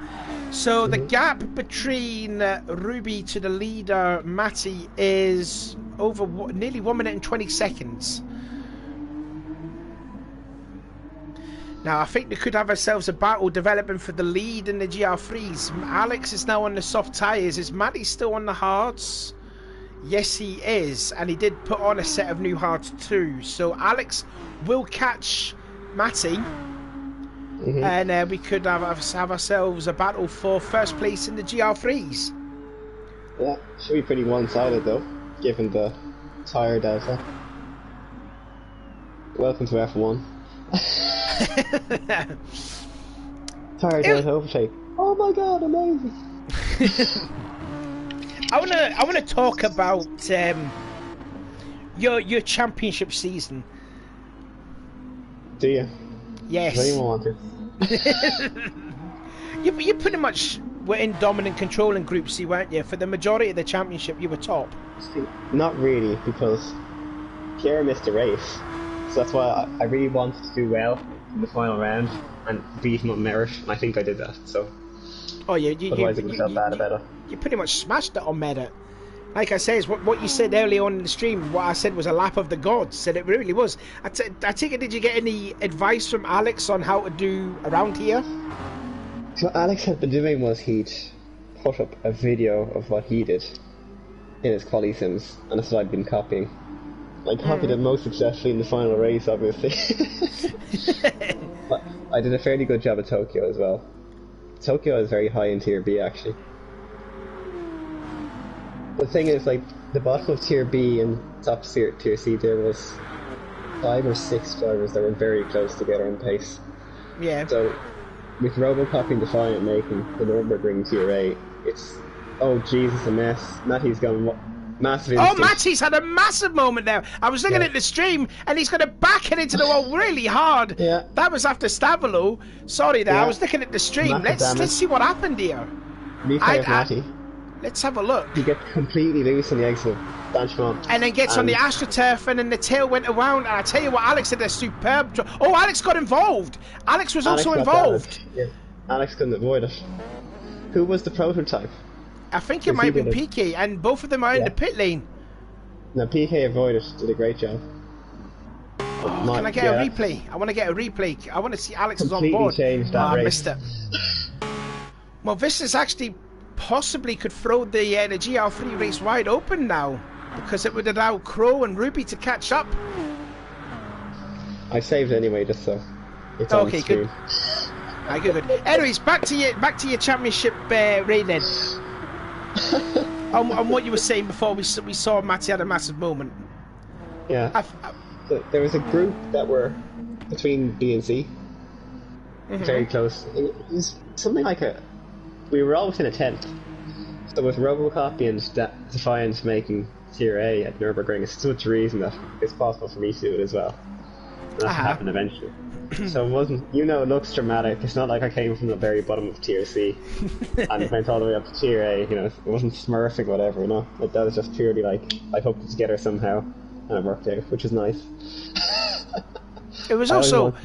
So the gap between Ruby to the leader, Matty, is over nearly 1 minute and 20 seconds. Now I think we could have ourselves a battle developing for the lead in the GR3s. Alex is now on the soft tyres. Is Matty still on the hards? Yes, he is, and he did put on a set of new hards too. So Alex will catch Matty, and we could have ourselves a battle for first place in the GR3s. Yeah, should be pretty one-sided though, given the tyre delta. Welcome to F1. Tyre delta overtake. Oh my god, amazing! I wanna talk about your championship season. Do you? Yes. Does anyone want to? You pretty much were in dominant control in Group C, weren't you? For the majority of the championship, you were top. Not really, because Pierre missed a race. So that's why I really wanted to do well in the final round and beat him on merit, and I think I did that, so... Oh, you Otherwise I would have felt bad about it. You pretty much smashed it on merit. Like I said, what you said early on in the stream, what I said was a lap of the gods, and it really was. I take it, did you get any advice from Alex on how to do around here? So what Alex had been doing was he'd put up a video of what he did in his quali sims, and that's what I'd been copying. I copied it most successfully in the final race, obviously. But I did a fairly good job at Tokyo as well. Tokyo is very high in Tier B, actually. The thing is, like, the bottom of Tier B and top Tier C, there was 5 or 6 drivers that were very close together in pace. Yeah. So, with Robocop and Defiant making the Nürburgring Tier A, it's, oh Jesus, a mess. Matty's gone massive instant. Oh, Matty's had a massive moment there. I was looking at the stream, and he's going to back it into the wall really hard. Yeah. That was after Stavolo. Sorry there, I was looking at the stream. Let's see what happened here. Replay of Matty. Let's have a look. He gets completely loose on the exit of Banchmont. And then gets on the AstroTurf, and then the tail went around. And I tell you what, Alex did a superb job. Oh, Alex got involved. Alex was also involved. Yeah. Alex couldn't avoid it. Who was the prototype? I think it might have been PK, and both of them are in the pit lane. No, PK avoided. Did a great job. Oh, can I get a replay? I want to get a replay. I want to see Alex is on board. Changed that race. I missed it. Well, this is actually possibly could throw the GR3 race wide open now, because it would allow Crow and Ruby to catch up. I saved it anyway, just so it's on okay, screen. Good. Good. Anyways, back to your championship raid then. on what you were saying before, we saw Matty had a massive moment. Yeah. So there was a group that were between B and C, very close. It was something like we were all within a 10th. So with Robocop and Defiant making Tier A at Nürburgring, it's such a reason that it's possible for me to do it as well. And that happened eventually. So it wasn't, it looks dramatic. It's not like I came from the very bottom of Tier C and went all the way up to Tier A. It wasn't smurfing whatever. That was just purely like I hooked it together somehow, and it worked out, which is nice. It was also. So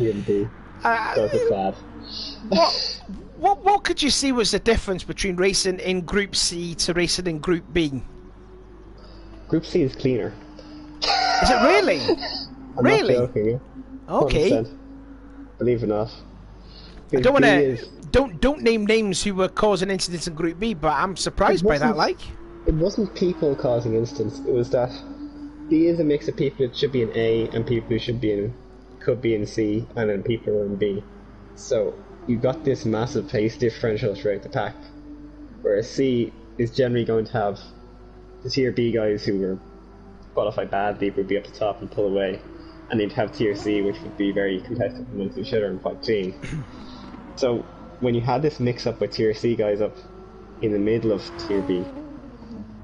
it's sad. What could you see was the difference between racing in Group C to racing in Group B? Group C is cleaner. Is it really? I'm really? Not joking, yeah. Okay. 100%. Believe it or not. I don't want to. Don't name names who were causing incidents in Group B, but I'm surprised by that. It wasn't people causing incidents. It was that B is a mix of people that should be in A and people who could be in C, and then people who are in B. So you got this massive pace differential throughout the pack, whereas C is generally going to have the Tier B guys who were qualified badly would be up the top and pull away, and you'd have Tier C, which would be very competitive amongst each other and quite clean. So when you had this mix-up with Tier C guys up in the middle of Tier B,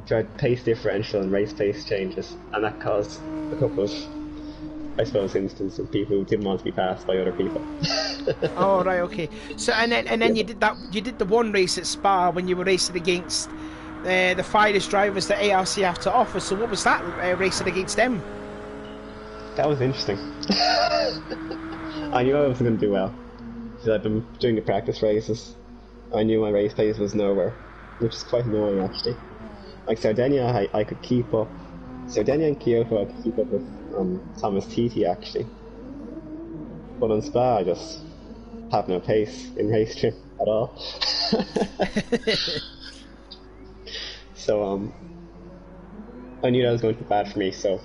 tried pace differential and race pace changes, and that caused a couple of, I suppose, instances of people who didn't want to be passed by other people. Oh right, okay. So and then you did that. You did the one race at Spa when you were racing against the finest drivers that ARC have to offer. So what was that racing against them? That was interesting. I knew I wasn't going to do well because I've been doing the practice races. I knew my race pace was nowhere, which is quite annoying actually. Like Sardinia, I could keep up. Sardinia and Kyoto, I could keep up with Thomas Titi actually. But on Spa, I just have no pace in race trim at all. So I knew that was going to be bad for me. So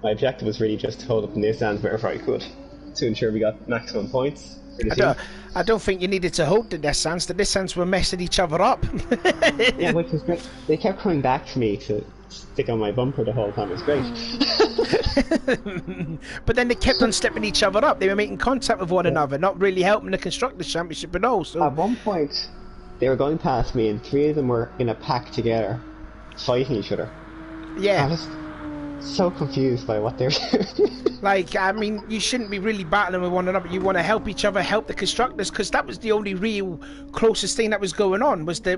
my objective was really just to hold up the Nissans wherever I could to ensure we got maximum points. I don't think you needed to hold the Nissans. The Nissans were messing each other up. Yeah, which was great. They kept coming back to me to stick on my bumper the whole time. It was great. But then they kept on stepping each other up. They were making contact with one another, not really helping the Constructors' Championship at all. So at one point, they were going past me, and 3 of them were in a pack together, fighting each other. Yeah. I was so confused by what they were doing. Like, I mean, you shouldn't be really battling with one another. You want to help each other, help the Constructors, because that was the only real closest thing that was going on, was the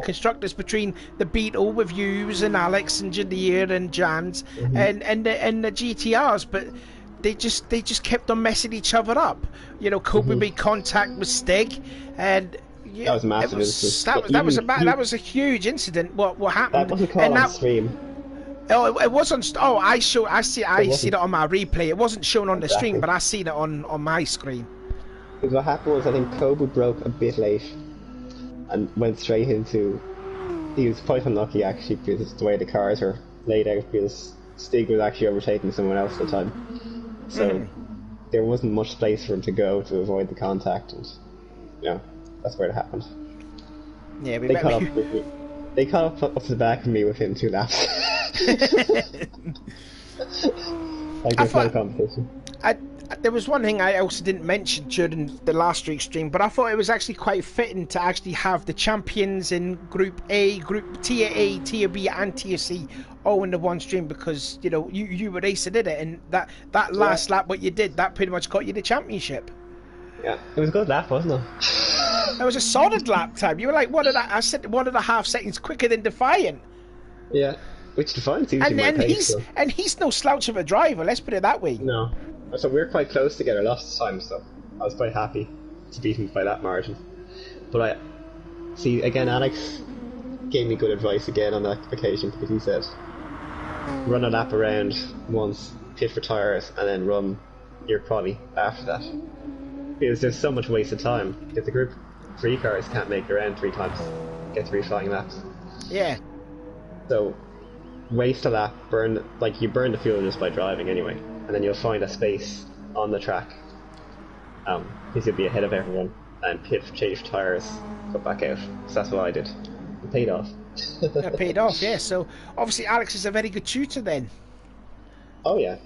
Constructors between the Beetle with Hughes and Alex and Jadיר and Jans and the GTRs, but they just kept on messing each other up. Kobe made contact with Stig, and that was massive. That was a huge incident. What happened? That wasn't called on stream. Oh, it wasn't. Oh, I see it on my replay. It wasn't shown on the stream, but I seen it on my screen. Because what happened was, I think Kobu broke a bit late and went straight into. He was quite unlucky actually, because the way the cars were laid out, because Stig was actually overtaking someone else at the time, so there wasn't much space for him to go to avoid the contact, and that's where it happened. Yeah, they caught up with me. They caught up to the back of me within 2 laps. Like there's no competition. There was one thing I also didn't mention during the last streak stream, but I thought it was actually quite fitting to actually have the champions in Group A, Tier A, Tier B, and Tier C all in the one stream, because you were racing in it, and that last lap what you did, that pretty much got you the championship. Yeah, it was a good lap, wasn't it? It was a solid lap time. You were like 1.5 seconds quicker than Defiant. Yeah, which Defiant seems to be my pace. And he's no slouch of a driver, let's put it that way. No. So we were quite close together last time, so I was quite happy to beat him by that margin. But Alex gave me good advice again on that occasion, because he said, run a lap around once, pit for tyres, and then run your quali after that. Because there's so much wasted time, because the Group 3 cars can't make it around 3 times, get 3 flying laps. Yeah. So, waste a lap, you burn the fuel just by driving anyway, and then you'll find a space on the track, because you'll be ahead of everyone, and pit, change tyres, go back out. So that's what I did. It paid off. It paid off, yeah. So, obviously Alex is a very good tutor then. Oh yeah.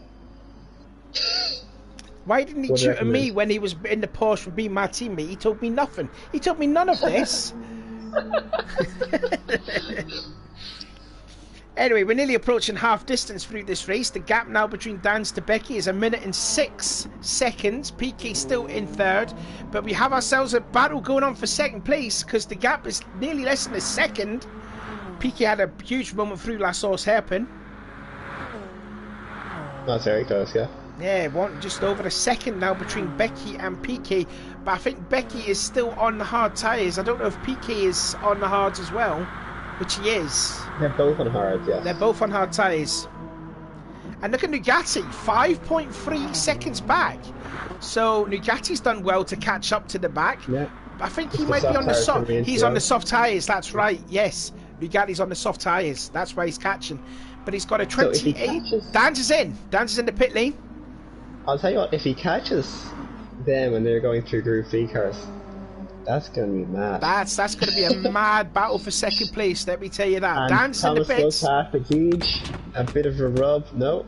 Why didn't he What do you tutor me recommend? when he was in the Porsche with being my teammate? He told me nothing. He told me none of this. Anyway, we're nearly approaching half distance through this race. The gap now between Dan's to Becky is 1 minute and 6 seconds. PK still in third, but we have ourselves a battle going on for second place because the gap is nearly less than a second. PK had a huge moment through La Source hairpin. That's very close, yeah. Yeah, just over a second now between Becky and PK, but I think Becky is still on the hard tyres. I don't know if PK is on the hards as well, which he is. They're both on hard, yeah. They're both on hard tyres. And look at Nugatti, 5.3 seconds back. So Nugatti's done well to catch up to the back. Yeah. I think he It's might the be on the soft soft. tyres coming in, He's yeah. on the soft tyres. That's right. Yes, Nugatti's on the soft tyres. That's why he's catching. But he's got a So if he 28. catches- Dan's is in. Dan's is in the pit lane. I'll tell you what, if he catches them when they're going through Group 3 cars, that's going to be mad. That's going to be a mad battle for second place. Let me tell you that. And Dan's in the Thomas goes pits. past Exige, a bit of a rub. No.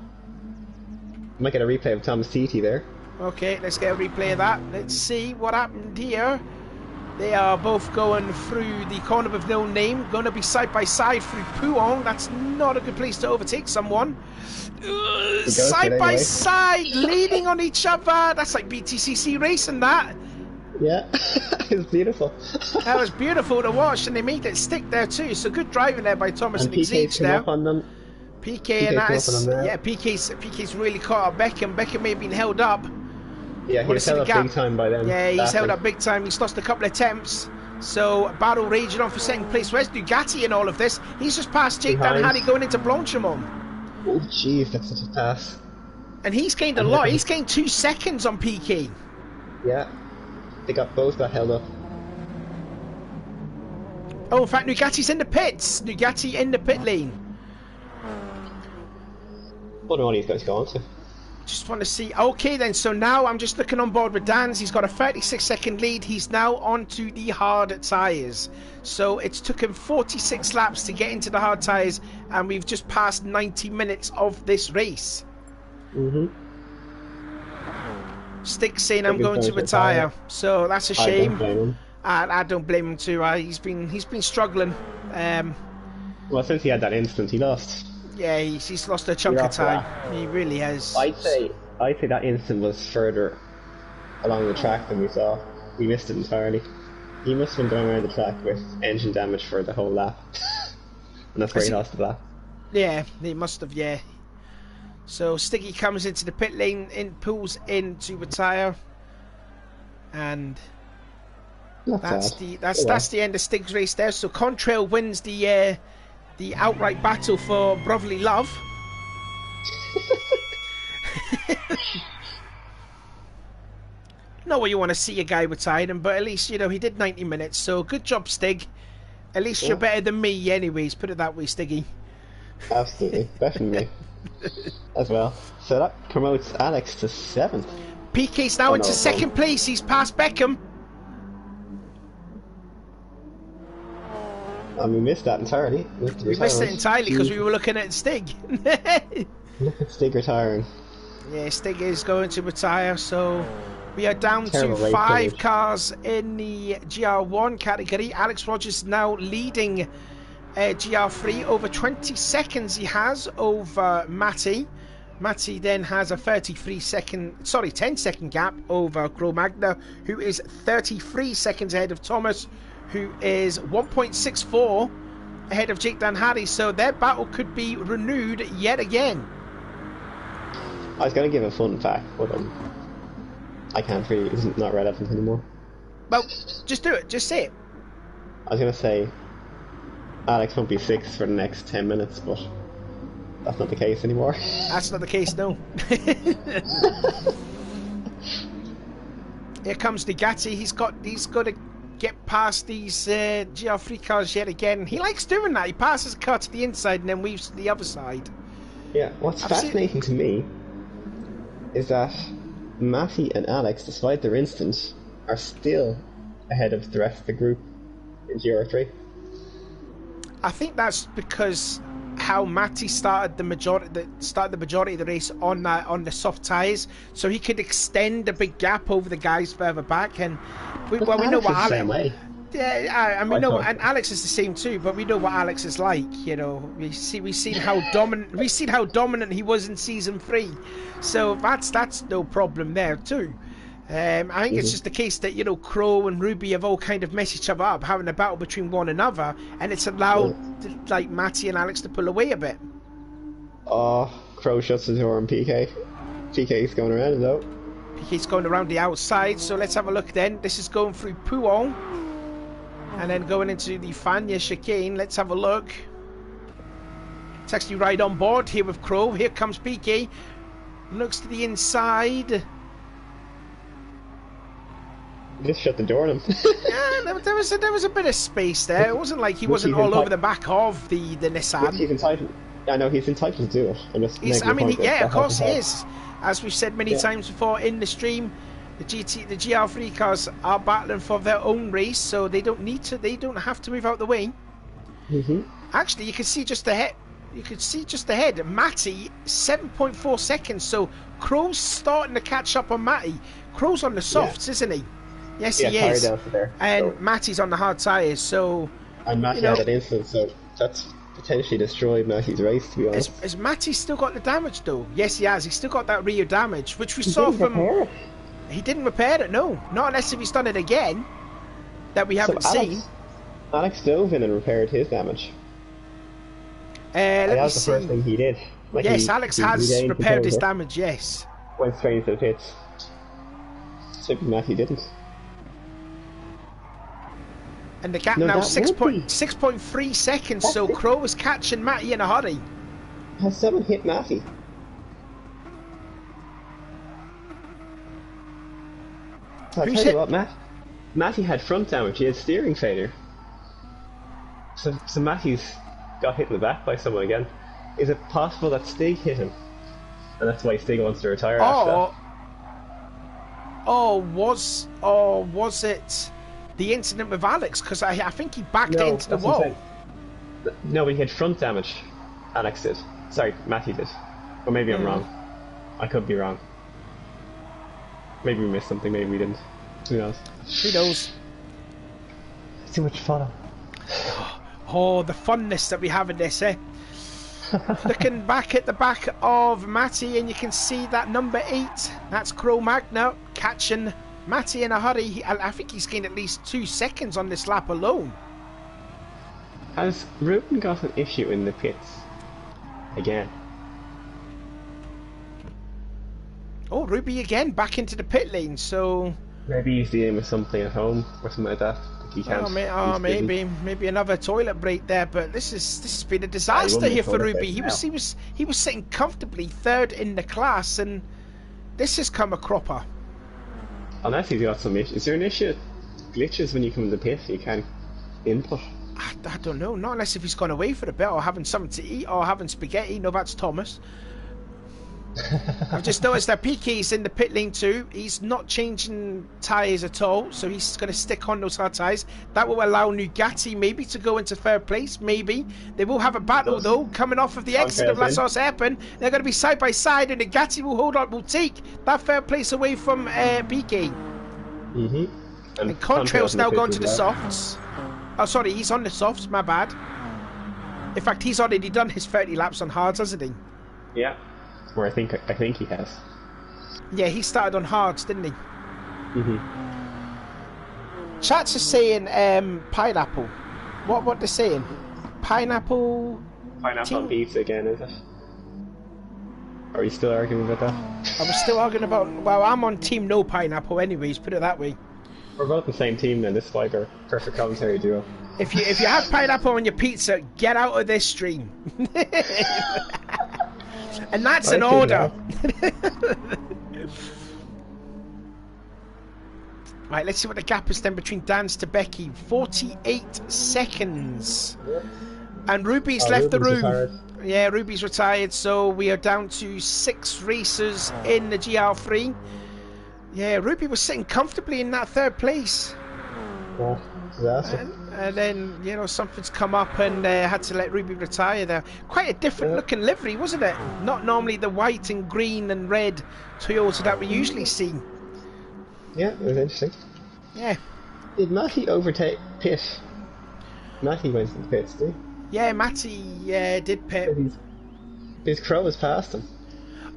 Might get a replay of Thomas TT there. Okay, let's get a replay of that. Let's see what happened here. They are both going through the corner with no name. Going to be side by side through Pouhon. That's not a good place to overtake someone. Side by side, leaning on each other. That's like BTCC racing, that. Yeah, it was beautiful. That was beautiful to watch, and they made it stick there too. So good driving there by Thomas and And PK's Exige come there. up on them. PK and that PK's is, come up on them there. yeah, PK's really caught up Beckham. Beckham may have been held up. Yeah, he Wanna was see held the up gap? big time by them. Yeah, he's held Baffling. up big time. He's lost a couple of attempts. So, battle raging on for second place. Where's Nugatti in all of this? He's just past Jake Behind. Danhady going into Blanchimont. Oh, jeez, that's such a pass. And he's gained a lot. He's gained 2 seconds on PK. Yeah, they both got held up. Oh, in fact, Nugatti's in the pits. Nugatti in the pit lane. Wonder what these guys go on to. Just want to see. Okay, then. So now I'm just looking on board with Dan's. He's got a 36-second lead. He's now onto the hard tyres. So it's took him 46 laps to get into the hard tyres, and we've just passed 90 minutes of this race. Stick saying I'm going to retire. So that's a I don't shame. blame him. I don't blame him too. He's been struggling. Well, since he had that instant, he lost. Yeah, he's lost a chunk You're of off time. that. He really has. I'd say that instant was further along the track than we saw. We missed it entirely. He must have been going around the track with engine damage for the whole lap. And that's where he lost the lap. Yeah, he must have. Yeah. So Stiggy comes into the pit lane, pulls in to retire, and Not that's bad. that's the end of Stig's race there. So Contrail wins the outright battle for brotherly love. Not what you want to see a guy retiring, but at least, you know, he did 90 minutes, so good job, Stig. At least you're better than me anyways, put it that way, Stiggy. Absolutely, definitely. As well. So that promotes Alex to 7th. PK's now into no, second place, he's past Beckham. And we missed that entirely. We missed it entirely because we were looking at Stig. Look at Stig retiring. Yeah, Stig is going to retire, so we are down Terrible to race 5 finish. cars in the GR1 category. Alex Rogers now leading GR3 over 20 seconds he has over Matty. Matty then has a 10-second gap over Gro Magna, who is 33 seconds ahead of Thomas, who is 1.64 ahead of Jake Danhady. So their battle could be renewed yet again. I was going to give a fun fact, but I can't really, it's not relevant anymore. Well, just do it, just say it. I was going to say Alex won't be 6th for the next 10 minutes, but that's not the case anymore. That's not the case, no. Here comes Nugatti. He's got to get past these GR3 cars yet again. He likes doing that. He passes a car to the inside and then weaves to the other side. Yeah, what's fascinating to me is that Matty and Alex, despite their instant, are still ahead of the rest of the group in GR3. I think that's because how Matty started the majority of the race on the soft tyres, so he could extend a big gap over the guys further back. And we know what Alex. Yeah, I mean, and Alex is the same too. But we know what Alex is like. You know, we've seen how dominant he was in season 3. So that's no problem there too. I think it's just the case that, you know, Crow and Ruby have all kind of messed each other up, having a battle between one another, and it's allowed like Matty and Alex to pull away a bit. Oh, Crow shuts the door on PK. PK's going around though. PK's going around the outside, so let's have a look then. This is going through Pouon, and then going into the Fania chicane. Let's have a look. It's actually right on board here with Crow. Here comes PK. Looks to the inside. Just shut the door on him. Yeah, there was a bit of space there. It wasn't like he wasn't all over the back of the Nissan. He's entitled. I know he's entitled to do it. Of course he is. As we've said many times before in the stream, the GR3 cars are battling for their own race, so they don't have to move out the way. Actually, you can see just ahead. Matty 7.4 seconds. So Crow's starting to catch up on Matty. Crow's on the softs, isn't he? Yes, he is. And Matty's on the hard tyres, so... And Matty had that incident, so that's potentially destroyed Matty's race, to be honest. Has Matty still got the damage, though? Yes, he has. He's still got that rear damage, which we saw from... He didn't repair it, no. Not unless if he's done it again, that we haven't seen. Alex dove in and repaired his damage. That was the first thing he did. Yes, Alex has repaired his damage, yes. Went straight into the pits. Except Matty didn't. And the gap now 6.3 seconds, so Crow is catching Matty in a hurry. Has someone hit Matty? I'll tell you what, Matty had front damage, he had steering failure. So Matty's got hit in the back by someone again. Is it possible that Stig hit him? And that's why Stig wants to retire after that? Was it the incident with Alex? Because I think he backed into the wall. No, he had front damage. Alex did. Sorry, Matty did. Or maybe I'm wrong. I could be wrong. Maybe we missed something, maybe we didn't. Who knows? Who knows? Too much fun. Oh, the funness that we have in this, eh? Looking back at the back of Matty, and you can see that number 8. That's Crow Magna catching Matty in a hurry. I think he's gained at least 2 seconds on this lap alone. Has Ruben got an issue in the pits? Again. Oh, Ruby again, back into the pit lane, so... Maybe he's dealing with something at home, or something like that. He can't. Maybe another toilet break there, but this has been a disaster here for Ruby. He was sitting comfortably 3rd in the class, and this has come a cropper. Unless he's got some issues. Is there an issue? Glitches when you come in the pit, you can't input. I don't know. Not unless if he's gone away for a bit, or having something to eat, or having spaghetti. No, that's Thomas. I've just noticed that PK's in the pit lane too. He's not changing tyres at all, so he's going to stick on those hard tyres. That will allow Nugatti maybe to go into 3rd place, maybe. They will have a battle though, coming off of the exit of Las Hairpin. They're going to be side by side, and Nugatti will take that 3rd place away from PK. And Contrail's now gone to the softs. Oh, sorry, he's on the softs, my bad. In fact, he's already done his 30 laps on hards, hasn't he? Yeah. Or I think he has. Yeah, he started on hards, didn't he? Chats are saying pineapple. What they're saying? Pineapple. Pineapple on pizza again, is it? Are you still arguing about that? I was still arguing about. Well, I'm on team no pineapple, anyways. Put it that way. We're both the same team then. This is why we're perfect commentary duo. If you have pineapple on your pizza, get out of this stream. And that's an order. Right, let's see what the gap is then between Dance to Becky. 48 seconds. And Ruby's left the room. Retired. Yeah, Ruby's retired, so we are down to 6 racers in the GR3. Yeah, Ruby was sitting comfortably in that 3rd place. Yeah. Disaster. And then, you know, something's come up and had to let Ruby retire there. Quite a different looking livery, wasn't it? Not normally the white and green and red Toyota that we usually see. Yeah, it was interesting. Yeah. Did Matty overtake Pitt? Matty went to the pits, did he? Yeah, Matty did pit. His Crow has passed him.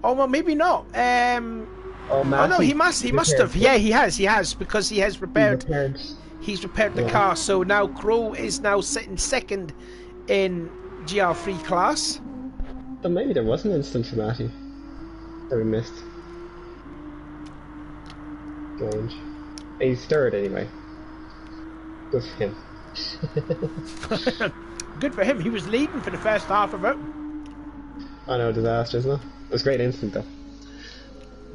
Oh, well, maybe not. Matty, no, he must have. Yeah, he has, because he has repaired. He's repaired the car, so now Crow is now sitting second in GR3 class. So maybe there was an instant for Matty that we missed. Strange. He's third anyway. Good for him. Good for him. He was leading for the first half of it. I know, disaster, isn't it? It was a great instant though.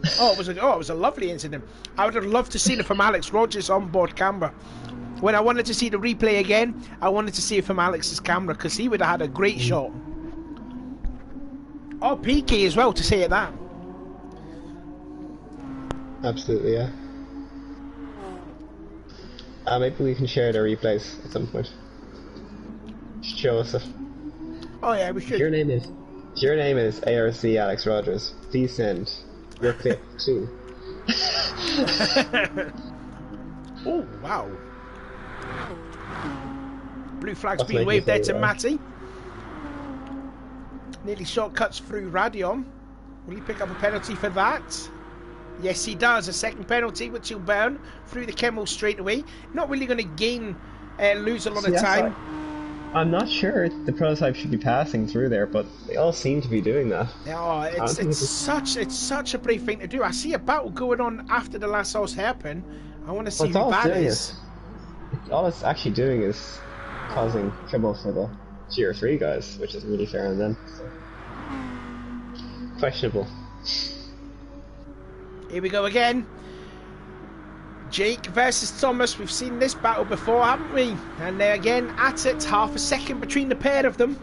It was a lovely incident. I would have loved to see it from Alex Rogers on board camera. When I wanted to see the replay again, I wanted to see it from Alex's camera because he would have had a great shot. Oh, PK as well, to say it that. Absolutely, yeah. Maybe we can share the replays at some point. Show us it. Oh yeah, we should. Your name is ARC Alex Rogers. Please send your clip soon. Oh wow! Blue flag's being waved there to Matty. Nearly shortcuts through Radion. Will he pick up a penalty for that? Yes, he does. A second penalty, which he'll burn through the Kemmel straight away. Not really going to lose a lot of time. I'm not sure the prototype should be passing through there, but they all seem to be doing that. Oh, it's such a brave thing to do. I see a battle going on after the last horse hairpin. I want to see who that is. All it's actually doing is causing trouble for the GR3 guys, which is really fair on them. So. Questionable. Here we go again. Jake versus Thomas. We've seen this battle before, haven't we? And they're again at it. Half a second between the pair of them.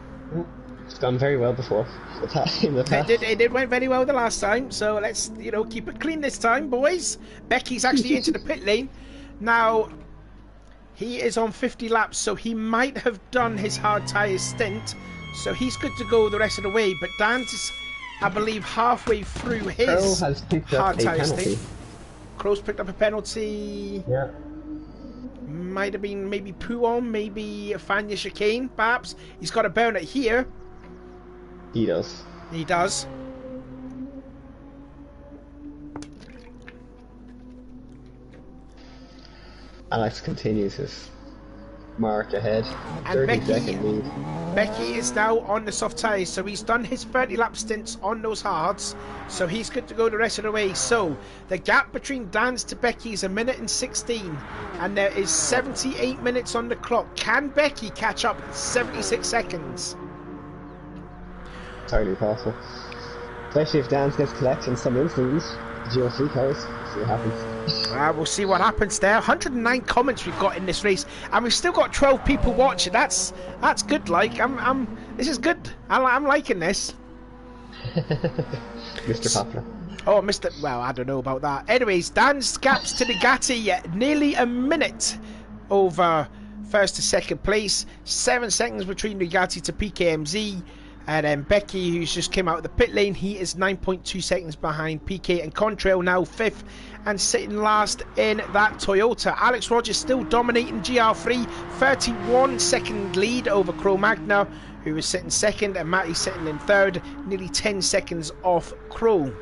It's gone very well before. It went very well the last time. So let's, keep it clean this time, boys. Becky's actually into the pit lane. Now, he is on 50 laps, so he might have done his hard tyres stint. So he's good to go the rest of the way. But Dan's is, I believe, halfway through his hard tyre stint. Crow's picked up a penalty. Yeah. Might have been maybe Pouon, maybe Fania Chicane, perhaps. He's got a burn it here. He does. He does. Alex continues his mark ahead. And Becky is now on the soft tyres, so he's done his 30 lap stints on those hards, so he's good to go the rest of the way. So the gap between Dan's to Becky is 1 minute and 16, and there is 78 minutes on the clock. Can Becky catch up 76 seconds? Totally possible, especially if Dan gets collected in some instances. GR3 cars. See what happens. We'll see what happens there. 109 comments we've got in this race, and we've still got 12 people watching. That's good. Like this is good. I'm liking this. Mr. Poplar. Oh, Mr. Well, I don't know about that. Anyways, Dan's gaps to Nugatti nearly a minute over first to second place. 7 seconds between Nugatti to PKMZ. And then Becky, who's just came out of the pit lane, he is 9.2 seconds behind PK and Contrail, now 5th and sitting last in that Toyota. Alex Rogers still dominating GR3, 31 second lead over Cro Magna, who is sitting second, and Matty sitting in third, nearly 10 seconds off Cro.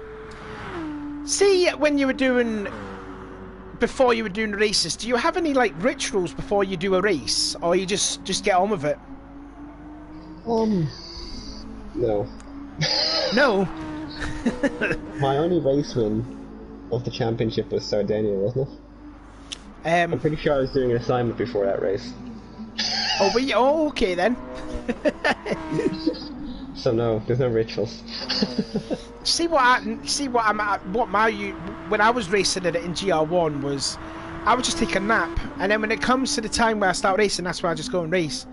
See, when you were doing, before you were doing races, do you have any like rituals before you do a race, or you just get on with it? No. No? My only race win of the championship was Sardinia, wasn't it? I'm pretty sure I was doing an assignment before that race. Oh, okay then. So no, there's no rituals. When I was racing it in GR1 was, I would just take a nap, and then when it comes to the time where I start racing, that's where I just go and race.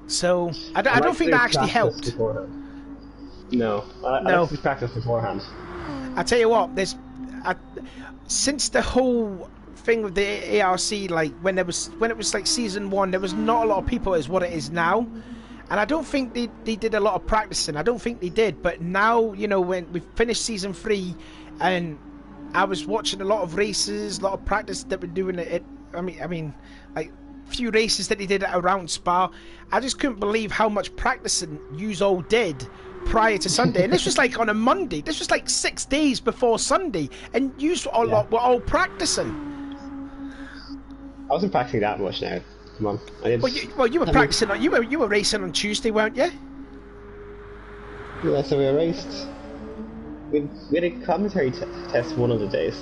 So I don't think that actually helped. No, I practice beforehand. I tell you what, since the whole thing with the ARC, like when it was like season 1, there was not a lot of people as what it is now, and I don't think they did a lot of practicing. I don't think they did, but now, you know, when we finished season 3, and I was watching a lot of races, a lot of practice that were doing it. I mean, like few races that they did around Spa. I just couldn't believe how much practicing yous all did prior to Sunday, and this was like on a Monday. This was like 6 days before Sunday, and yous were all practicing. I wasn't practicing that much now. Come on. Well, you were practicing. You were racing on Tuesday, weren't you? Yeah, so we raced. We had a commentary test one of the days.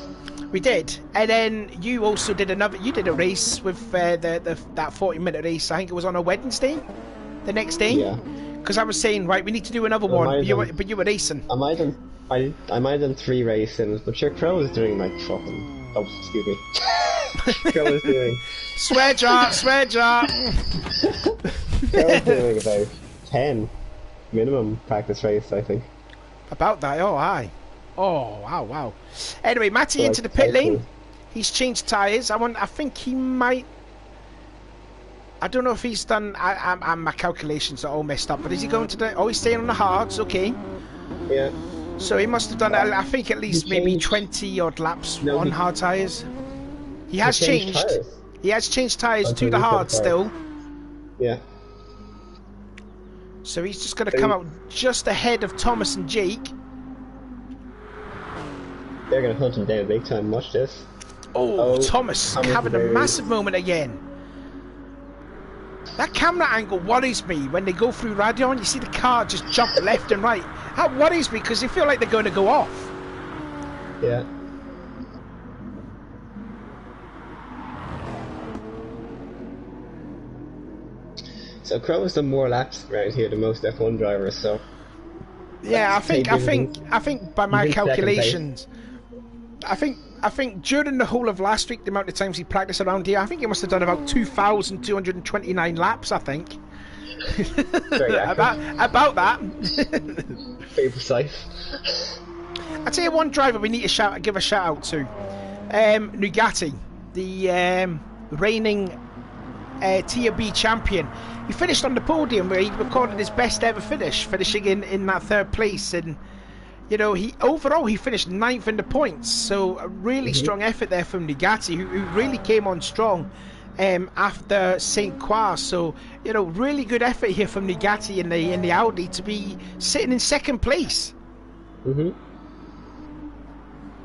We did, and then you also did another. You did a race with that 40-minute race. I think it was on a Wednesday, the next day. Yeah. Because I was saying, right, we need to do another one. But you were racing. I might have done 3 racing, but sure, Crow was doing like fucking. Oh, excuse me. Crow was doing. Swear jar. Crow was doing about 10 minimum practice race, I think. About that, oh aye. Oh wow. Anyway, Matty into the pit lane. He's changed tyres. I think he might. I don't know if he's done. My calculations are all messed up. But is he going to do? Oh, he's staying on the hards. Okay. Yeah. So he must have done. I think at least maybe 20 odd laps on hard tyres. He has changed. Tires. He has changed tyres to the hard still. Yeah. So he's just going to come out just ahead of Thomas and Jake. They're going to hunt him down big time. Watch this. Oh, Thomas having a massive moment again. That camera angle worries me when they go through Radion. You see the car just jump left and right. That worries me because they feel like they're going to go off. Yeah. So Crow has done more laps around here than most F1 drivers. So yeah, I think by my calculations, I think during the whole of last week, the amount of times he practiced around here, I think he must have done about 2,229 laps. I think. about that. Very precise. I tell you one driver we need to give a shout out to, Nugatti, the reigning Tier B champion. He finished on the podium where he recorded his best ever finish, finishing in that 3rd place, and you know, he finished 9th in the points. So a really strong effort there from Nugatti, who really came on strong after St. Croix. So you know, really good effort here from Nugatti in the Audi to be sitting in 2nd place. And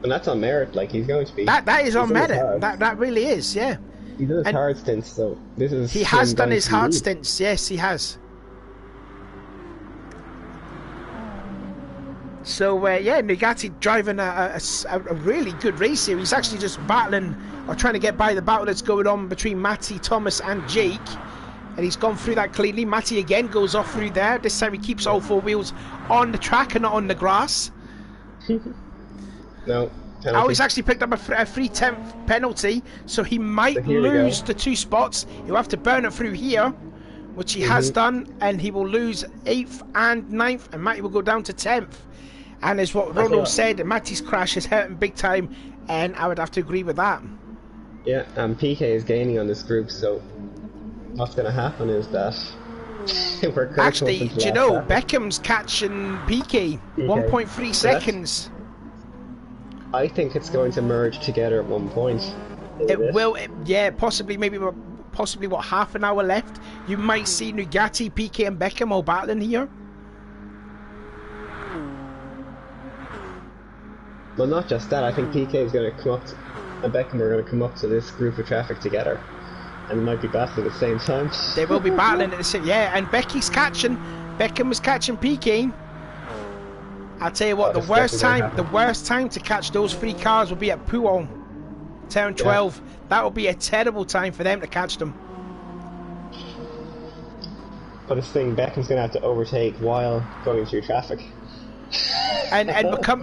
that's on merit. Like he's going to be. That is on merit. That really is. Yeah. He did his hard stints, so this is. He has done his hard stints. Yes, he has. So yeah, Nugatti driving a really good race here. He's actually just battling or trying to get by the battle that's going on between Matty, Thomas, and Jake, and he's gone through that cleanly. Matty again goes off through there. This time he keeps all 4 wheels on the track and not on the grass. No. Penalty. Oh, he's actually picked up a free 10th penalty, so he might lose the 2 spots. He'll have to burn it through here, which he has done, and he will lose 8th and 9th, and Matty will go down to 10th. And as what Ronald said, Matty's crash is hurting big time, and I would have to agree with that. Yeah, and PK is gaining on this group, so what's going to happen is that actually, do you know, Beckham's catching PK 1.3 seconds. I think it's going to merge together at one point. It will, yeah, possibly what, half an hour left. You might see Nugatti, PK, and Beckham all battling here. Well, not just that. I think PK is going to come up, and Beckham are going to come up to this group of traffic together, and they might be battling at the same time. They will be battling at the same. Yeah, and Beckham was catching PK. I'll tell you what, the worst time to catch those 3 cars will be at Pouhon, turn 12. Yeah. That will be a terrible time for them to catch them. But this thing, Beckham's going to have to overtake while going through traffic. And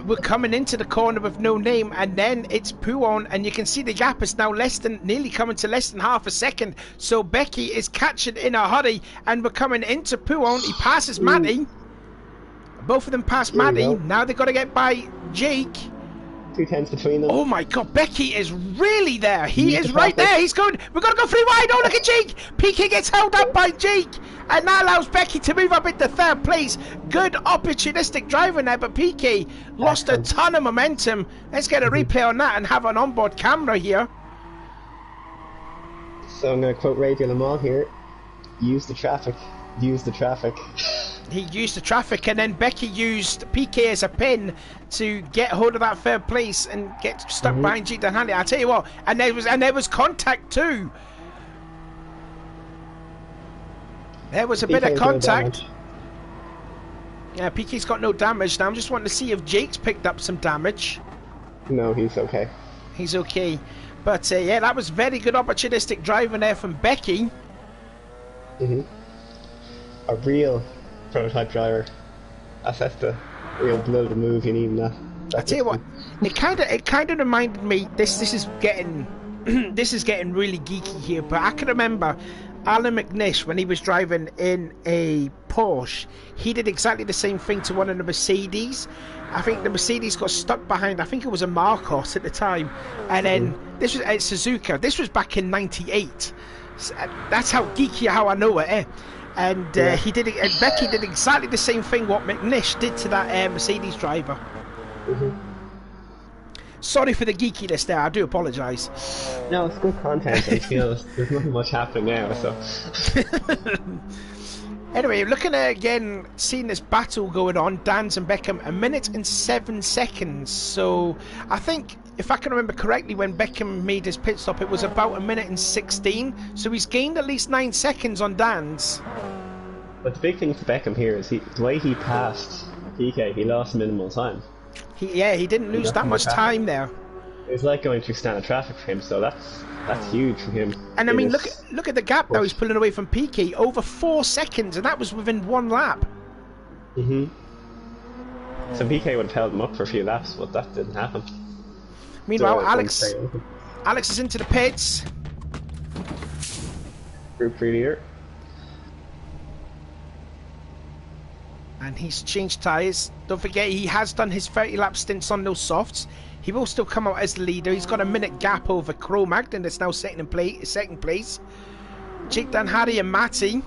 we're coming into the corner with no name, and then it's Pouhon, and you can see the gap is now nearly coming to less than half a second. So Becky is catching in a hurry, and we're coming into Pouhon. He passes Matty. Both of them pass Matty. Now they've got to get by Jake. 2 tenths between them. Oh my God, Becky is really there. He He's is the right fastest. there. He's going. We've got to go 3 wide. Oh, look at Jake. Piquet gets held up by Jake, and that allows Becky to move up into 3rd place. Good opportunistic driving there, but Piquet lost a ton of momentum. Let's get a replay on that and have an onboard camera here. So I'm going to quote Radio Le Mans here. Use the traffic. Use the traffic. He used the traffic, and then Becky used Piquet as a pin to get hold of that 3rd place and get stuck behind Jake Denhady. I tell you what, and there was contact too. There was a bit of PK's no contact. damage. Yeah, Piquet's got no damage now. I'm just wanting to see if Jake's picked up some damage. No, he's okay. He's okay. But yeah, that was very good opportunistic driving there from Becky. A real prototype driver. That's the real blow of the move you need in that. I tell you what, it kind of reminded me. This is getting this is getting really geeky here, but I can remember Alan McNish when he was driving in a Porsche. He did exactly the same thing to one of the Mercedes. I think the Mercedes got stuck behind. I think it was a Marcos at the time, and then this was at Suzuka. This was back in '98. So, that's how geeky how I know it. And he did it, and Becky did exactly the same thing what McNish did to that Mercedes driver. Sorry for the geekiness there, I do apologise. No, it's good content. I feel there's nothing much happening now, so. Anyway, looking at again, seeing this battle going on, Dans and Beckham, 1 minute and 7 seconds. So I think, if I can remember correctly, when Beckham made his pit stop, it was about 1 minute and 16. So he's gained at least 9 seconds on Dans. But the big thing for Beckham here is the way he passed PK, he lost minimal time. He didn't lose that much time there. It's like going through standard traffic for him, so that's huge for him. And I mean, look at the gap now he's pulling away from Piquet, over 4 seconds, and that was within 1 lap. So PK would have held him up for a few laps, but that didn't happen. Meanwhile, So, Alex is into the pits. Group 3 leader. And he's changed tyres. Don't forget, he has done his 30 lap stints on those softs. He will still come out as the leader. He's got a minute gap over Cro Magnon that's now second place. Jake Denhady and Matty.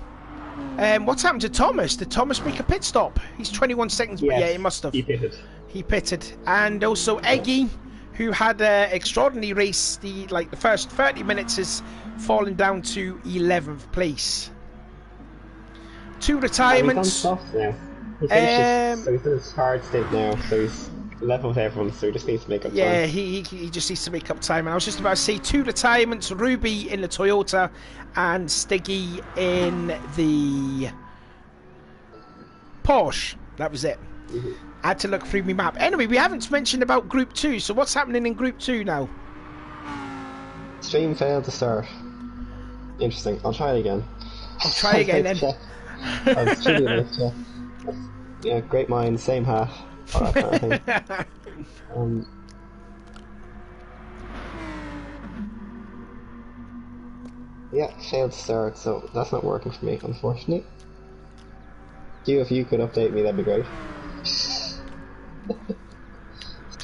What's happened to Thomas? Did Thomas make a pit stop? He's 21 seconds, Yes, but yeah, he must have. He pitted. And also Eggy, who had an extraordinary race. The first 30 minutes has fallen down to 11th place. 2 retirements. He's on soft now. He finishes, so he's done his hard stint now, so he's level with everyone, so he just needs to make up time. Yeah, he just needs to make up time. And I was just about to say 2 retirements, Ruby in the Toyota and Stiggy in the Porsche. That was it. I had to look through my map. Anyway, we haven't mentioned about Group 2, so what's happening in Group 2 now? Stream failed to start. Interesting. I'll try it again. I'll try again then. I was truly enough to, yeah, great minds, same half. All that kind of thing. Yeah, failed to start, so that's not working for me, unfortunately. If you could update me, that'd be great.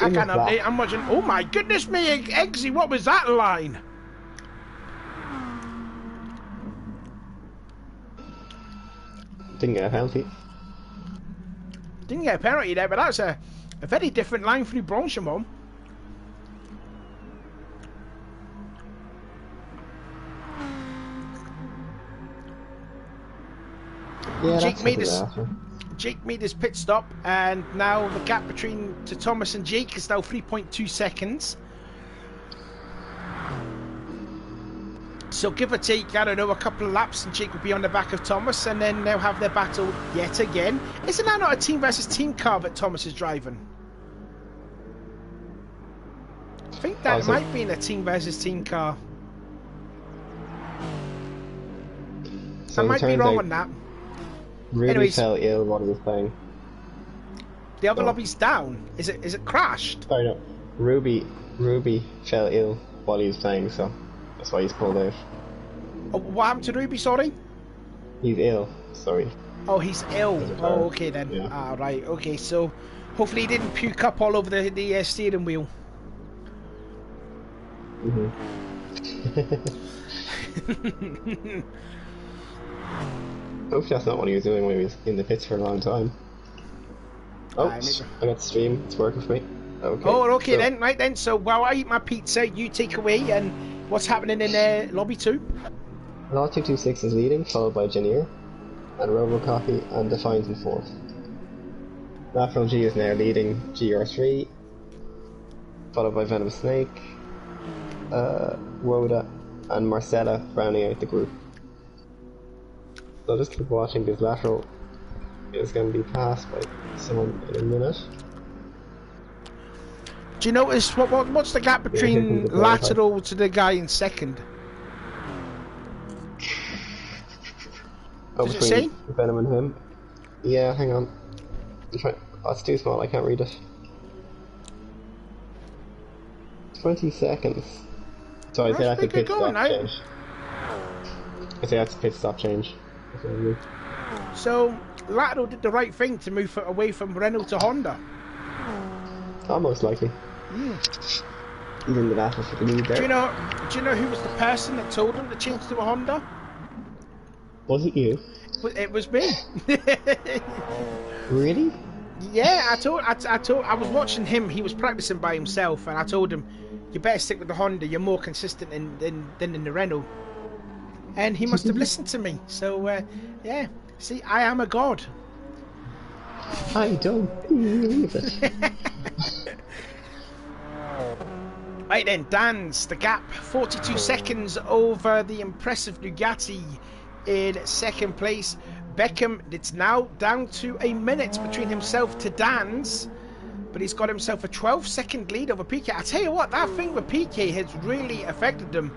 I can't update. I'm watching. Oh my goodness me, Eggsy, what was that line? Didn't get a penalty. Didn't get a penalty there, but that's a very different line through Blanchimont. Yeah, Jake made his pit stop, and now the gap between Thomas and Jake is now 3.2 seconds. So give or take, I don't know, a couple of laps and Jake will be on the back of Thomas, and then they'll have their battle yet again. Isn't that not a team versus team car that Thomas is driving? I think that might be in a team versus team car. So I might be wrong on that. Ruby fell ill while he was playing. The other lobby's down. Is it crashed? Sorry, no. Ruby fell ill while he was playing, so that's why he's pulled out. Oh, what happened to Ruby, sorry? He's ill, sorry. Oh, he's ill. Oh, okay then. Yeah. Ah, right. Okay, so hopefully he didn't puke up all over the steering wheel. Hopefully that's not what he was doing when he was in the pits for a long time. Oh, I got the stream. It's working for me. Okay. Oh, okay so, then. Right then. So while I eat my pizza, you take away. And what's happening in lobby 2? Law 226 is leading, followed by Janier, and RoboCopy and Defiance in 4th. Lateral G is now leading GR3, followed by Venomous Snake, Woda, and Marcella rounding out the group. So I'll just keep watching because Lateral is going to be passed by someone in a minute. Do you notice what's the gap between Lateral to the guy in 2nd? Does it say? Venom and him. Yeah, hang on. Oh, it's too small, I can't read it. 20 seconds. So I say that's a pit stop change. I say that's a pit stop change. So, Lateral did the right thing to move away from Renault to Honda. Most likely. He's in the battle for the lead there. Do you know who was the person that told him to change to a Honda? Was it you? It was me. Really? Yeah, I was watching him. He was practicing by himself, and I told him, "You better stick with the Honda. You're more consistent than in the Renault." And he must have listened to me. So yeah, see, I am a god. I don't believe it. Right then, Dan's the gap, 42 seconds over the impressive Bugatti in 2nd place. Beckham, it's now down to a minute between himself to Dan's, but he's got himself a 12-second lead over Piquet. I tell you what, that thing with Piquet has really affected them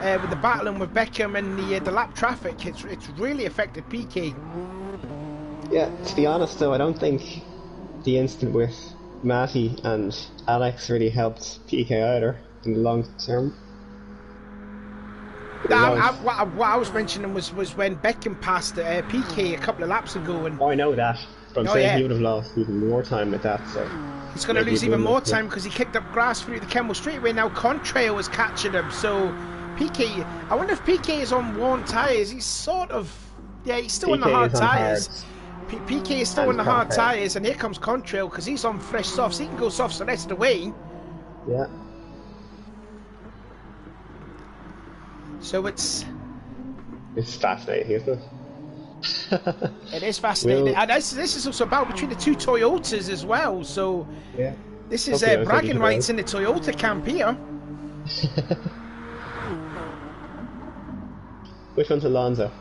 with the battling with Beckham and the lap traffic. It's really affected Piquet. Yeah, to be honest though, I don't think the incident with Matty and Alex really helped Piquet either in the long term. What I was mentioning was when Beckham passed Piquet a couple of laps ago. And I know that, but I'm saying he would have lost even more time with that. So he's going to lose even more time because he kicked up grass through the Kemmel straightaway. Now Contrail is catching him. So Piquet, I wonder if Piquet is on worn tyres. He's sort of, he's still on the hard tyres. Piquet is still on the hard tyres, and here comes Contrail because he's on fresh softs. He can go softs the rest of the way. Yeah. So it's fascinating, isn't it? It is fascinating, and this is also about between the two Toyotas as well. So yeah, this is bragging rights in the Toyota camp here. Which one's Alonso?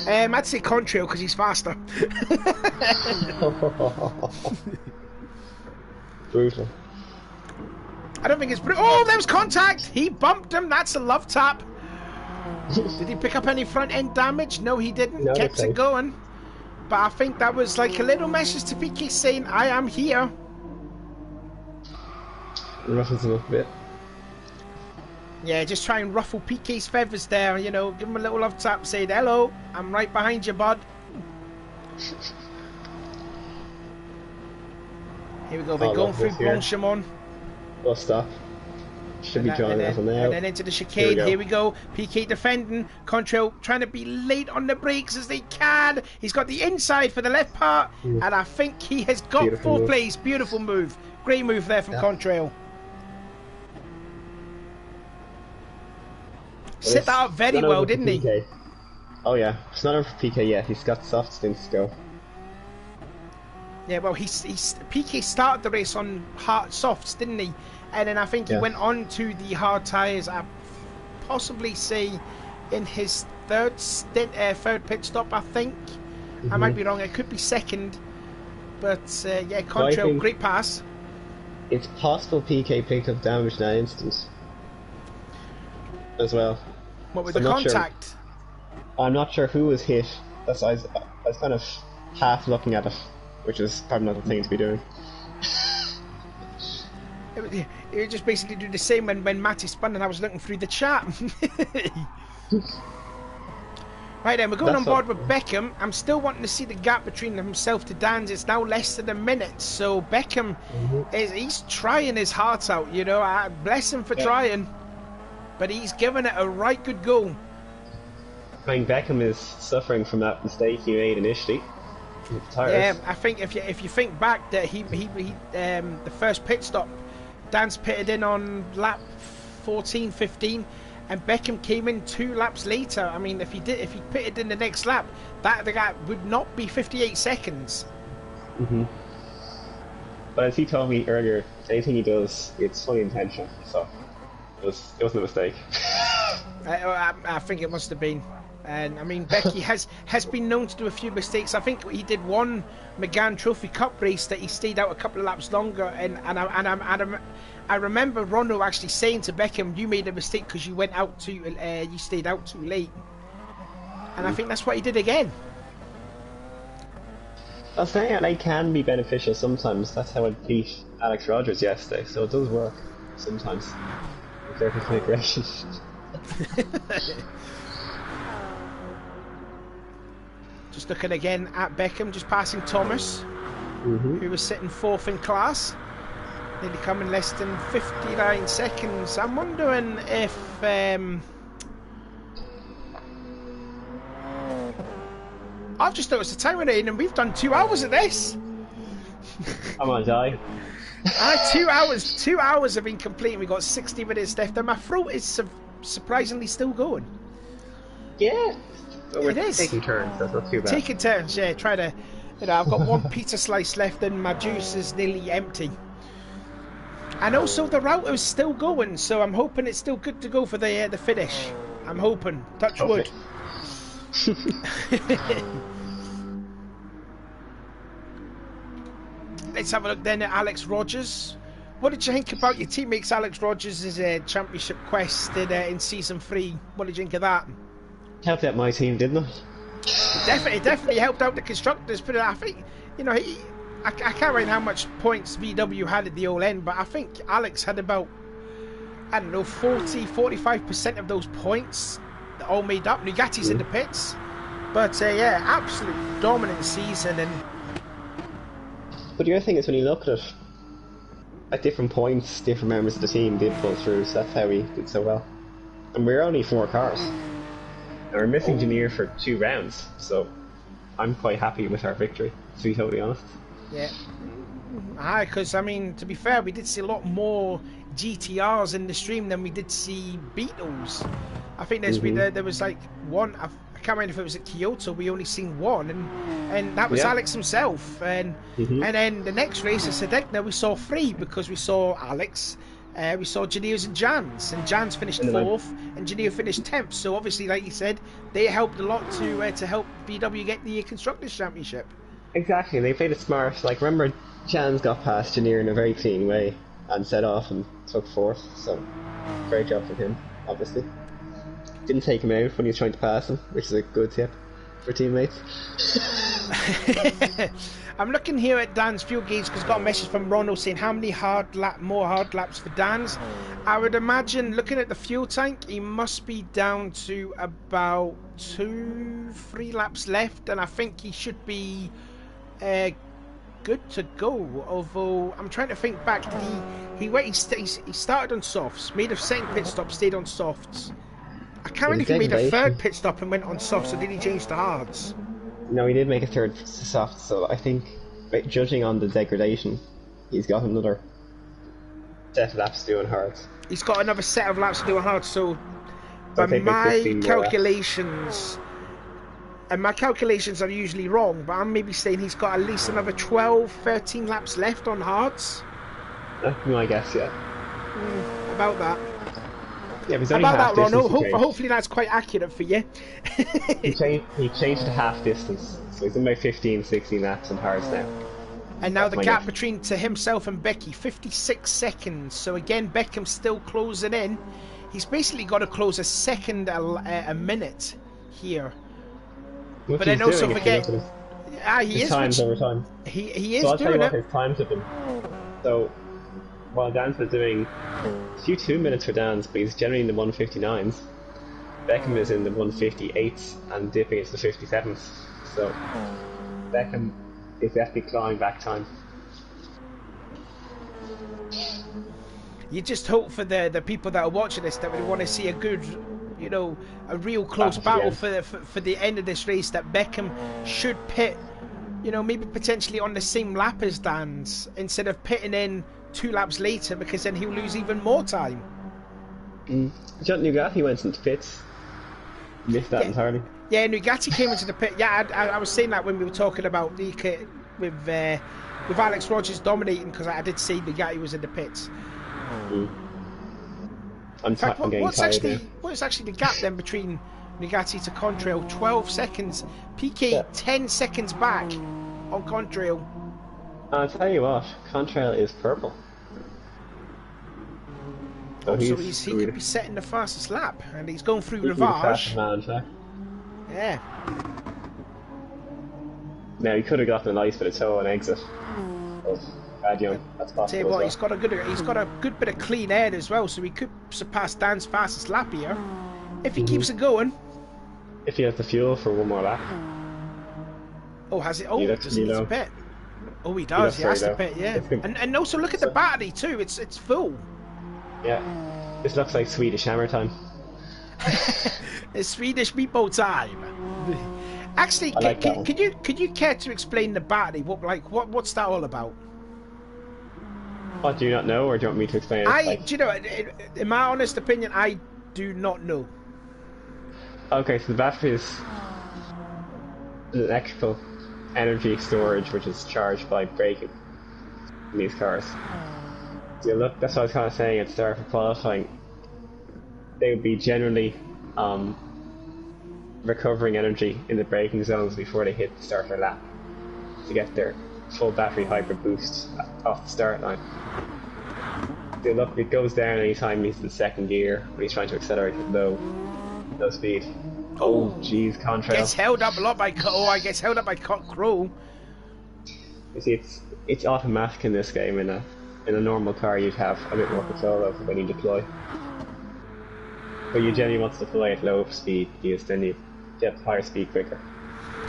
I'd say Contrail because he's faster. Brutal. I don't think it's brutal. Oh, there was contact! He bumped him. That's a love tap. Did he pick up any front end damage? No, he didn't. No, kept it going. But I think that was like a little message to Piquet saying, I am here. Ruffles him up a bit. Yeah, just try and ruffle Piquet's feathers there, you know, give him a little love tap, say, hello, I'm right behind you, bud. Here we go, they're going through Blanchimont. Well, stop. Should be drawing out on there. And then into the chicane, here we go. Piquet defending, Contrail trying to be late on the brakes as they can. He's got the inside for the left part, and I think he has got fourth place. Beautiful move. Great move there from Contrail. Set that up very well, didn't he? Oh yeah, it's not over for Piquet yet. He's got soft stints to go. Yeah, well, Piquet started the race on hard softs, didn't he? And then I think he went on to the hard tyres. I possibly say in his third pit stop. I think I might be wrong. It could be second, but yeah, Contrail, great pass. It's possible Piquet picked up damage in that instance as well. What with the contact? Sure. I'm not sure who was hit. That's I was kind of half looking at it, which is probably not the thing to be doing. It would just basically do the same when Matty spun and I was looking through the chat. Right then, we're going on That's board what- with Beckham. I'm still wanting to see the gap between himself to Dan's. It's now less than a minute, so Beckham he's trying his heart out. You know, I bless him for trying, but he's given it a right good go. I mean, Beckham is suffering from that mistake he made initially. With the tires. Yeah, I think if you think back that he the first pit stop, Dan's pitted in on lap 14, 15. And Beckham came in 2 laps later. I mean, if he pitted in the next lap, that the gap would not be 58 seconds. But as he told me earlier, anything he does, it's fully intentional. So it wasn't a mistake. I think it must have been. And I mean, Becky has been known to do a few mistakes. I think he did one McGann Trophy Cup race that he stayed out a couple of laps longer. And I remember Rono actually saying to Beckham, "You made a mistake because you went out you stayed out too late." And I think that's what he did again. I'll say they can be beneficial sometimes. That's how it beat Alex Rogers yesterday. So it does work sometimes. Careful for aggression. Just looking again at Beckham, just passing Thomas, who was sitting 4th in class. Nearly coming less than 59 seconds. I'm wondering if I've just noticed the time we're in, and we've done 2 hours of this. I'm gonna die. 2 hours. 2 hours have been complete. We've got 60 minutes left, and my throat is surprisingly still going. Yeah. But we're It is. taking turns. That's not too bad. Taking turns, yeah. Try to, I've got 1 pizza slice left, and my juice is nearly empty. And also the router is still going, so I'm hoping it's still good to go for the finish. I'm hoping. Touch wood. Let's have a look then at Alex Rogers. What did you think about your teammates Alex Rogers' championship quest in season 3? What did you think of that? Helped out my team, didn't it? Definitely helped out the constructors, but I think, you know, I can't remember how much points VW had at the all end, but I think Alex had about, I don't know, 45% of those points all made up. Nugatti's in the pits, but yeah, absolute dominant season. And But the other thing is, when you look at it, at different points, different members of the team did pull through, so that's how we did so well. And we're only 4 cars. And we're missing Janier for 2 rounds, so I'm quite happy with our victory, to be totally honest. yeah, because I mean, to be fair, we did see a lot more GTRs in the stream than we did see Beetles. I think there was like one. I can't remember if it was at Kyoto. We only seen one, and that was Alex himself. And then the next race at Sedekna, we saw 3 because we saw Alex. We saw Janir's and Jan's finished 4th, and Janir finished 10th. So obviously, like you said, they helped a lot to help VW get the Constructors' Championship. Exactly, and they played it smart. Like, remember, Jan's got past Janier in a very clean way and set off and took 4th, so great job from him, obviously. Didn't take him out when he was trying to pass him, which is a good tip for teammates. I'm looking here at Dan's fuel gauge because I got a message from Ronald saying how many more hard laps for Dan's. I would imagine, looking at the fuel tank, he must be down to about 2-3 laps left, and I think he should be good to go. Although I'm trying to think back, he started on softs, made a second pit stop, stayed on softs. I can't remember if he made a 3rd pit stop and went on softs, or did he change to hards? No, he did make a 3rd soft, so I think, judging on the degradation, he's got another set of laps doing hards. He's got another set of laps to do on hard, so by my calculations, and my calculations are usually wrong, but I'm maybe saying he's got at least another 12-13 laps left on hards. That's my guess, yeah. About that. Yeah, but it's only about half that, Ronald. distance. Hopefully that's quite accurate for you. he changed to half distance, so he's in about 15-16 laps on hards now. And now the gap between to himself and Becky, 56 seconds. So again, Beckham's still closing in. He's basically got to close a second a minute here. Which but then also forget, he is times over time. He is so I'll doing tell you what it. his times have been. So while Dan's was doing a few 2 minutes for Dan's, but he's generally in the 1:59s. Beckham is in the 158s and dipping into the 57s. So Beckham is definitely clawing back time. You just hope for the people that are watching this that we want to see a good, you know, a real close battle for the end of this race, that Beckham should pit, you know, maybe potentially on the same lap as Dan's instead of pitting in 2 laps later, because then he'll lose even more time. John Nugatti went into pits. Missed that entirely. Yeah, Nugatti came into the pit. Yeah, I was saying that when we were talking about with Alex Rogers dominating, because I did see Nugatti was in the pits. In fact, what's actually the gap then between Nugatti to Contrail? 12 seconds. PK 10 seconds back on Contrail. I'll tell you what, Contrail is purple. So he could be setting the fastest lap, and he's going through Rivage. Yeah. Now he could have got the nice bit of toe and exit. That's possible. Tell you what, he's got a good bit of clean air as well, so he could surpass Dan's fastest lap here if he keeps it going. If he has the fuel for one more lap. Oh, has it? Oh, does he need to pit? Oh, he does. He has to pit, yeah. And also look at the battery too. It's full. Yeah, this looks like Swedish hammer time. It's Swedish meatball time. Actually, could you care to explain the battery? What's that all about? What, do you not know, or do you want me to explain it? Do you know? In my honest opinion, I do not know. Okay, so the battery is an electrical energy storage which is charged by braking in these cars. So look, that's what I was kind of saying at the start of qualifying. They would be generally recovering energy in the braking zones before they hit the starter lap to get their full battery hyper boost off the start line. So look, it goes down anytime he's in second gear when he's trying to accelerate at low speed. Oh jeez, Contrail gets held up a lot by gets held up by Crow. You see, it's automatic in this game. In a normal car, you'd have a bit more control over when you deploy. But you generally want to deploy at low speed because then you get higher speed quicker.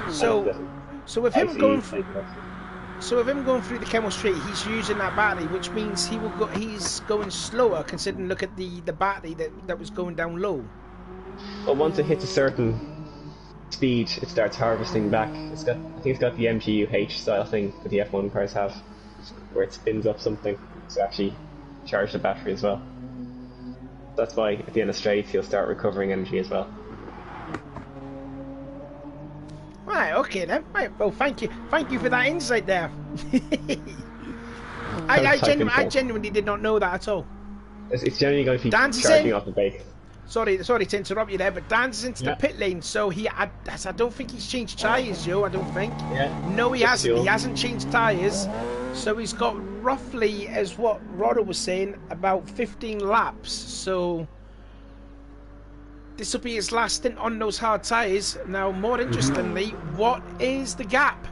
So with him going through the chemistry, he's using that battery, which means he's going slower. Considering, look at the battery that was going down low. But once it hits a certain speed, it starts harvesting back. I think it's got the MGU-H style thing that the F1 cars have, where it spins up something to actually charge the battery as well. That's why at the end of straight he'll start recovering energy as well. Right, okay then. Right, well, thank you for that insight there. I genuinely did not know that at all. It's generally going to be charging off the bike. Sorry to interrupt you there, but Dan's into the pit lane, so I don't think he's changed tyres, Joe. I don't think. Yeah. No, he hasn't. He hasn't changed tyres, so he's got roughly, as what Rodder was saying, about 15 laps. So this will be his last stint on those hard tyres. Now, more interestingly, what is the gap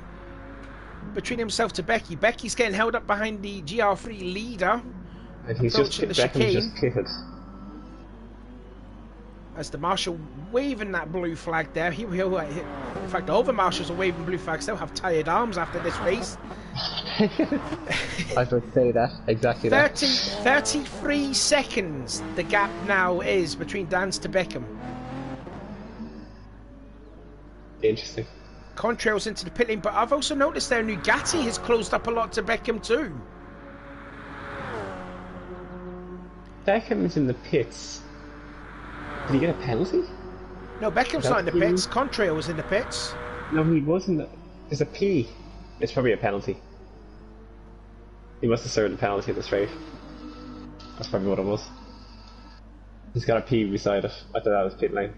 between himself to Becky? Becky's getting held up behind the GR3 leader. And he's just pitted. As the marshal waving that blue flag there. In fact, all the marshals are waving blue flags. They'll have tired arms after this race. I would say that, exactly 33 seconds the gap now is between Dan's to Beckham. Interesting. Contrails into the pit lane, but I've also noticed there Nugatti has closed up a lot to Beckham too. Beckham's in the pits. Did he get a penalty? No, Beckham's not in the pits. Contrail was in the pits. No, he wasn't. There's a P. It's probably a penalty. He must have served a penalty at the straight. That's probably what it was. He's got a P beside it. I thought that was pit lane.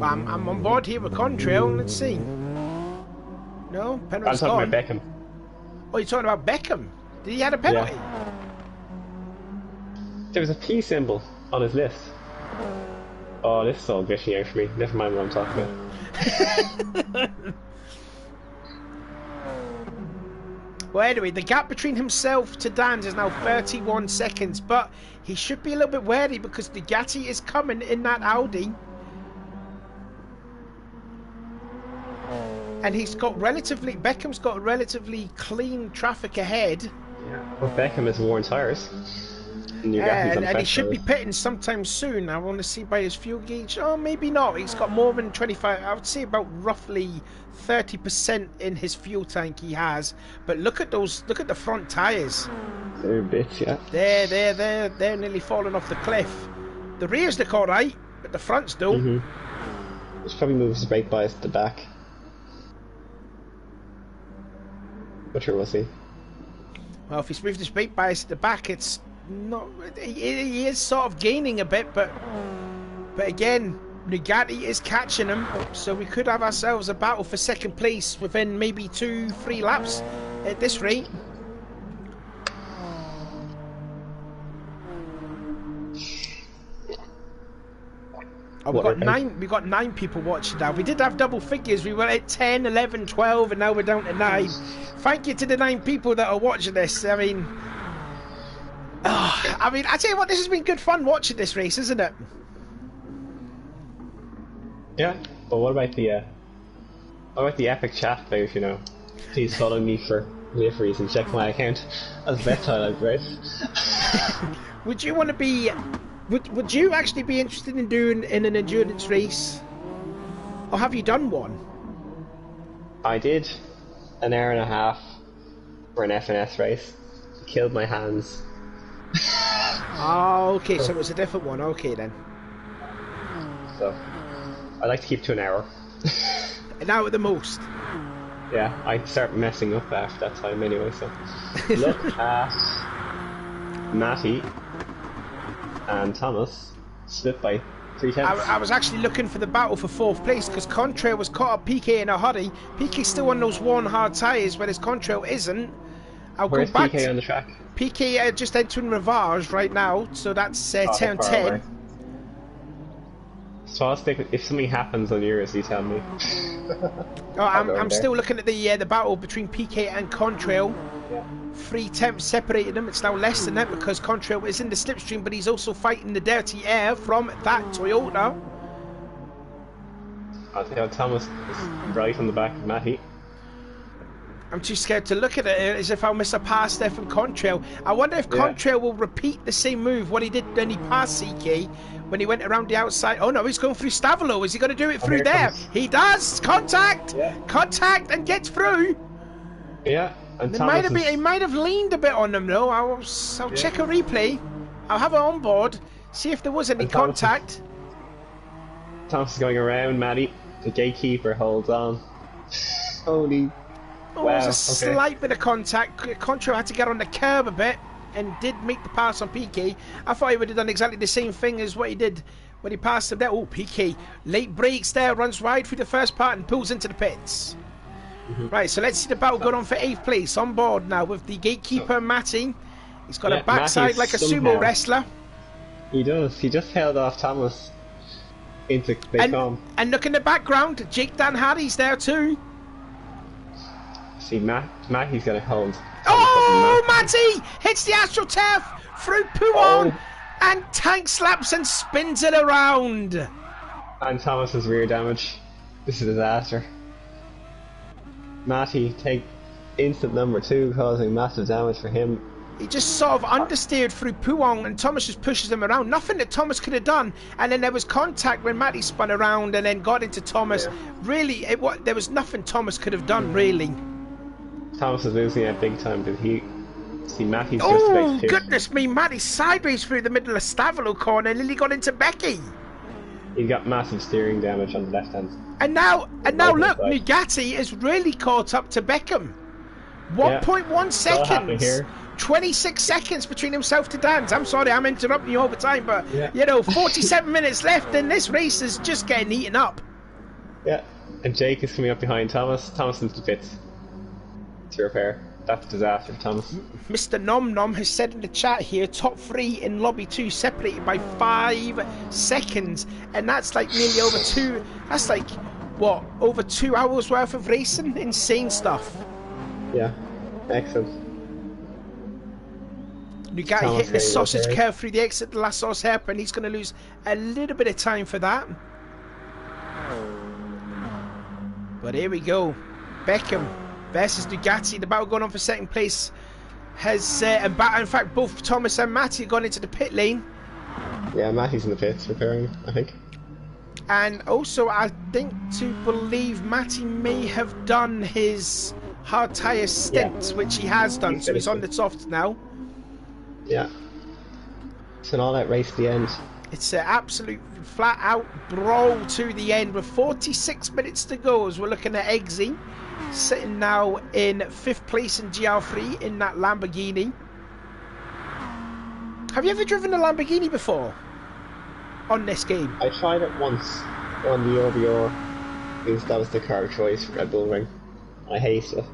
I'm on board here with Contrail. Let's see. No, penalty's I'm talking gone. about Beckham. Oh, you're talking about Beckham? Did he have a penalty? Yeah. There was a P symbol on his list. Oh, this is all glitching out for me. Never mind what I'm talking about. Well, anyway, the gap between himself to Dan's is now 31 seconds, but he should be a little bit wary because Nugatti is coming in that Audi. And Beckham's got relatively clean traffic ahead. Yeah. Well, Beckham has worn tyres. And he should be pitting sometime soon. I want to see by his fuel gauge. Oh, maybe not. He's got more than 25. I would say about roughly 30% in his fuel tank he has. But look at those. Look at the front tyres. They're bits, yeah. They're nearly falling off the cliff. The rears look all right, but the fronts don't. Which probably moves the brake bias to the back. But sure, we'll see. Well, if he's moved his brake bias at the back, it's not. He is sort of gaining a bit, but again, Nugatti is catching him, so we could have ourselves a battle for second place within maybe 2-3 laps at this rate. Oh, we got 9 people watching now. We did have double figures. We were at 10, 11, 12, and now we're down to 9. Thank you to the 9 people that are watching this. I mean, I tell you what, this has been good fun watching this race, isn't it? Yeah, but what about the epic chat players, you know? Please follow me for referees and check my account as best highlight race. Would you want to be... Would you actually be interested in doing an endurance race? Or have you done one? I did an hour and a half for an FNS race. Killed my hands. Oh, okay, so it was a different one. Okay, then. So, I like to keep to an hour. An hour at the most. Yeah, I start messing up after that time anyway, so. Look at Matty and Thomas split by 3 tenths. I was actually looking for the battle for 4th place because Contrail was caught up PK in a hurry. PK's still on those worn hard tyres, whereas Contrail isn't. Where's go back PK on the track? PK just entering Rivage right now, so that's 10 10. So I'll stick with, if something happens on yours, you tell me. I'm still looking at the battle between PK and Contrail. Yeah. 3 tenths separated them. It's now less than that because Contrail is in the slipstream, but he's also fighting the dirty air from that Toyota. I think Thomas is right on the back of Matty. I'm too scared to look at it as if I'll miss a pass there from Contrail. I wonder if Contrail will repeat the same move, what he did when he passed CK, when he went around the outside. Oh no, he's going through Stavolo. Is he going to do it through there? He does! Contact! Yeah. Contact and gets through! Yeah. And he might have leaned a bit on them though. I'll check a replay. I'll have it on board. See if there was any contact. Thomas is going around Matty. The gatekeeper holds on. Holy... Oh, wow, there was a slight bit of contact. Contrail had to get on the curb a bit and did make the pass on PK. I thought he would have done exactly the same thing as what he did when he passed him there. Oh, PK late breaks there, runs wide through the first part and pulls into the pits. Right, so let's see the battle going on for 8th place. On board now with the gatekeeper Matty. He's got a backside like a sumo wrestler. He does. He just held off Thomas into Beckham. And look in the background, Jake Dan Hardy's there too. See, Matty's going to hold. Oh, Matty hits the AstroTurf through Pouon and tank slaps and spins it around. And Thomas's rear damage. This is a disaster. Matty take instant number 2, causing massive damage for him. He just sort of understeered through Pouon and Thomas just pushes him around. Nothing that Thomas could have done. And then there was contact when Matty spun around and then got into Thomas. Yeah. Really, there was nothing Thomas could have done, really. Thomas is losing it big time because Matty's just oh, goodness me, Matty sideways through the middle of Stavolo corner and nearly got into Becky. He got massive steering damage on the left hand. And now look, Nugatti is really caught up to Beckham. 1.1 seconds. 26 seconds between himself to Dan's. I'm sorry, I'm interrupting you all the time, but you know, 47 minutes left and this race is just getting eaten up. Yeah, and Jake is coming up behind Thomas. Thomas into the pits to repair. That's a disaster, Thomas. Mr. Nom Nom has said in the chat here, top 3 in lobby 2 separated by 5 seconds, and that's like nearly over 2. That's like what, over 2 hours worth of racing? Insane stuff. Yeah. Excellent. Nugatti hitting the sausage curve through the exit of the La Sauce hairpin. He's going to lose a little bit of time for that. But here we go. Beckham versus Nugatti. The battle going on for second place has, in fact, both Thomas and Matty have gone into the pit lane. Yeah, Matty's in the pits repairing, I think. And also, I think to believe Matty may have done his hard tyre stint, which he has done, so he's on the softs now. Yeah. It's an all-out race at the end. It's an absolute flat-out brawl to the end with 46 minutes to go as we're looking at Eggsy sitting now in 5th place in GR3 in that Lamborghini. Have you ever driven a Lamborghini before on this game? I tried it once on the OBR because that was the car of choice for Red Bull Ring. I hate it.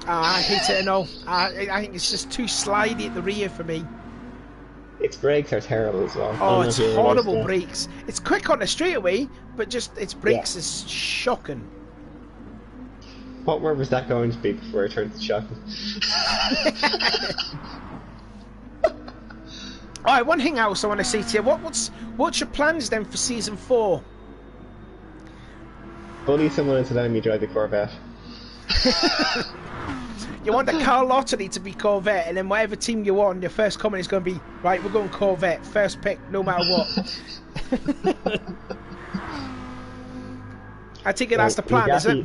I hate it and all. I think it's just too slidey at the rear for me. Its brakes are terrible as well. Oh, it's horrible brakes. It's quick on the straightaway, but just its brakes is shocking. What word was that going to be before it turned to shocking? Alright, one thing else I want to say to you. What's your plans then for season 4? Bully someone into letting me drive the Corvette. You want the car lottery to be Corvette, and then whatever team you want, your first comment is going to be, right, we're going Corvette, first pick, no matter what. I think that's the plan, is it?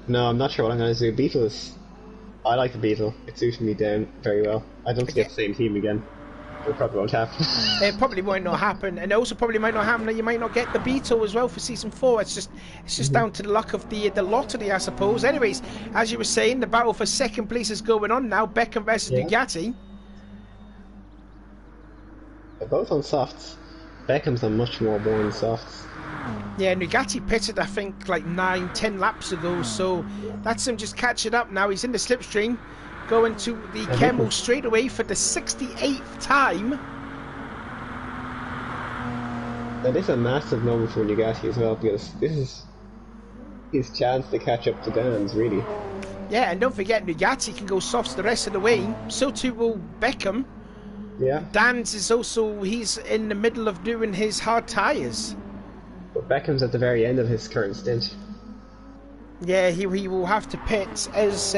No, I'm not sure what I'm going to do. Beetles, I like the Beetle. It suits me down very well. I don't think it's the same team again. It probably won't happen. It probably might not happen, and it also probably might not happen that you might not get the Beetle as well for season 4. It's just down to the luck of the lottery, I suppose. Anyways, as you were saying, the battle for second place is going on now. Beckham versus Nugatti. They're both on softs. Beckham's on much more worn softs. Yeah, Nugatti pitted, I think, like 9-10 laps ago, so that's him just catching up now. He's in the slipstream, going to the Kemmel straightaway for the 68th time. That is a massive moment for Nugatti as well, because this is his chance to catch up to Dans, really. Yeah, and don't forget, Nugatti can go softs the rest of the way. So too will Beckham. Yeah. Dans is also, he's in the middle of doing his hard tyres. But Beckham's at the very end of his current stint. Yeah, he will have to pit, as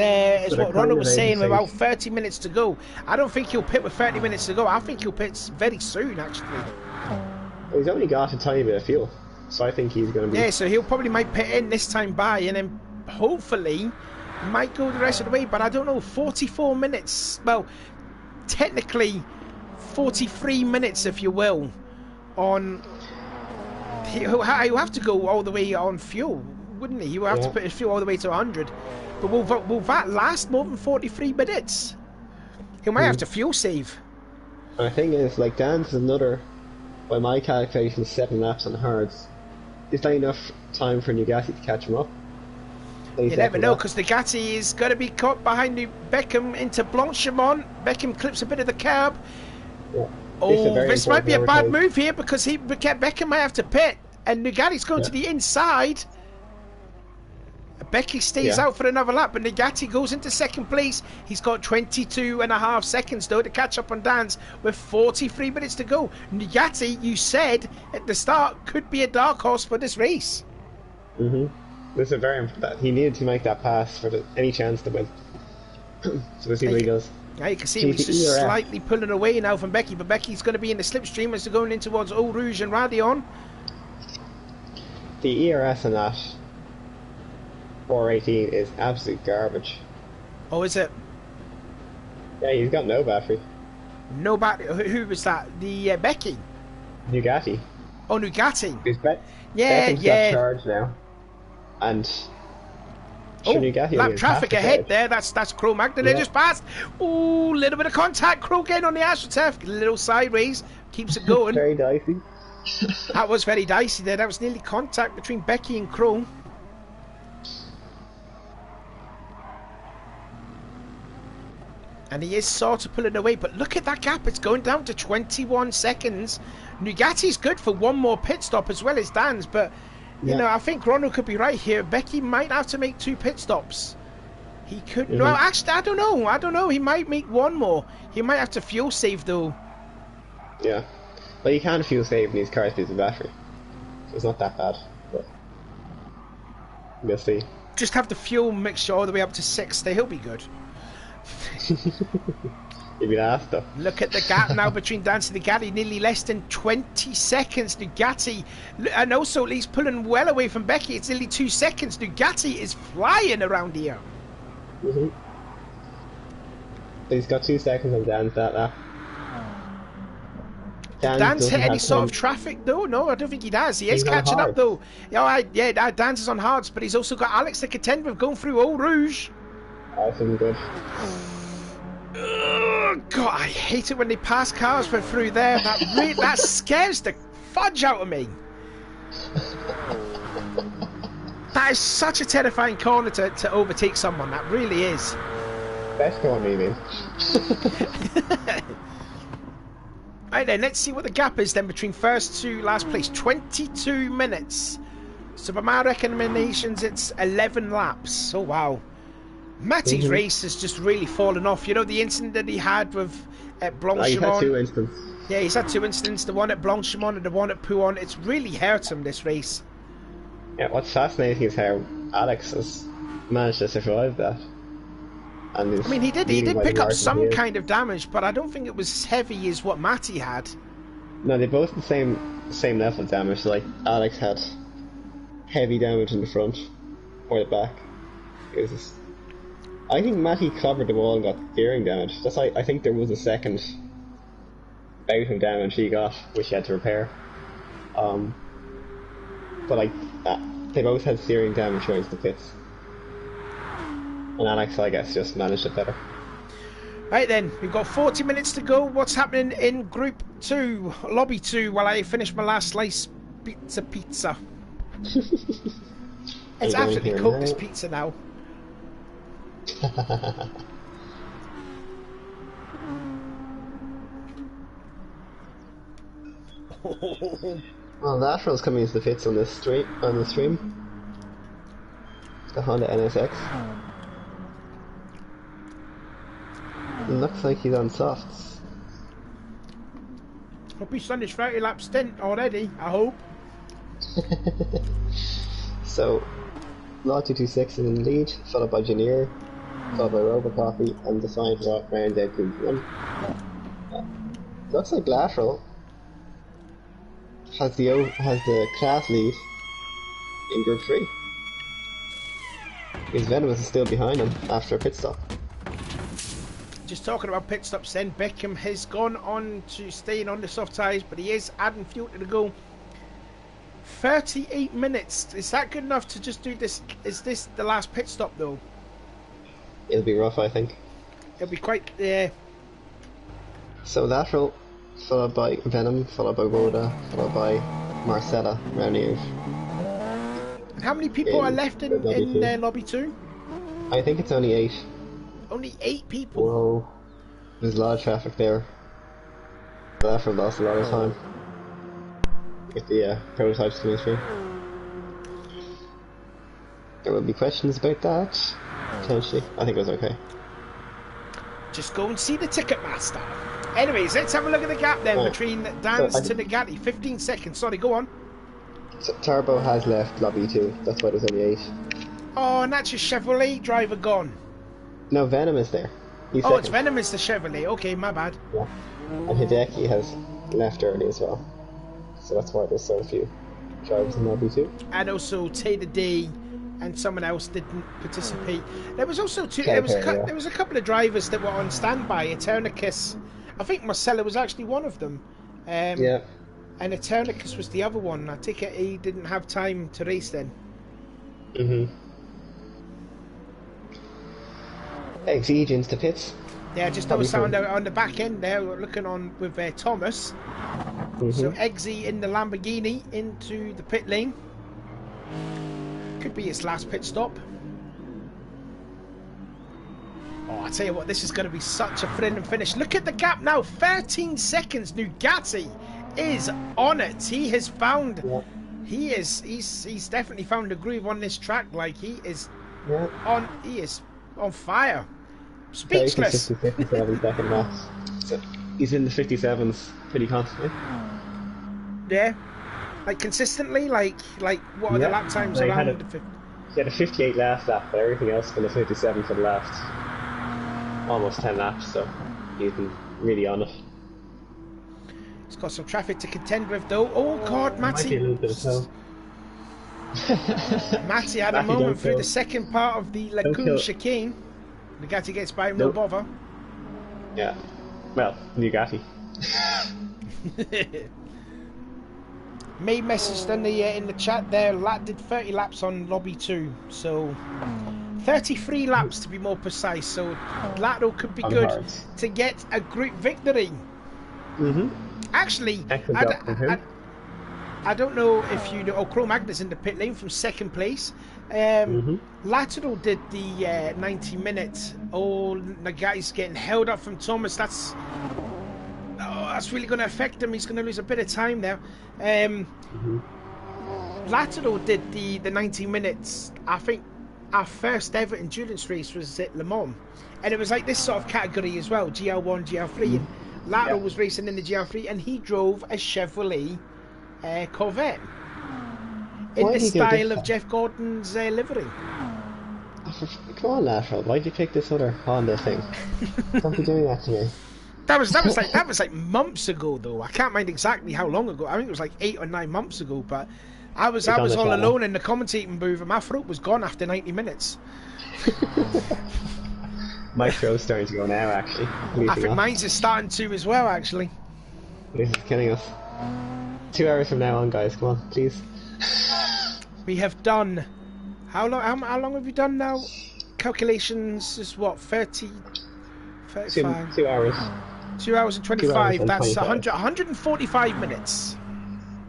what Ronald was saying, with about 30 minutes to go. I don't think he'll pit with 30 minutes to go. I think he'll pit very soon, actually. Well, he's only got a tiny bit of fuel, so I think he's going to be... Yeah, so he'll probably might pit in this time by, and then hopefully might go the rest of the way, but I don't know, 44 minutes, well, technically 43 minutes, if you will, on... He'll have to go all the way on fuel, wouldn't he? He will have to put his fuel all the way to 100. But will that last more than 43 minutes? He might have to fuel save. And the thing is, like, Dan's another, by my calculations, 7 laps on hards. Is that enough time for Nugatti to catch him up? You never know, because Nugatti is going to be caught behind Beckham into Blanchimont. Beckham clips a bit of the curb. Yeah. Oh, this might be a bad move here, because Beckham might have to pit, and Nugatti's going to the inside. Becky stays out for another lap, but Nugatti goes into second place. He's got 22.5 seconds, though, to catch up on Dans with 43 minutes to go. Nugatti, you said at the start, could be a dark horse for this race. This is very important. He needed to make that pass for any chance to win. So we'll see what he does. Yeah, you can see he's just slightly pulling away now from Becky, but Becky's going to be in the slipstream as they're going in towards Eau Rouge and Radion. The ERS on that 418 is absolute garbage. Oh, is it? Yeah, he's got no battery. No battery? Who was that? The Becky? Nugatti. Oh, Nugatti. Beckham's got charge now. And... lap traffic ahead there. That's Cro-Magnon. They just passed. Ooh, little bit of contact. Crow getting on the AstroTurf. Little sideways. Keeps it going. Very dicey. That was very dicey there. That was nearly contact between Becky and Crow. And he is sort of pulling away, but look at that gap. It's going down to 21 seconds. Nugatti's good for one more pit stop as well as Dan's, but you know, I think Ronald could be right here. Becky might have to make 2 pit stops. He could. Well, actually, I don't know. I don't know. He might make one more. He might have to fuel save though. Yeah. But you can fuel save in these cars with the battery. So it's not that bad. But we'll see. Just have the fuel mixture all the way up to 60. He'll be good. You'd be asked though. Look at the gap now between Dance and Nugatti, nearly less than 20 seconds. Nugatti, and also he's pulling well away from Becky. It's nearly 2 seconds. Nugatti is flying around here. He's got 2 seconds on Dan's that lap. Dan's hit any sort of traffic though? No, I don't think he does. He is catching up though. Yeah, Dan's is on hards, but he's also got Alex to contend with going through Eau Rouge. That's been good. God, I hate it when they pass cars went through there. That scares the fudge out of me. That is such a terrifying corner to overtake someone. That really is. Best corner, you mean? Right then, let's see what the gap is then between first to last place. 22 minutes. So by my recommendations, it's 11 laps. Oh wow. Matty's race has just really fallen off. You know the incident that he had with Blanchimont? He's had 2 incidents. Yeah, he's had 2 incidents. The one at Blanchimont and the one at Pouhon. It's really hurt him, this race. Yeah, what's fascinating is how Alex has managed to survive that. And I mean, he did pick up some kind of damage, but I don't think it was as heavy as what Matty had. No, they both the same level of damage. Like Alex had heavy damage in the front or the back. It was just, I think Matty covered the wall and got steering damage. That's why I think there was a second bout of damage he got, which he had to repair. But like they both had steering damage going to the pits. And Alex, I guess, just managed it better. Right then, we've got 40 minutes to go. What's happening in Group 2, Lobby 2, while I finish my last slice pizza. It's absolutely cooked, this pizza now. Well, Lateral's coming into the pits on this stream. The Honda NSX. Looks like he's on softs. Hope he's done his 30 lap stint already, I hope. So, Law226 is in the lead, followed by Janier, followed by Robocoffee, and Defiant Rock rounds out Group 1. Looks like Lateral has the class lead in Group 3. Because Venomous is still behind him after a pit stop. Just talking about pit stops then, Beckham has gone on to staying on the soft tyres, but he is adding fuel to the go. 38 minutes, is that good enough to just do this? Is this the last pit stop though? It'll be rough, I think. It'll be quite, yeah. So Lateral, followed by Venom, followed by Woda, followed by Marcella, rounding out. And how many people are left in Lobby 2? I think it's only 8. Only 8 people? Whoa. There's a lot of traffic there. Lateral lost a lot of time with the prototypes coming through. There will be questions about that, potentially. I think it was okay. Just go and see the Ticketmaster. Anyways, let's have a look at the gap then between Dan's to Nugatti. 15 seconds, sorry, go on. So Turbo has left Lobby 2, that's why there's only 8. Oh, and that's your Chevrolet driver gone. No, Venom is there. He's oh, second. It's Venom is the Chevrolet, okay, my bad. Yeah. And Hideki has left early as well. So that's why there's so few drivers in Lobby 2. And also Taylor D and someone else didn't participate. There was also there was a couple of drivers that were on standby. Eternicus, I think Marcella was actually one of them. Yeah. And Eternicus was the other one. I take it he didn't have time to race then. Exigence to pits. Yeah, just noticed on the back end there, we're looking on with Thomas. So Eggsy in the Lamborghini into the pit lane. Could be its last pit stop. Oh, I tell you what, this is going to be such a thrilling finish. Look at the gap now, 13 seconds. Nugatti is on it. He has found, he's definitely found a groove on this track. Like he is on, he is on fire. Very Speechless. consistent 57 second laps. So he's in the 57s pretty constantly. Yeah. Like consistently, like what are the lap times They around had the 50? He had a 58 last lap, but everything else been a 57 for the last almost 10 laps, so he's been really on it. He's got some traffic to contend with though. Oh God, Might be a Matty. little bit of tow. Matty had a Matty, moment don't through kill. the second part of the Lagoon kill. chicane. Nugatti gets by him, Nope. no bother. Yeah. Well, Nugatti. May messaged in the chat there. Lat did 30 laps on lobby 2, so 33 laps to be more precise. So Lato could be On good hards. to get a group victory. Mm-hmm. Actually, Excellent job from him. I don't know if you know. Oh, Cro-Magnus in the pit lane from second place. Lateral did the 90 minutes. Oh, the guy's getting held up from Thomas. That's really going to affect him. He's going to lose a bit of time there. Lateral did the 90 minutes. I think our first ever endurance race was at Le Mans, and it was like this sort of category as well, GL1, GL3. And Lateral was racing in the GL3, and he drove a Chevrolet Corvette in Why the did he do style this of Jeff Gordon's livery. Come on, Lateral. Why'd you pick this other Honda thing? Don't be doing that to me. That was like months ago though. I can't mind exactly how long ago. I think it was like 8 or 9 months ago. But I was on the all channel. alone in the commentating booth, and my throat was gone after 90 minutes. My throat's starting to go now, actually. I think mine's is starting to as well, actually. This is killing us. 2 hours from now on, guys. Come on, please. We have done how long? How long have we done now? Calculations is what 30, 35. 2 hours 2 hours and 25. 2 hours and That's 25. 145 minutes.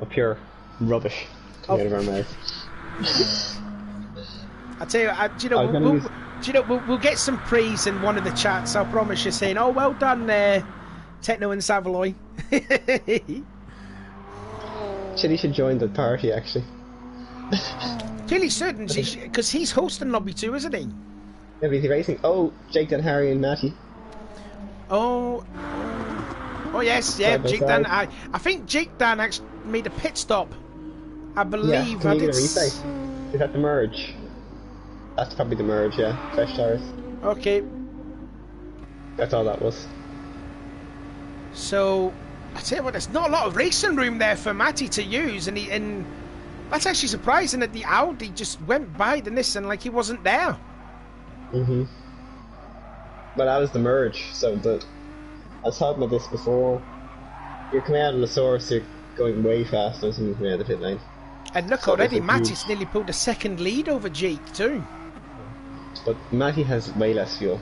of pure rubbish coming out of our mouth. I tell you, we'll get some praise in one of the chats. I'll promise you, saying, "Oh, well done, Techno and Savaloy." He should join the party, actually. Clearly certain, because he's hosting Lobby 2, isn't he? Everything racing. Oh, Jake and Harry and Matty. Oh yes, yeah, Side by Jake side. Dan. I think Jake Dan actually made a pit stop. I Yeah, believe. can you get a replay? Is that the merge? That's probably the merge, yeah. Fresh tires. Okay, That's all that was. so I tell you what, there's not a lot of racing room there for Matty to use, and that's actually surprising that the Audi just went by the Nissan like he wasn't there. Mm-hmm. But that was the merge, so I was talking about this before. You're coming out of the source, you're going way faster than coming out of the pit lane. And look So already, there's a Matty's huge- nearly pulled a second lead over Jake too. But Matty has way less fuel.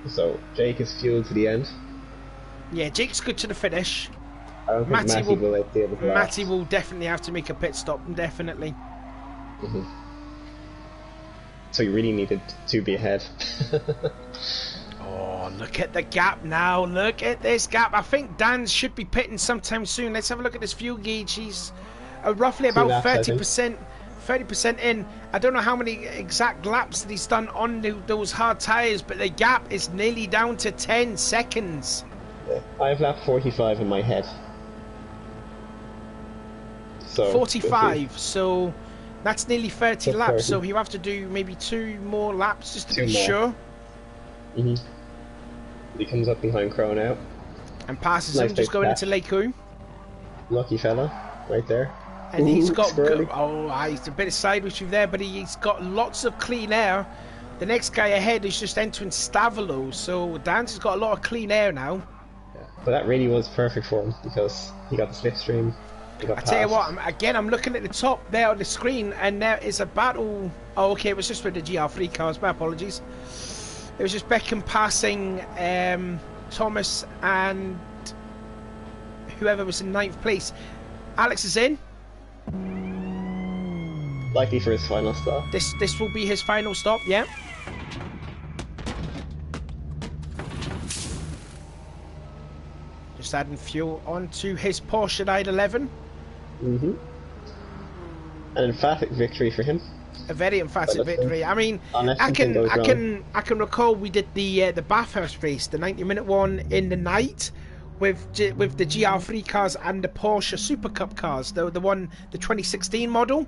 So Jake is fueled to the end. Yeah, Jake's good to the finish. I don't think Matty Matty will be able to last. Matty will definitely have to make a pit stop, definitely. Mhm. So you really needed to be ahead. Oh, look at the gap now. Look at this gap. I think Dan should be pitting sometime soon. Let's have a look at this fuel gauge. He's roughly about laps, I think. 30% in. I don't know how many exact laps that he's done on those hard tyres, but the gap is nearly down to 10 seconds. I have lap 45 in my head. So 45, so that's nearly 30 That's laps. 30. So he'll have to do maybe 2 more laps just to Two be more. sure. Mm-hmm. He comes up behind Crow now. And passes Nice him, just big going gap. into Leku. Lucky fella, right there. And he's Ooh, got squirrely. he's a bit of sideways through there, but he's got lots of clean air. The next guy ahead is just entering Stavolo, so Dan's has got a lot of clean air now. But that really was perfect for him because he got the slipstream. He got I tell you passed. what, I'm looking at the top there on the screen, and there is a battle. Oh, okay, it was just with the GR3 cars. My apologies. It was just Beckham passing Thomas and whoever was in 9th place. Alex is in. Likely for his final stop. This will be his final stop. Yeah. Just adding fuel onto his Porsche 911. Mm-hmm. An emphatic victory for him. A very emphatic victory. I mean, Unless I something can, goes I wrong. can, I can recall we did the Bathurst race, the 90-minute one in the night, with the GR3 cars and the Porsche Super Cup cars, the 2016 model.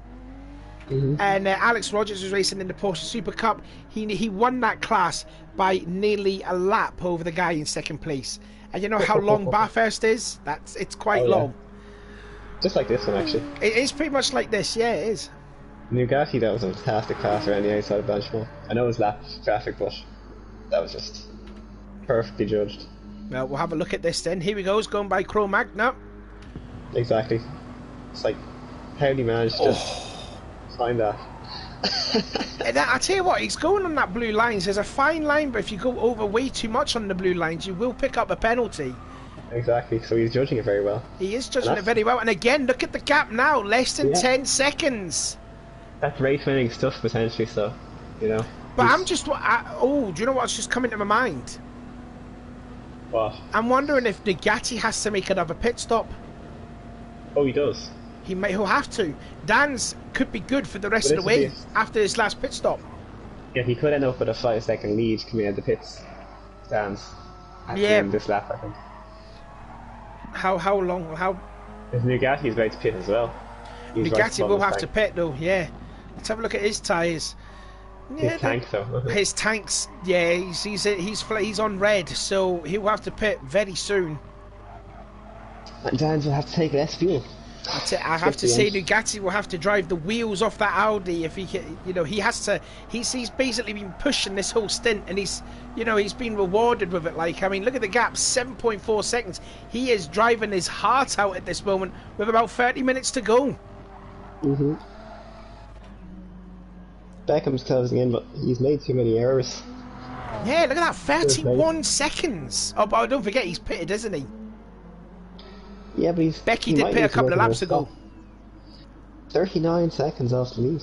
And Alex Rogers was racing in the Porsche Super Cup. He won that class by nearly a lap over the guy in second place. And you know how long Bathurst is? It's quite long. Just like this one, actually. It is pretty much like this. Yeah, it is. Nugatti, that was a fantastic class around the outside of Benchmark. I know it was lap traffic, but that was just perfectly judged. Well, we'll have a look at this then. Here we go. It's going by Cro-Magnon. Exactly. It's like, how did he manage to find that? And I tell you what, he's going on that blue lines. There's a fine line, but if you go over way too much on the blue lines, you will pick up a penalty. Exactly, so he's judging it very well. He is judging it very well. And again, look at the gap now. Less than 10 seconds. That's race-winning stuff, potentially, so, you know. But I'm just... do you know what's just coming to my mind? What? I'm wondering if Nugatti has to make another pit stop. Oh, he does? He'll have to. Dan's could be good for the rest of the way after his last pit stop. Yeah, he could end up with a 5-second lead coming out of the pits. Dan's. Yeah. This lap, I think. How long? If Nugatti is about to pit as well. Nugatti will have to pit though, yeah. Let's have a look at his tyres. Yeah, his tank though. His tanks, yeah, he's on red, so he'll have to pit very soon. And Dan's will have to take less fuel. I have to say, Nugatti will have to drive the wheels off that Audi if he, he has to. He's basically been pushing this whole stint, and he's been rewarded with it. Like, I mean, look at the gap, 7.4 seconds. He is driving his heart out at this moment with about 30 minutes to go. Beckham's closing in, but he's made too many errors. Yeah, look at that, 31 seconds. Oh, but don't forget, he's pitted, isn't he? Yeah, but Becky did pit a couple of laps ago. 39 seconds off the lead.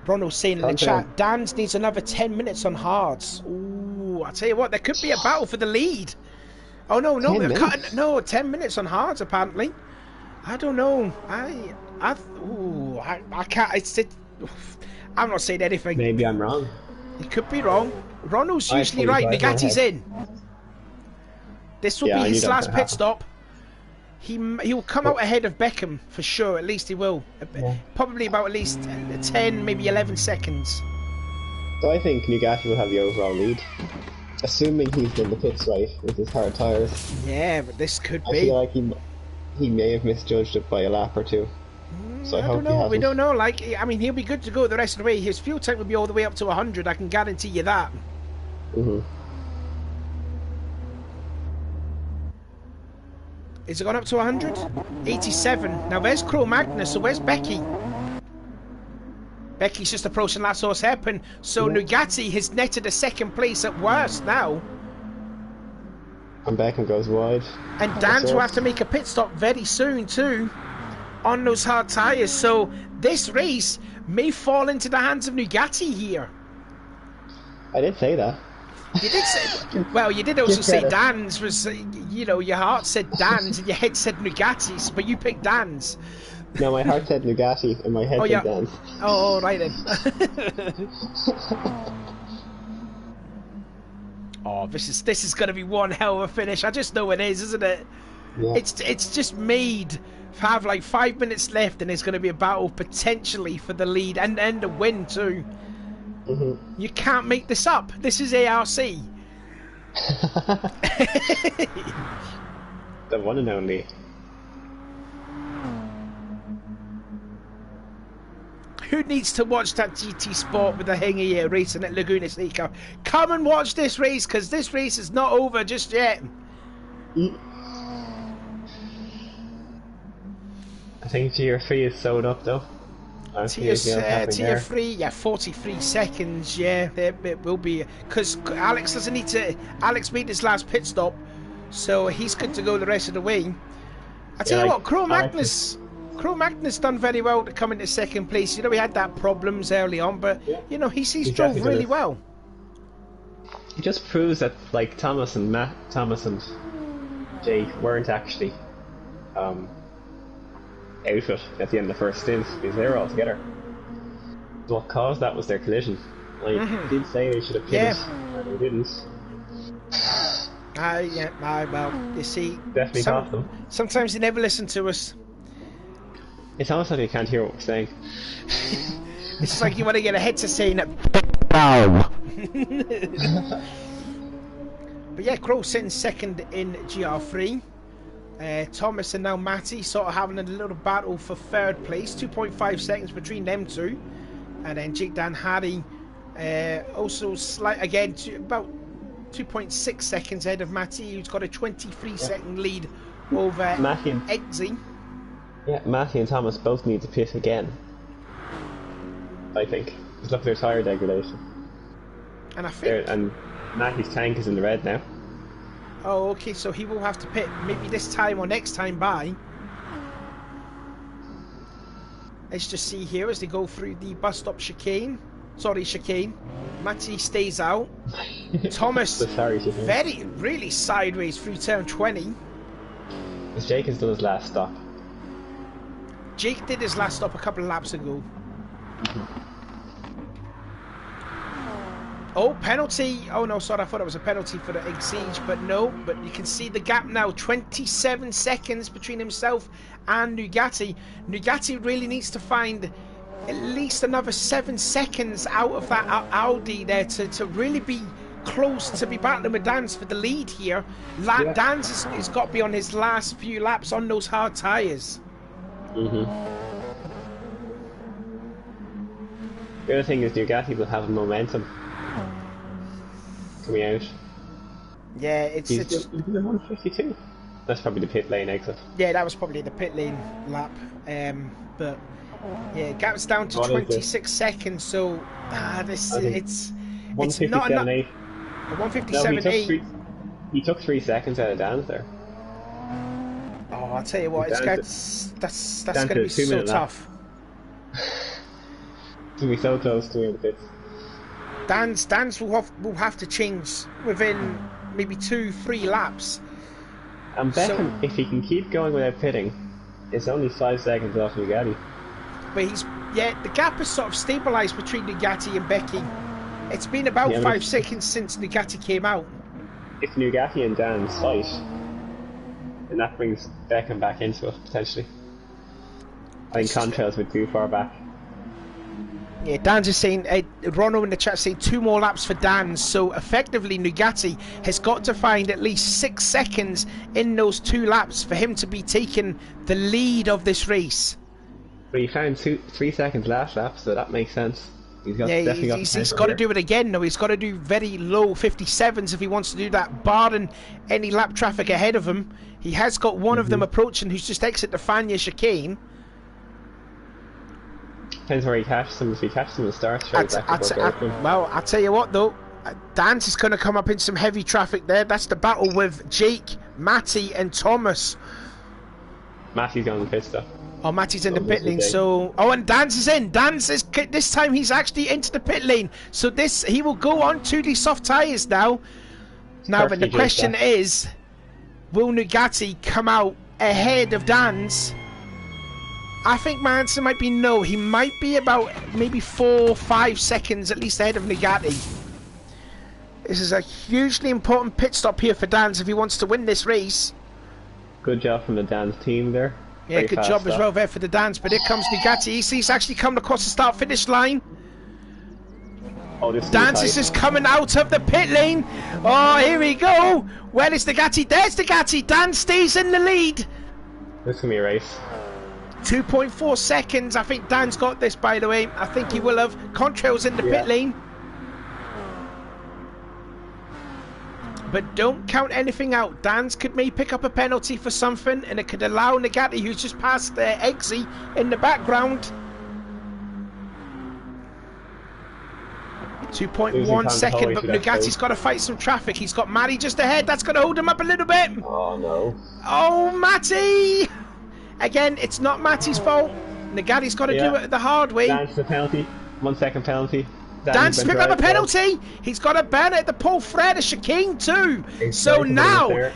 Ronald's saying in the chat, Dan's needs another 10 minutes on hards. Ooh, I tell you what, there could be a battle for the lead. Oh no, we're cutting. No, 10 minutes on hards apparently. I don't know. I can't. I'm not saying anything. Maybe I'm wrong. He could be wrong. Ronald's usually right. Nugatti's in. This will be his last pit stop. He'll come out ahead of Beckham for sure. At least he will. Probably about at least 10, maybe 11 seconds. So I think Nugatti will have the overall lead, assuming he's in the pits right with his hard tyres. Yeah, but this could be. I feel like he may have misjudged it by a lap or two. So I hope he hasn't. We don't know. Like, I mean, he'll be good to go the rest of the way. His fuel tank will be all the way up to 100. I can guarantee you that. Is it gone up to 100? 87. Now there's Cro-Magnon, so where's Becky? Becky's just approaching last horse hairpin, so Nugatti has netted a second place at worst now. And Beckham goes wide. And Dan's will have to make a pit stop very soon too, on those hard tyres, so this race may fall into the hands of Nugatti here. I did say that. You did say, well, you did also say Dan's was, your heart said Dan's and your head said Nugatti's, but you picked Dan's. No, my heart said Nugatti and my head said Dan's. Oh, right then. Oh, this is going to be one hell of a finish. I just know it is, isn't it? Yeah. It's just made have like 5 minutes left, and it's going to be a battle potentially for the lead and a win too. You can't make this up. This is ARC. The one and only. Who needs to watch that GT Sport with the Hingy racing at Laguna Seca? Come and watch this race, because this race is not over just yet. I think Tier 3 is sold up though. Tier 3, yeah, 43 seconds, yeah, it will be, because Alex doesn't need to. Alex made his last pit stop, so he's good to go the rest of the way. I tell you what, Cro-Magnon's done very well to come into second place. He had that problems early on, but he's drove really well. It just proves that like Thomas and out of it at the end of the first stint because they were all together. What caused that was their collision. I did say they should have pitted, and they didn't. Well, you see, Definitely cost them. Sometimes they never listen to us. It's almost like they can't hear what we're saying. It's just like you want to get a headset saying it. Bow. But yeah, Crow sitting second in GR3. Thomas and now Matty sort of having a little battle for third place. 2.5 seconds between them two. And then Jake Dan Hardy also about 2.6 seconds ahead of Matty, who's got a 23-second lead over Eggsy. Yeah, Matty and Thomas both need to pit again, I think. Just look at their tyre degradation. And I think... And Matty's tank is in the red now. Oh, okay, so he will have to pit maybe this time or next time by. Let's just see here as they go through the bus stop chicane. Matty stays out. Thomas really sideways through turn 20. As Jake has done his last stop. Jake did his last stop a couple of laps ago. Oh, penalty. Oh no, sorry, I thought it was a penalty for the Exige, but no. But you can see the gap now, 27 seconds between himself and Nugatti. Nugatti really needs to find at least another 7 seconds out of that Audi there to really be close to be battling with Dans for the lead here. Dans has got to be on his last few laps on those hard tyres. The other thing is Nugatti will have momentum coming out. Yeah, it's 152. That's probably the pit lane exit. Yeah, that was probably the pit lane lap. But yeah, gap's down to 26 seconds. So it's not enough. 157.8. He took 3 seconds out of Dan's there. Oh, I'll tell you what, that's going to be so tough. It's going to be so close to the pits. Dan's will have to change within maybe 2-3 laps. And Beckham, if he can keep going without pitting, it's only 5 seconds off Nugatti. But the gap has sort of stabilised between Nugatti and Becky. It's been about 5 seconds since Nugatti came out. If Nugatti and Dan fight, then that brings Beckham back into it, potentially. I think Contrails were too far back. Yeah, Dan's just saying, Rono in the chat saying 2 more laps for Dan, so effectively Nugatti has got to find at least 6 seconds in those 2 laps for him to be taking the lead of this race. But he found 3 seconds last lap, so that makes sense. He's got to do it again though. He's got to do very low 57s if he wants to do that, barring any lap traffic ahead of him. He has got one of them approaching who's just exit the Fania chicane. Depends where he catches them. If he catches them, it starts straight back. Well, I'll tell you what though, Dan's is going to come up in some heavy traffic there. That's the battle with Jake, Matty and Thomas. Matty's going to the pit stop. Oh, Matty's in the pit lane, so... Oh, and Dan's is in. Dan's is... This time he's actually into the pit lane. So he will go on to the soft tyres now. Now, but the question is, will Nugatti come out ahead of Dan's? I think my answer might be no. He might be about maybe 4-5 seconds at least ahead of Nugatti. This is a hugely important pit stop here for Dan's if he wants to win this race. Good job from the Dan's team there. Yeah, good job as well there for the Dans, but here comes Nugatti. He's actually coming across the start-finish line. Oh, Dans is just coming out of the pit lane. Oh, here we go. Where is Nugatti? There's Nugatti. Dan stays in the lead. This is going to be a race. 2.4 seconds. I think Dan's got this, by the way. I think he will have. Contrails in the pit lane. But don't count anything out. Dan's may pick up a penalty for something, and it could allow Nugatti, who's just passed Eggsy in the background. 2.1 second, but Nugatti's got to fight some traffic. He's got Matty just ahead. That's going to hold him up a little bit. Oh, no. Oh, Matty! Again, it's not Matty's fault. Nugatti's got to do it the hard way. Dan's the penalty. 1 second penalty. Dan's picked up a penalty. He's got a banner at the Paul Fred of Chicane too. So now,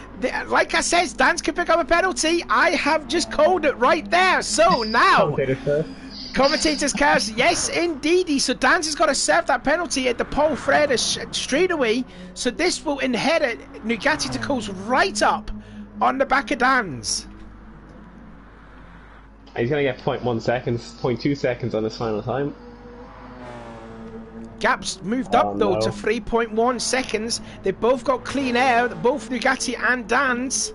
like I said, Dan's can pick up a penalty. I have just called it right there. So now, commentators cast, yes indeedy. So Dan's has got to serve that penalty at the Paul Fred straight away. So this will inherit Nugatti to close right up on the back of Dan's. He's going to get 0.1 seconds, 0.2 seconds on his final time. Gap's moved up though to 3.1 seconds. They both got clean air, both Nugatti and Dan's.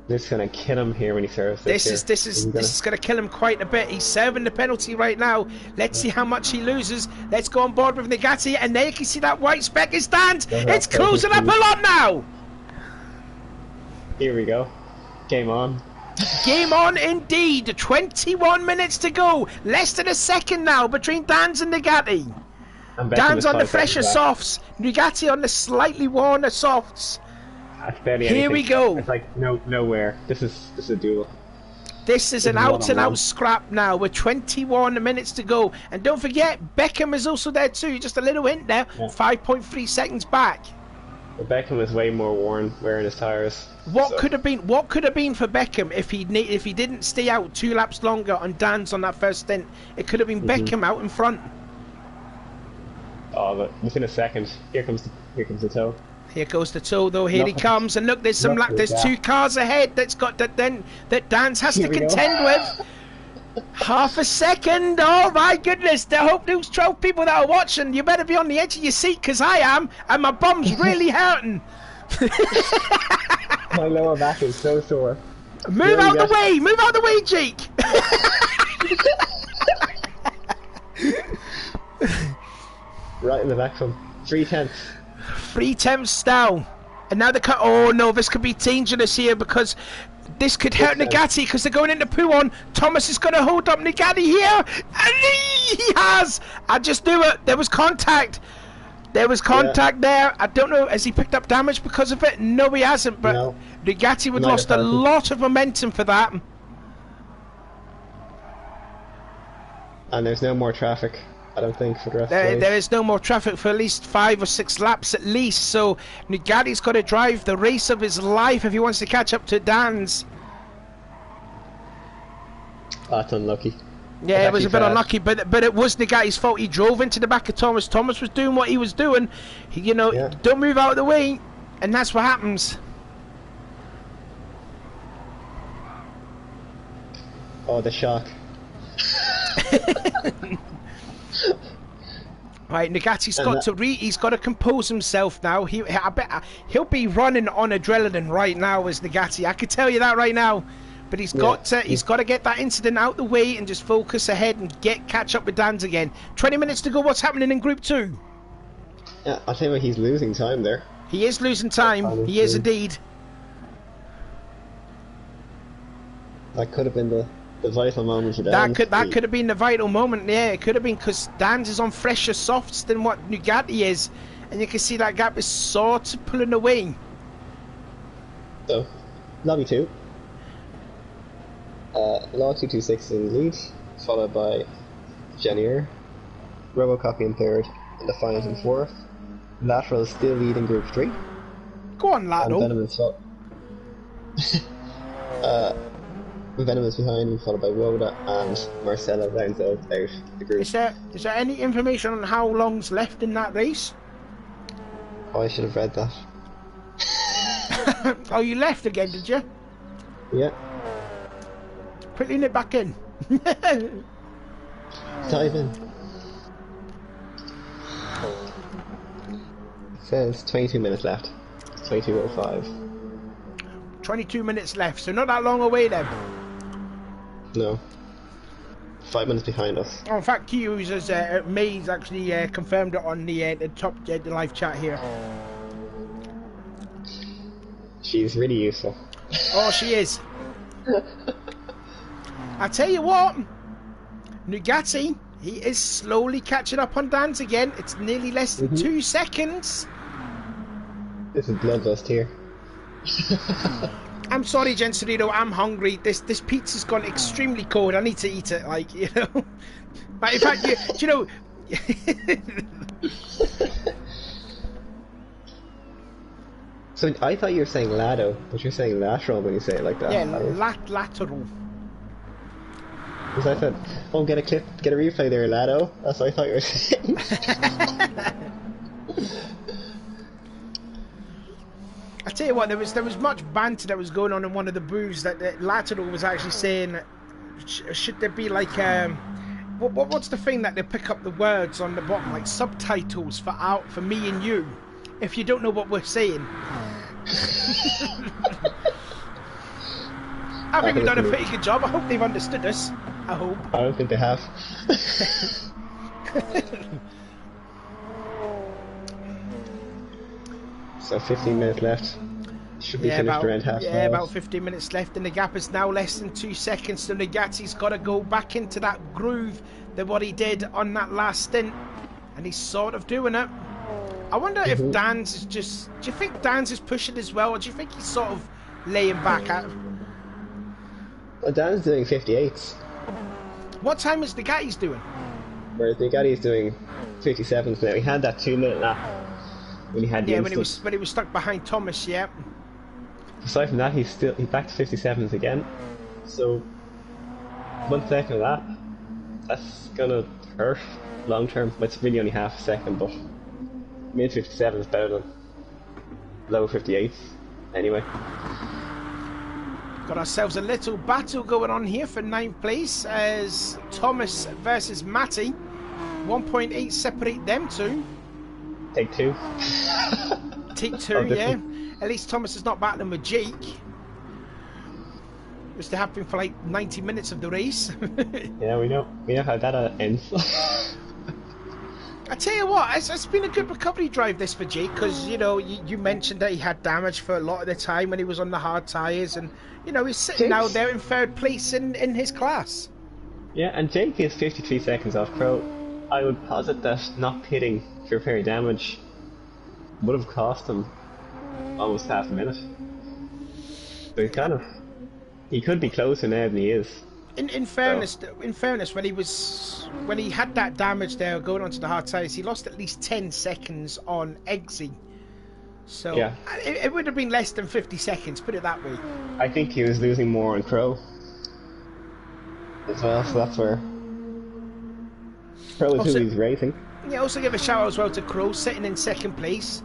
This is gonna kill him here when he serves. This is gonna kill him quite a bit. He's serving the penalty right now. Let's see how much he loses. Let's go on board with Nugatti, and there you can see that white speck is Dan's. It's closing up a lot now. Here we go. Game on. Game on indeed. 21 minutes to go. Less than a second now between Dan's and Nugatti. Dan's on the fresher softs. Nugatti on the slightly worn softs. Here we go. It's like nowhere. This is a duel. This is an out-and-out scrap now with 21 minutes to go. And don't forget, Beckham is also there too. Just a little hint there. 5.3 seconds back. But Beckham is way more worn wearing his tires. What could have been for Beckham if he didn't stay out 2 laps longer on Dan's on that first stint? It could have been Beckham out in front. Oh, but within a second, here comes the toe. Here goes the toe though. Here he comes, and look, there's 2 cars ahead that Dan's has to contend with. Half a second. Oh my goodness. I hope those 12 people that are watching, you better be on the edge of your seat, because I am, and my bum's really hurting. My lower back is so sore. Move out the way! Move out the way, Jake! Right in the back from 3/10. 3/10 down. And now oh no, this could be dangerous here, because this could hurt Nugatti, because they're going into Pouhon. Thomas is going to hold up Nugatti here, and he has! I just knew it. There was contact. There was contact there. I don't know, has he picked up damage because of it? No, he hasn't, but Nugatti would lost a lot of momentum for that. And there's no more traffic, I don't think, for the rest of the race. There is no more traffic for at least 5 or 6 laps at least, so Nugatti's got to drive the race of his life if he wants to catch up to Dan's. That's unlucky. Yeah, it was a bit unlucky, but it was Nugatti's fault. He drove into the back of Thomas. Thomas was doing what he was doing. Don't move out of the way, and that's what happens. Oh, the shock. Right, Nugatti's he's got to compose himself now. I bet he'll be running on adrenaline right now as Nugatti. I can tell you that right now. But he's got to get that incident out the way and just focus ahead and catch up with Dan's again. 20 minutes to go. What's happening in Group 2? Yeah, I think he's losing time there. He is losing time. He is indeed. That could have been the vital moment for Dan. That could have been the vital moment. Yeah, it could have been, because Dan's is on fresher softs than what Nugatti is, and you can see that gap is sort of pulling away. So, lobby 2. Law 226 in the lead, followed by Janier, Robocopy in 3rd, and Defiant in 4th. Lateral still leading Group 3. Go on, Lateral. Venom is behind, followed by Woda, and Marcella rounds out the group. Is there any information on how long's left in that race? Oh, I should have read that. Oh, you left again, did you? Yeah. Quickly nip back in. Dive in. It says 22 minutes left. 22:05. 22 minutes left, so not that long away then. No. 5 minutes behind us. Oh, in fact, key users, May's actually confirmed it on the top the live chat here. She's really useful. Oh, she is. I tell you what, Nugatti, he is slowly catching up on Dan's again. It's nearly less than 2 seconds. This is bloodlust here. I'm sorry, Genserino, I'm hungry. This pizza's gone extremely cold. I need to eat it, like, you know. But in fact, do you know... So I thought you were saying Lado, but you're saying lateral when you say it like that. Yeah, lateral. Because I thought, oh, get a replay there, Lado. That's what I thought you were saying. I tell you what, there was much banter that was going on in one of the booths that lateral was actually saying, should there be like what's the thing that they pick up the words on the bottom, like subtitles for me and you, if you don't know what we're saying. I think we've done a pretty good job. I hope they've understood us. I hope. I don't think they have. So 15 minutes left. Should be finished around half. Yeah, about 15 minutes left, and the gap is now less than 2 seconds. So Nagati's got to go back into that groove that what he did on that last stint, and he's sort of doing it. I wonder if Dan's is just... Do you think Dan's is pushing as well, or do you think he's sort of laying back at... Well, Dan's doing 58s. What time is Nagati's doing? Whereas Nagati's doing 57s now. He had that 2-minute lap when he had the when he was stuck behind Thomas, yeah. Aside from that, he's back to 57s again. So 1 second of that, that's gonna hurt long term. But it's really only half a second, but mid 57 is better than low 58s anyway. Got ourselves a little battle going on here for 9th place as Thomas versus Matty. 1.8 separate them two. Take two. Take two, yeah. At least Thomas is not battling with Jake, which happened for like 90 minutes of the race. Yeah, we know how that ends. I tell you what, it's been a good recovery drive this for Jake, because you know you mentioned that he had damage for a lot of the time when he was on the hard tyres, and you know he's sitting now there in 3rd place in his class. Yeah, and Jake is 53 seconds off Crow. I would posit that not pitting for repair damage would have cost him almost half a minute. So he could be closer now than he is. In fairness, when he had that damage there going onto the hard tyres, he lost at least 10 seconds on Eggsy. So yeah. It would have been less than 50 seconds, put it that way. I think he was losing more on Crow as well, so that's where Crow is who he's racing. Yeah, also give a shout out as well to Crow, sitting in 2nd place.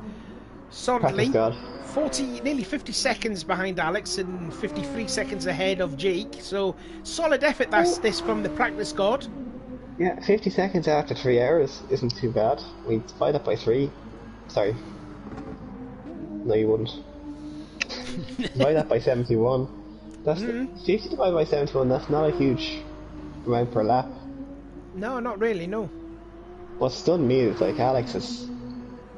Solidly, nearly 50 seconds behind Alex and 53 seconds ahead of Jake. So solid effort this from the practice god. Yeah, 50 seconds after 3 hours isn't too bad. We divide that by 3. Sorry. No, you wouldn't. Divide that by 71. That's 50 divided by 71. That's not a huge amount per lap. No, not really. No. What stunned me is like Alex is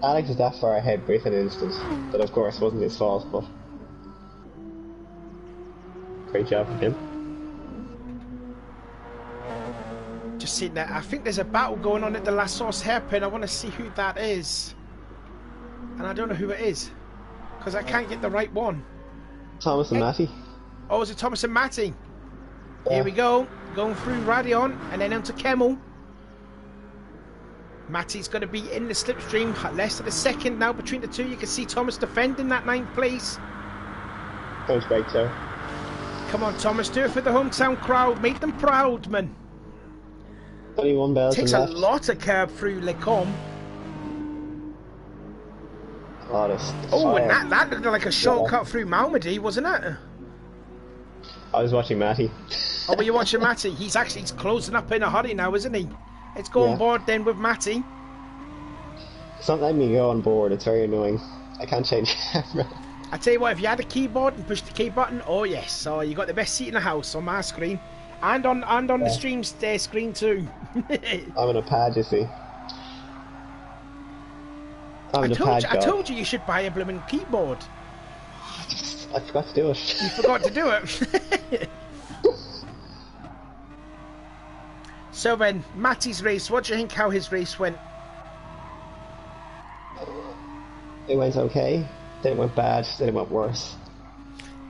that far ahead with an instant, but of course wasn't his fault, but great job from him. Just seeing that, I think there's a battle going on at the La Source hairpin. I want to see who that is, and I don't know who it is because I can't get the right one. Thomas and Matty. Oh, is it Thomas and Matty? Yeah. Here we go, going through Radion and then onto Kemmel. Matty's going to be in the slipstream, less than a second now between the two. You can see Thomas defending that 9th place. That was great, sir. Come on, Thomas, do it for the hometown crowd. Make them proud, man. 21 bells. Takes a lot of curb through Lecombe. Oh, and that looked like a shortcut through Malmedy, wasn't it? I was watching Matty. Oh, were you watching Matty? He's closing up in a hurry now, isn't he? Let's go on board then with Matty. It's not letting me go on board, it's very annoying. I can't change camera. I tell you what, if you had a keyboard and pushed the key button, oh yes, you got the best seat in the house on my screen. And on the stream's screen too. I'm in a pad, you see. I told you should buy a blooming keyboard. I forgot to do it. You forgot to do it. So then, Matty's race, what do you think how his race went? It went okay, then it went bad, then it went worse.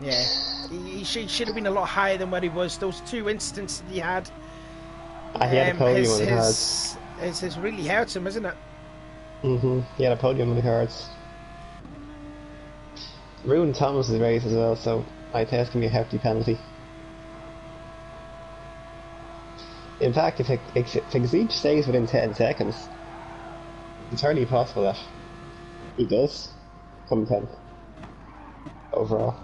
Yeah, he should have been a lot higher than what he was. Those 2 incidents that he had. He had a podium on the cards. It's really hurts him, isn't it? He had a podium on the cards. Ruined Thomas's race as well, so I think it's going to be a hefty penalty. In fact, if Exige stays within 10 seconds, it's entirely possible that he does come 10th overall.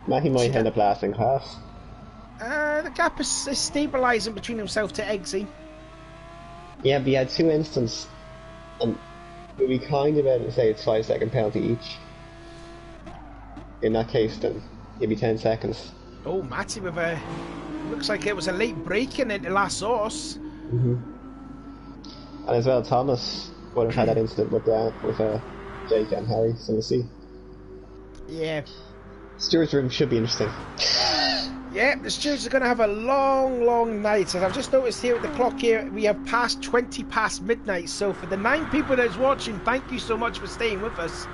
Matty might end up last in class. The gap is stabilising between himself to Eggsy. Yeah, but he had 2 instants, and we'd be kind of able to say it's 5-second penalty each. In that case, then it'd be 10 seconds. Oh, Matty with a... Looks like it was a late break in into last source. And as well, Thomas would have had that incident with Jake and Harry, so we'll see. Yeah. Stewards' room should be interesting. Yeah, the stewards are going to have a long night. As I've just noticed here at the clock here, we have passed 20 past midnight. So for the 9 people that's watching, thank you so much for staying with us.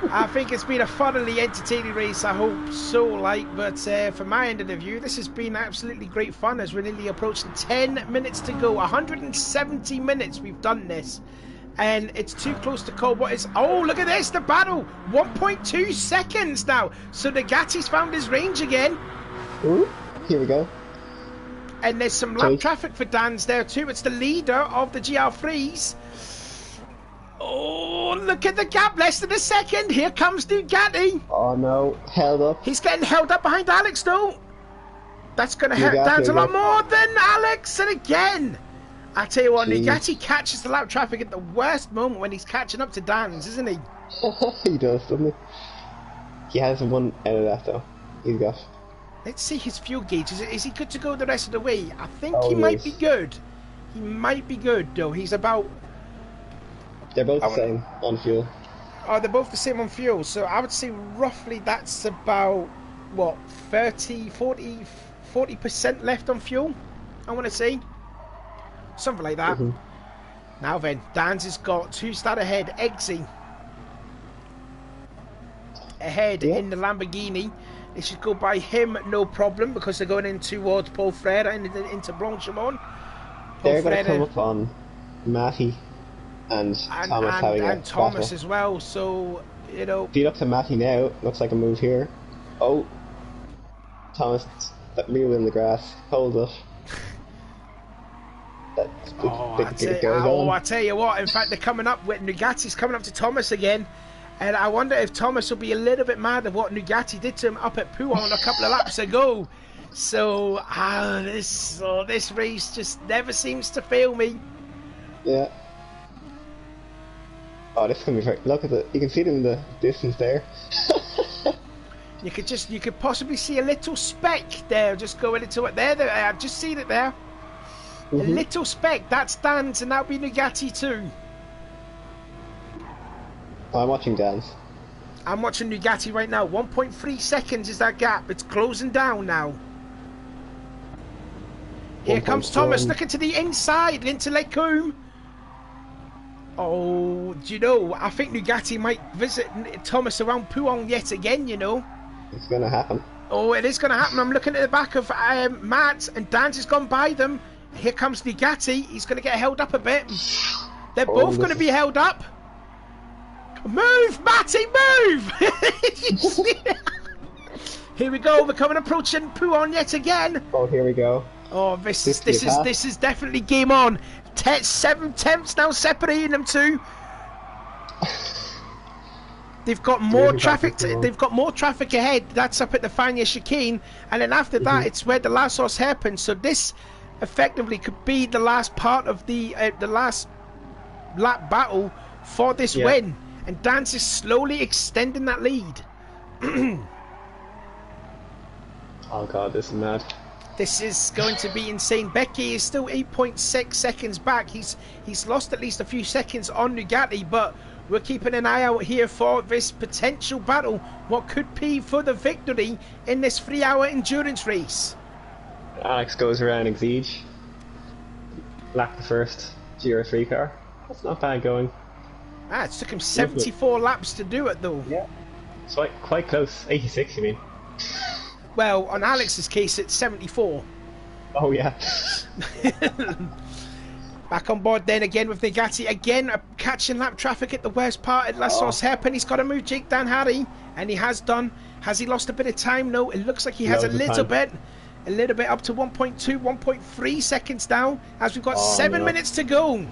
I think it's been a thoroughly entertaining race, I hope so, but from my end of the view, this has been absolutely great fun as we're nearly approaching 10 minutes to go. 170 minutes we've done this, and it's too close to call what is... Oh, look at this, the battle! 1.2 seconds now, so Nugatti's found his range again. Ooh, here we go. And there's some lap traffic for Dan's there too. It's the leader of the GR3s. Oh, look at the gap, less than a second. Here comes Nugatti. Oh no, held up. He's getting held up behind Alex though. That's going to hurt Dan's a lot more than Alex. And again, I tell you what, Nugatti catches the lap traffic at the worst moment when he's catching up to Dan's, isn't he? He does, doesn't he? He has one out of that though. He's got... Let's see his fuel gauge. Is he good to go the rest of the way? I think he might be good. He might be good though. He's about... They're both the same on fuel. Oh, they're both the same on fuel. So I would say roughly that's about, what, 40% left on fuel, I want to say. Something like that. Now then, Dan's has got 2 start ahead. Eggsy ahead in the Lamborghini. They should go by him, no problem, because they're going in towards Paul Frere and into Blanchimont. They're going to come up on Matty and Thomas having a Thomas battle as well, so, you know... If you look to Matty now, looks like a move here. Oh, Thomas, that wheel in the grass, hold it. I tell you what, in fact, they're coming up with... Nugatti's coming up to Thomas again, and I wonder if Thomas will be a little bit mad at what Nugatti did to him up at Pouhon a couple of laps ago. So, this race just never seems to fail me. Yeah. Oh, this is gonna be very... Look at it. You can see it in the distance there. You could possibly see a little speck there, just going into it there. I've just seen it there. A little speck. That's Dan's, and that'll be Nugatti too. I'm watching Dan's. I'm watching Nugatti right now. 1.3 seconds is that gap. It's closing down now. Here comes Thomas, looking to the inside, into Lake Coombe. Oh, do you know, I think Nugatti might visit Thomas around Pouhon yet again, you know. It's going to happen. Oh, it is going to happen. I'm looking at the back of Matt, and Dan's has gone by them. Here comes Nugatti. He's going to get held up a bit. They're both going to be held up. Move, Matty, move! Here we go. We're approaching Pouhon yet again. Oh, here we go. Oh, this is definitely game on. 7 tenths now separating them two. They've got more traffic. They've got more traffic ahead. That's up at the Fania chicane, and then after that, it's where the last horse happens. So this effectively could be the last part of the last lap battle for this win. And Dance is slowly extending that lead. Oh god, this is mad. This is going to be insane. Becky is still 8.6 seconds back. He's lost at least a few seconds on Nugatti, but we're keeping an eye out here for this potential battle. What could be for the victory in this 3-hour endurance race. Alex goes around Exige. Lap the first GR3 car. That's not bad going. It took him 74 laps to do it though. Yeah. It's quite close. 86, you mean? Well, on Alex's case, it's 74. Oh, yeah. Back on board then again with Nagati. Again, catching lap traffic at the worst part at La Sauce Hairpin. He's got to move Jake Dan Harry, and he has done. Has he lost a bit of time? No, it looks like he has a little bit up to 1.2, 1.3 seconds now, as we've got 7 minutes to go.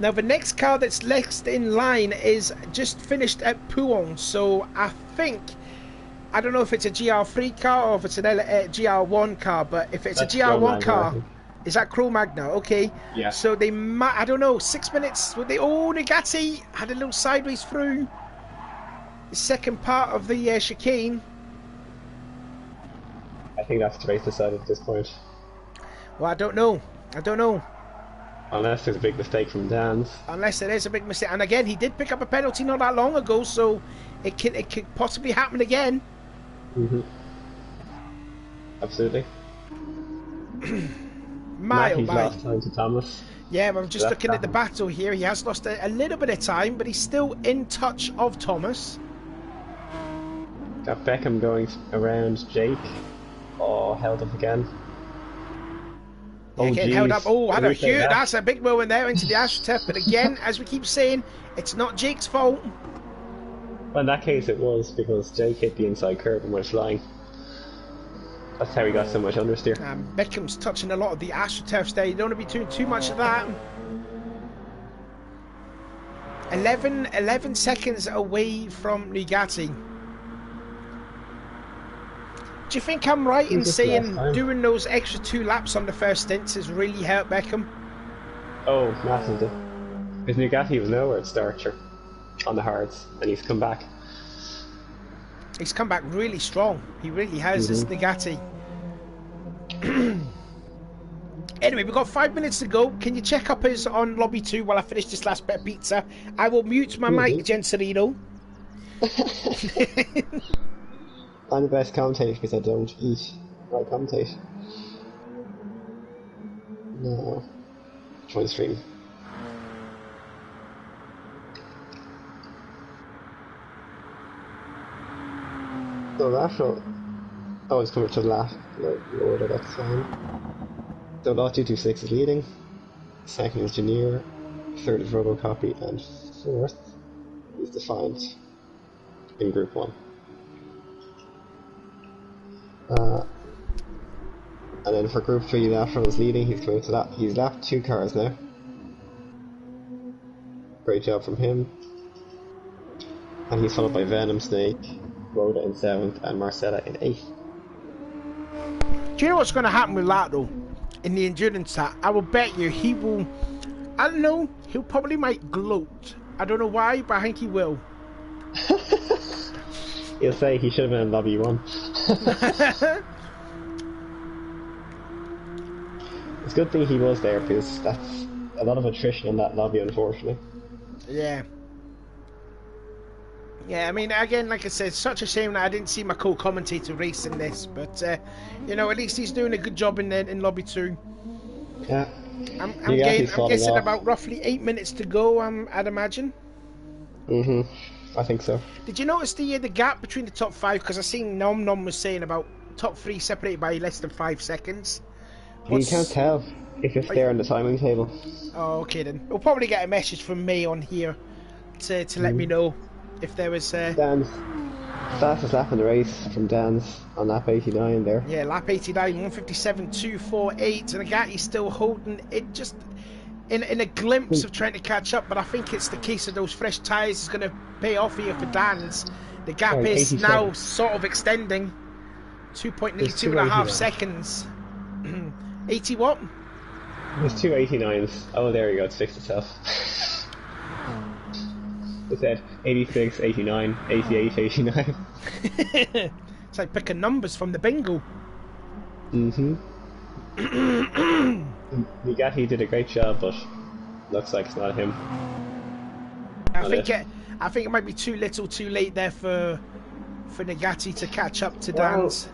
Now, the next car that's next in line is just finished at Pouhon, so I don't know if it's a GR3 car or if it's an GR1 car, but if it's a GR1 car, is that Cro-Magnon? Okay. Yeah. So they might, I don't know, 6 minutes. Nagati had a little sideways through the second part of the chicane. I think that's the race decided at this point. Well, I don't know. Unless there's a big mistake from Dan's. Unless there is a big mistake. And again, he did pick up a penalty not that long ago, so it could possibly happen again. Mm-hmm. Absolutely. He's lost time to Thomas. Yeah, I'm just looking at the battle here. He has lost a little bit of time, but he's still in touch of Thomas. Got Beckham going around Jake. Oh, held up again. Again, held up. Oh, had a huge. That's a big moment there into the AstroTurf. But again, as we keep saying, it's not Jake's fault. Well, in that case, it was because Jake hit the inside curb and went flying. That's how he got so much understeer. Beckham's touching a lot of the AstroTurfs there. You don't want to be doing too much of that. 11 seconds away from Nugatti. Do you think I'm right in saying doing those extra 2 laps on the first stints has really helped Beckham? Oh, massively. Because Nugatti was nowhere at start on the hards, and he's come back. He's come back really strong. He really has, this Nugatti. Anyway, we've got 5 minutes to go. Can you check up us on Lobby 2 while I finish this last bit of pizza? I will mute my mic, Genserino. I'm the best commentator because I don't eat while I commentate. No. Join the stream. So Rashel... Oh, it's coming to the last order, that's fine. So Lot 226 is leading. Second is Janier. Third is Robocopy. And fourth is Defiant in Group 1. And then for Group 3, Nashville is leading. He's coming to that. He's lapped 2 cars now. Great job from him. And he's followed by Venom, Snake, Rhoda in 7th, and Marcella in 8th. Do you know what's going to happen with that though? In the endurance set, I will bet you he will. I don't know. He'll probably might gloat. I don't know why, but I think he will. He'll say he should have been in Lobby 1. It's a good thing he was there because that's a lot of attrition in that lobby, unfortunately. Yeah. Yeah, I mean, again, like I said, such a shame that I didn't see my co-commentator racing this, but you know, at least he's doing a good job in Lobby 2. Yeah. I'm guessing about roughly 8 minutes to go. I'd imagine. I think so. Did you notice the gap between the top 5? Because I seen Nom Nom was saying about top 3 separated by less than 5 seconds. You can't tell if it's there on the timing table. Oh, okay then. We'll probably get a message from May on here to let me know if there was. Dan's fastest lap in the race from Dan's on lap 89 there. Yeah, lap 89, 157.248, and Nagati's still holding it, just in a glimpse of trying to catch up. But I think it's the case of those fresh tyres is going to pay off here for Dan's. The gap is now sort of extending. 2.5 seconds. 80 what? There's 2 89s. Oh, there you go, it's fixed itself. It said 86, 89, 88, 89. It's like picking numbers from the bingo. Nugatti did a great job, but looks like it's not him. I think it might be too little too late there for Nugatti to catch up to Dan's.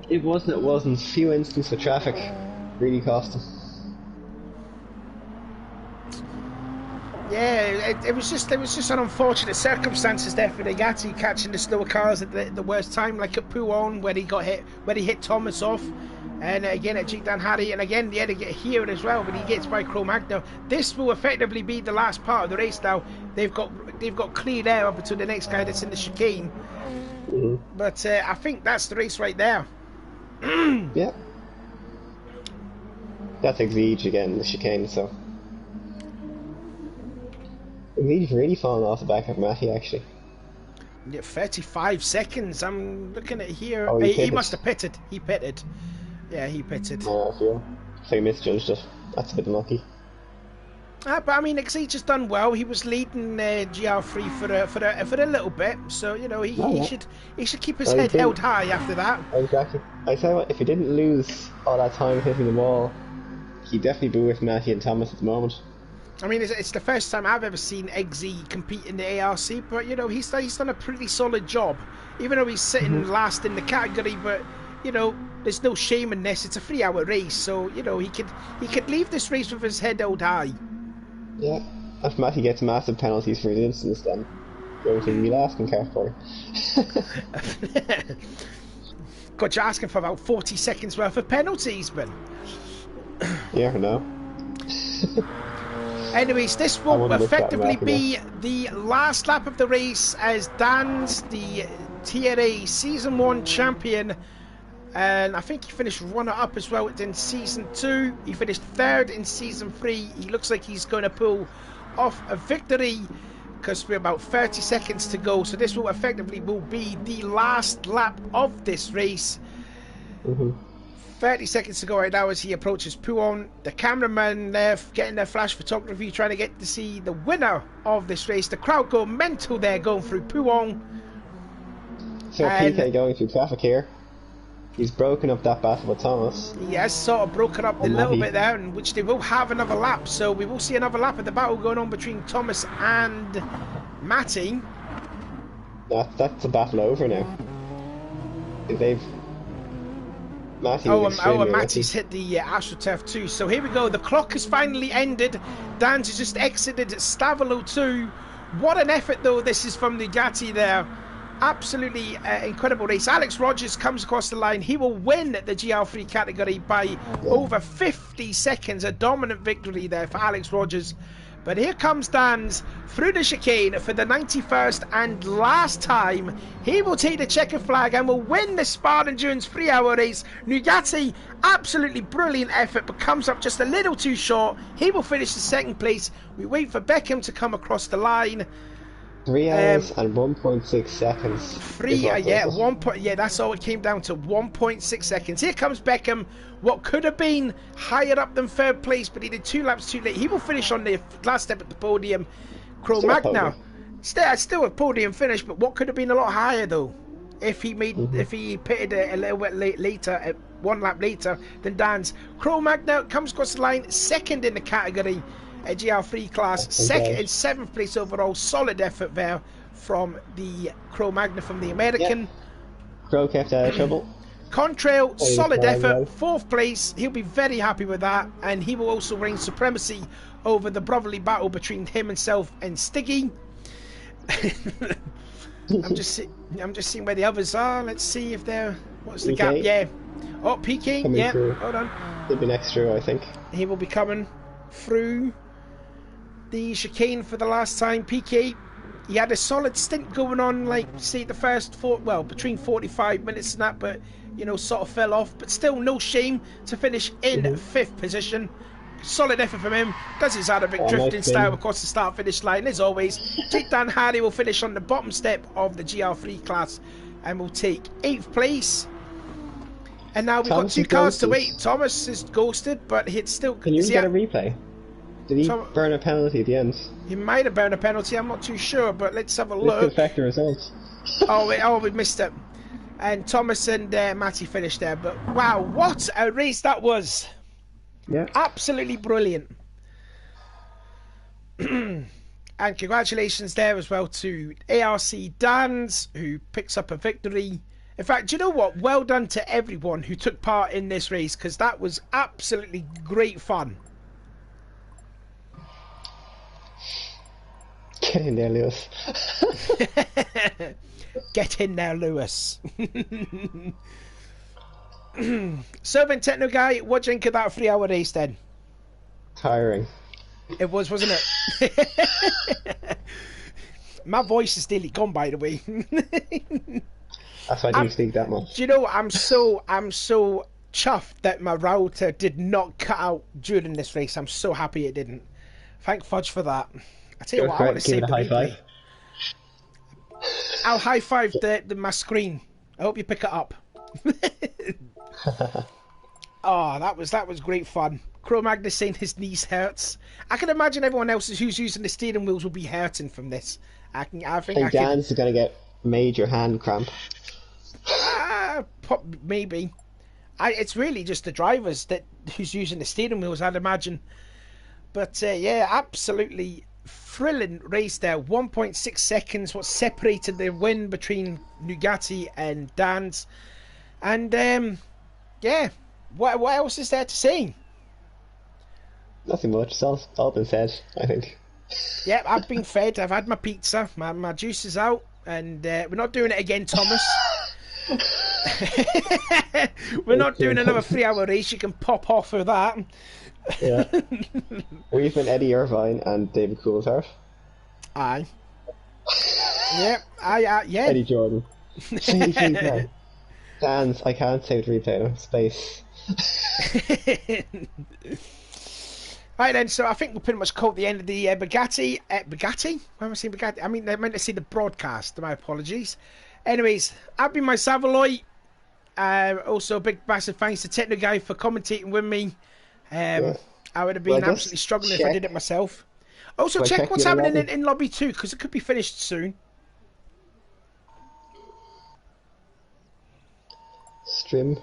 It wasn't. Few instances of traffic really cost him. Yeah, it was just an unfortunate circumstances there for Nagati catching the slower cars at the worst time, like at Pouon where he hit Thomas off, and again at Jidan Hari, and again they had to get here as well, but he gets by Cro-Magnon. This will effectively be the last part of the race now. They've got cleared air up until the next guy that's in the chicane. But I think that's the race right there. Yeah. That's Exige again, the chicane, so. He's really fallen off the back of Matty, actually. Yeah, 35 seconds. I'm looking at here. Oh, he must have pitted. He pitted. Yeah, he pitted. Oh, I feel. So he misjudged it. That's a bit unlucky. But I mean, Exige has done well. He was leading GR3 for a little bit, so you know he should keep his head held high after that. Exactly. I tell you what, if he didn't lose all that time hitting the wall, he'd definitely be with Matty and Thomas at the moment. I mean, it's the first time I've ever seen Eggsy compete in the ARC, but you know he's done a pretty solid job, even though he's sitting last in the category. But you know, there's no shame in this. It's a 3-hour race, so you know he could leave this race with his head held high. Yeah, if Matty gets massive penalties for his instance, then going to be asking carefully. God, you're asking for about 40 seconds worth of penalties, man. Yeah, I know. Anyways, this will effectively be the last lap of the race as Dan's the TRA Season 1 champion. And I think he finished runner-up as well in Season 2. He finished 3rd in Season 3. He looks like he's going to pull off a victory because we're about 30 seconds to go. So this will effectively be the last lap of this race. 30 seconds to go right now as he approaches Pouon. The cameraman there getting their flash photography, trying to get to see the winner of this race. The crowd go mental there going through Pouon. So PK going through traffic here. He's broken up that battle with Thomas. He has sort of broken up a little bit there, in which they will have another lap. So we will see another lap of the battle going on between Thomas and Matty. That's a battle over now. They've... Matty and Matty's hit the AstroTurf too. So here we go. The clock has finally ended. Dan's has just exited Stavolo 2. What an effort though this is from Nugatti there. Absolutely incredible race. Alex Rogers comes across the line. He will win the GR3 category by over 50 seconds. A dominant victory there for Alex Rogers. But here comes Dan's through the chicane for the 91st and last time. He will take the checkered flag and will win the Spa Endurance 3-hour race. Nugatti, absolutely brilliant effort, but comes up just a little too short. He will finish the 2nd place. We wait for Beckham to come across the line. 3 hours and 1.6 seconds. That's all it came down to, 1.6 seconds. Here comes Beckham, what could have been higher up than 3rd place, but he did 2 laps too late. He will finish on the last step at the podium. Cro-Magnon, still a podium finish, but what could have been a lot higher though, if he pitted a little bit later, 1 lap later than Dan's. Cro-Magnon comes across the line, 2nd in the category. A GR3 class, 2nd and 7th place overall. Solid effort there from the Cro-Magnon from the American. Crow kept out of trouble. Contrail, solid effort, 4th place. He'll be very happy with that, and he will also reign supremacy over the brotherly battle between himself and Stiggy. I'm just seeing where the others are. Let's see if they're. What's the gap? Yeah. Oh, PK. Yeah. Hold on. He'll be next through, I think. He will be coming through the chicane for the last time. PK, he had a solid stint going on, like say the first between 45 minutes and that, but you know, sort of fell off, but still no shame to finish in 5th position. Solid effort from him. Does his Arabic drifting style across the start finish line as always. Jidan Hari will finish on the bottom step of the GR3 class and will take 8th place. And now we've got 2 cars to wait. Thomas is ghosted, but he'd still. Can you get a replay? Did he burn a penalty at the end? He might have burned a penalty, I'm not too sure, but let's have a look. This could affect the results. we missed it. And Thomas and Matty finished there, but wow, what a race that was. Yeah. Absolutely brilliant. And congratulations there as well to ARC Dans, who picks up a victory. In fact, do you know what? Well done to everyone who took part in this race, because that was absolutely great fun. Get in there, Lewis. Get in there, Lewis. So then, Techno Guy, what do you think of that 3-hour race then? Tiring. It was, wasn't it? My voice is nearly gone, by the way. That's why I didn't speak that much. Do you know, I'm so chuffed that my router did not cut out during this race. I'm so happy it didn't. Thank fudge for that. I tell you what, I want to save the replay. I'll high five my screen. I hope you pick it up. Oh, that was great fun. Cro Magnus saying his knees hurts. I can imagine everyone else who's using the steering wheels will be hurting from this. I think Dan's gonna get major hand cramp. Maybe. It's really just the drivers who's using the steering wheels, I'd imagine. But yeah, absolutely thrilling race there. 1.6 seconds, what separated the win between Nugatti and Dan's. And yeah, what else is there to say? Nothing much. It's all been said, I think. Yeah, I've been fed. I've had my pizza. My juice is out, and we're not doing it again, Thomas. We're not doing another 3-hour race. You can pop off of that. Yeah. We've been Eddie Irvine and David Coulthard. Aye. Yeah. Yeah. Eddie Jordan. Save replay. Dan's. I can't save the replay. No space. Right then, so I think we'll pretty much call it the end of the Bugatti. Bugatti? Why am I saying Bugatti? I mean, I meant to say the broadcast. My apologies. Anyways, I've been my Savaloy. Also, a big massive thanks to Techno Guy for commentating with me. I would have been absolutely struggling if I did it myself. Also, check what's happening in Lobby 2, because it could be finished soon. Stream.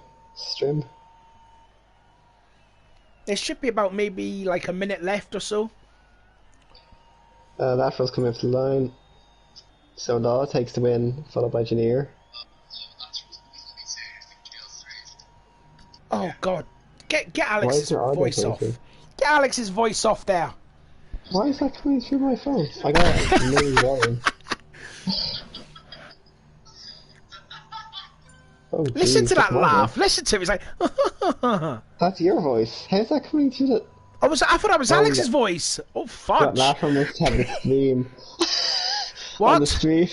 There should be about maybe like a minute left or so. Lateral's coming up to the line. So Law takes the win, followed by Janier. Oh God! Get Alex's voice off. Get Alex's voice off there. Why is that coming through my phone? I got a new volume. Oh, listen to that laugh. Listen to it. It's like. That's your voice. How's that coming through the... I thought that was Alex's voice. Oh, fudge. Lateral must have the stream. What? On the stream.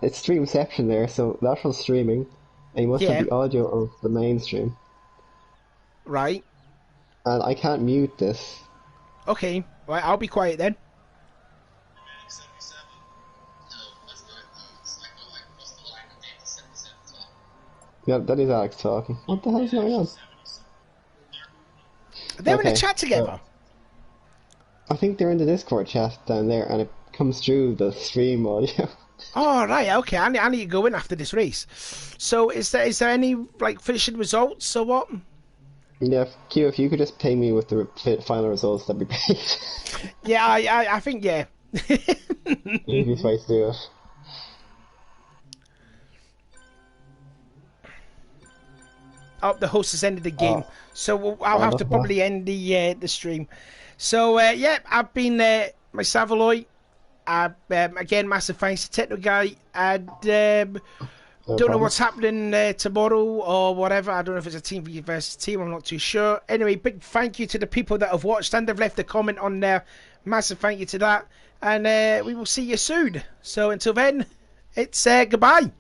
It's streamception there, so Lateral's streaming. And you must have the audio of the mainstream. Right. And I can't mute this. Okay. Right, I'll be quiet then. Yeah, that is Alex talking. What the hell is going on? They're in a chat together. I think they're in the Discord chat down there, and it comes through the stream audio. Oh right, okay. I need to go in after this race. So is there any like finishing results or what? Yeah, Q, if you could just pay me with the final results, that'd be great. Yeah, I think yeah. Easiest way to do it. Oh, the host has ended the game, so I'll have to probably end the stream. So yeah, I've been my Savaloy. Again, massive thanks to Techno Guy, and don't know what's happening tomorrow or whatever. I don't know if it's a team versus team. I'm not too sure. Anyway, big thank you to the people that have watched and have left a comment on there. Massive thank you to that, and we will see you soon. So until then, it's goodbye.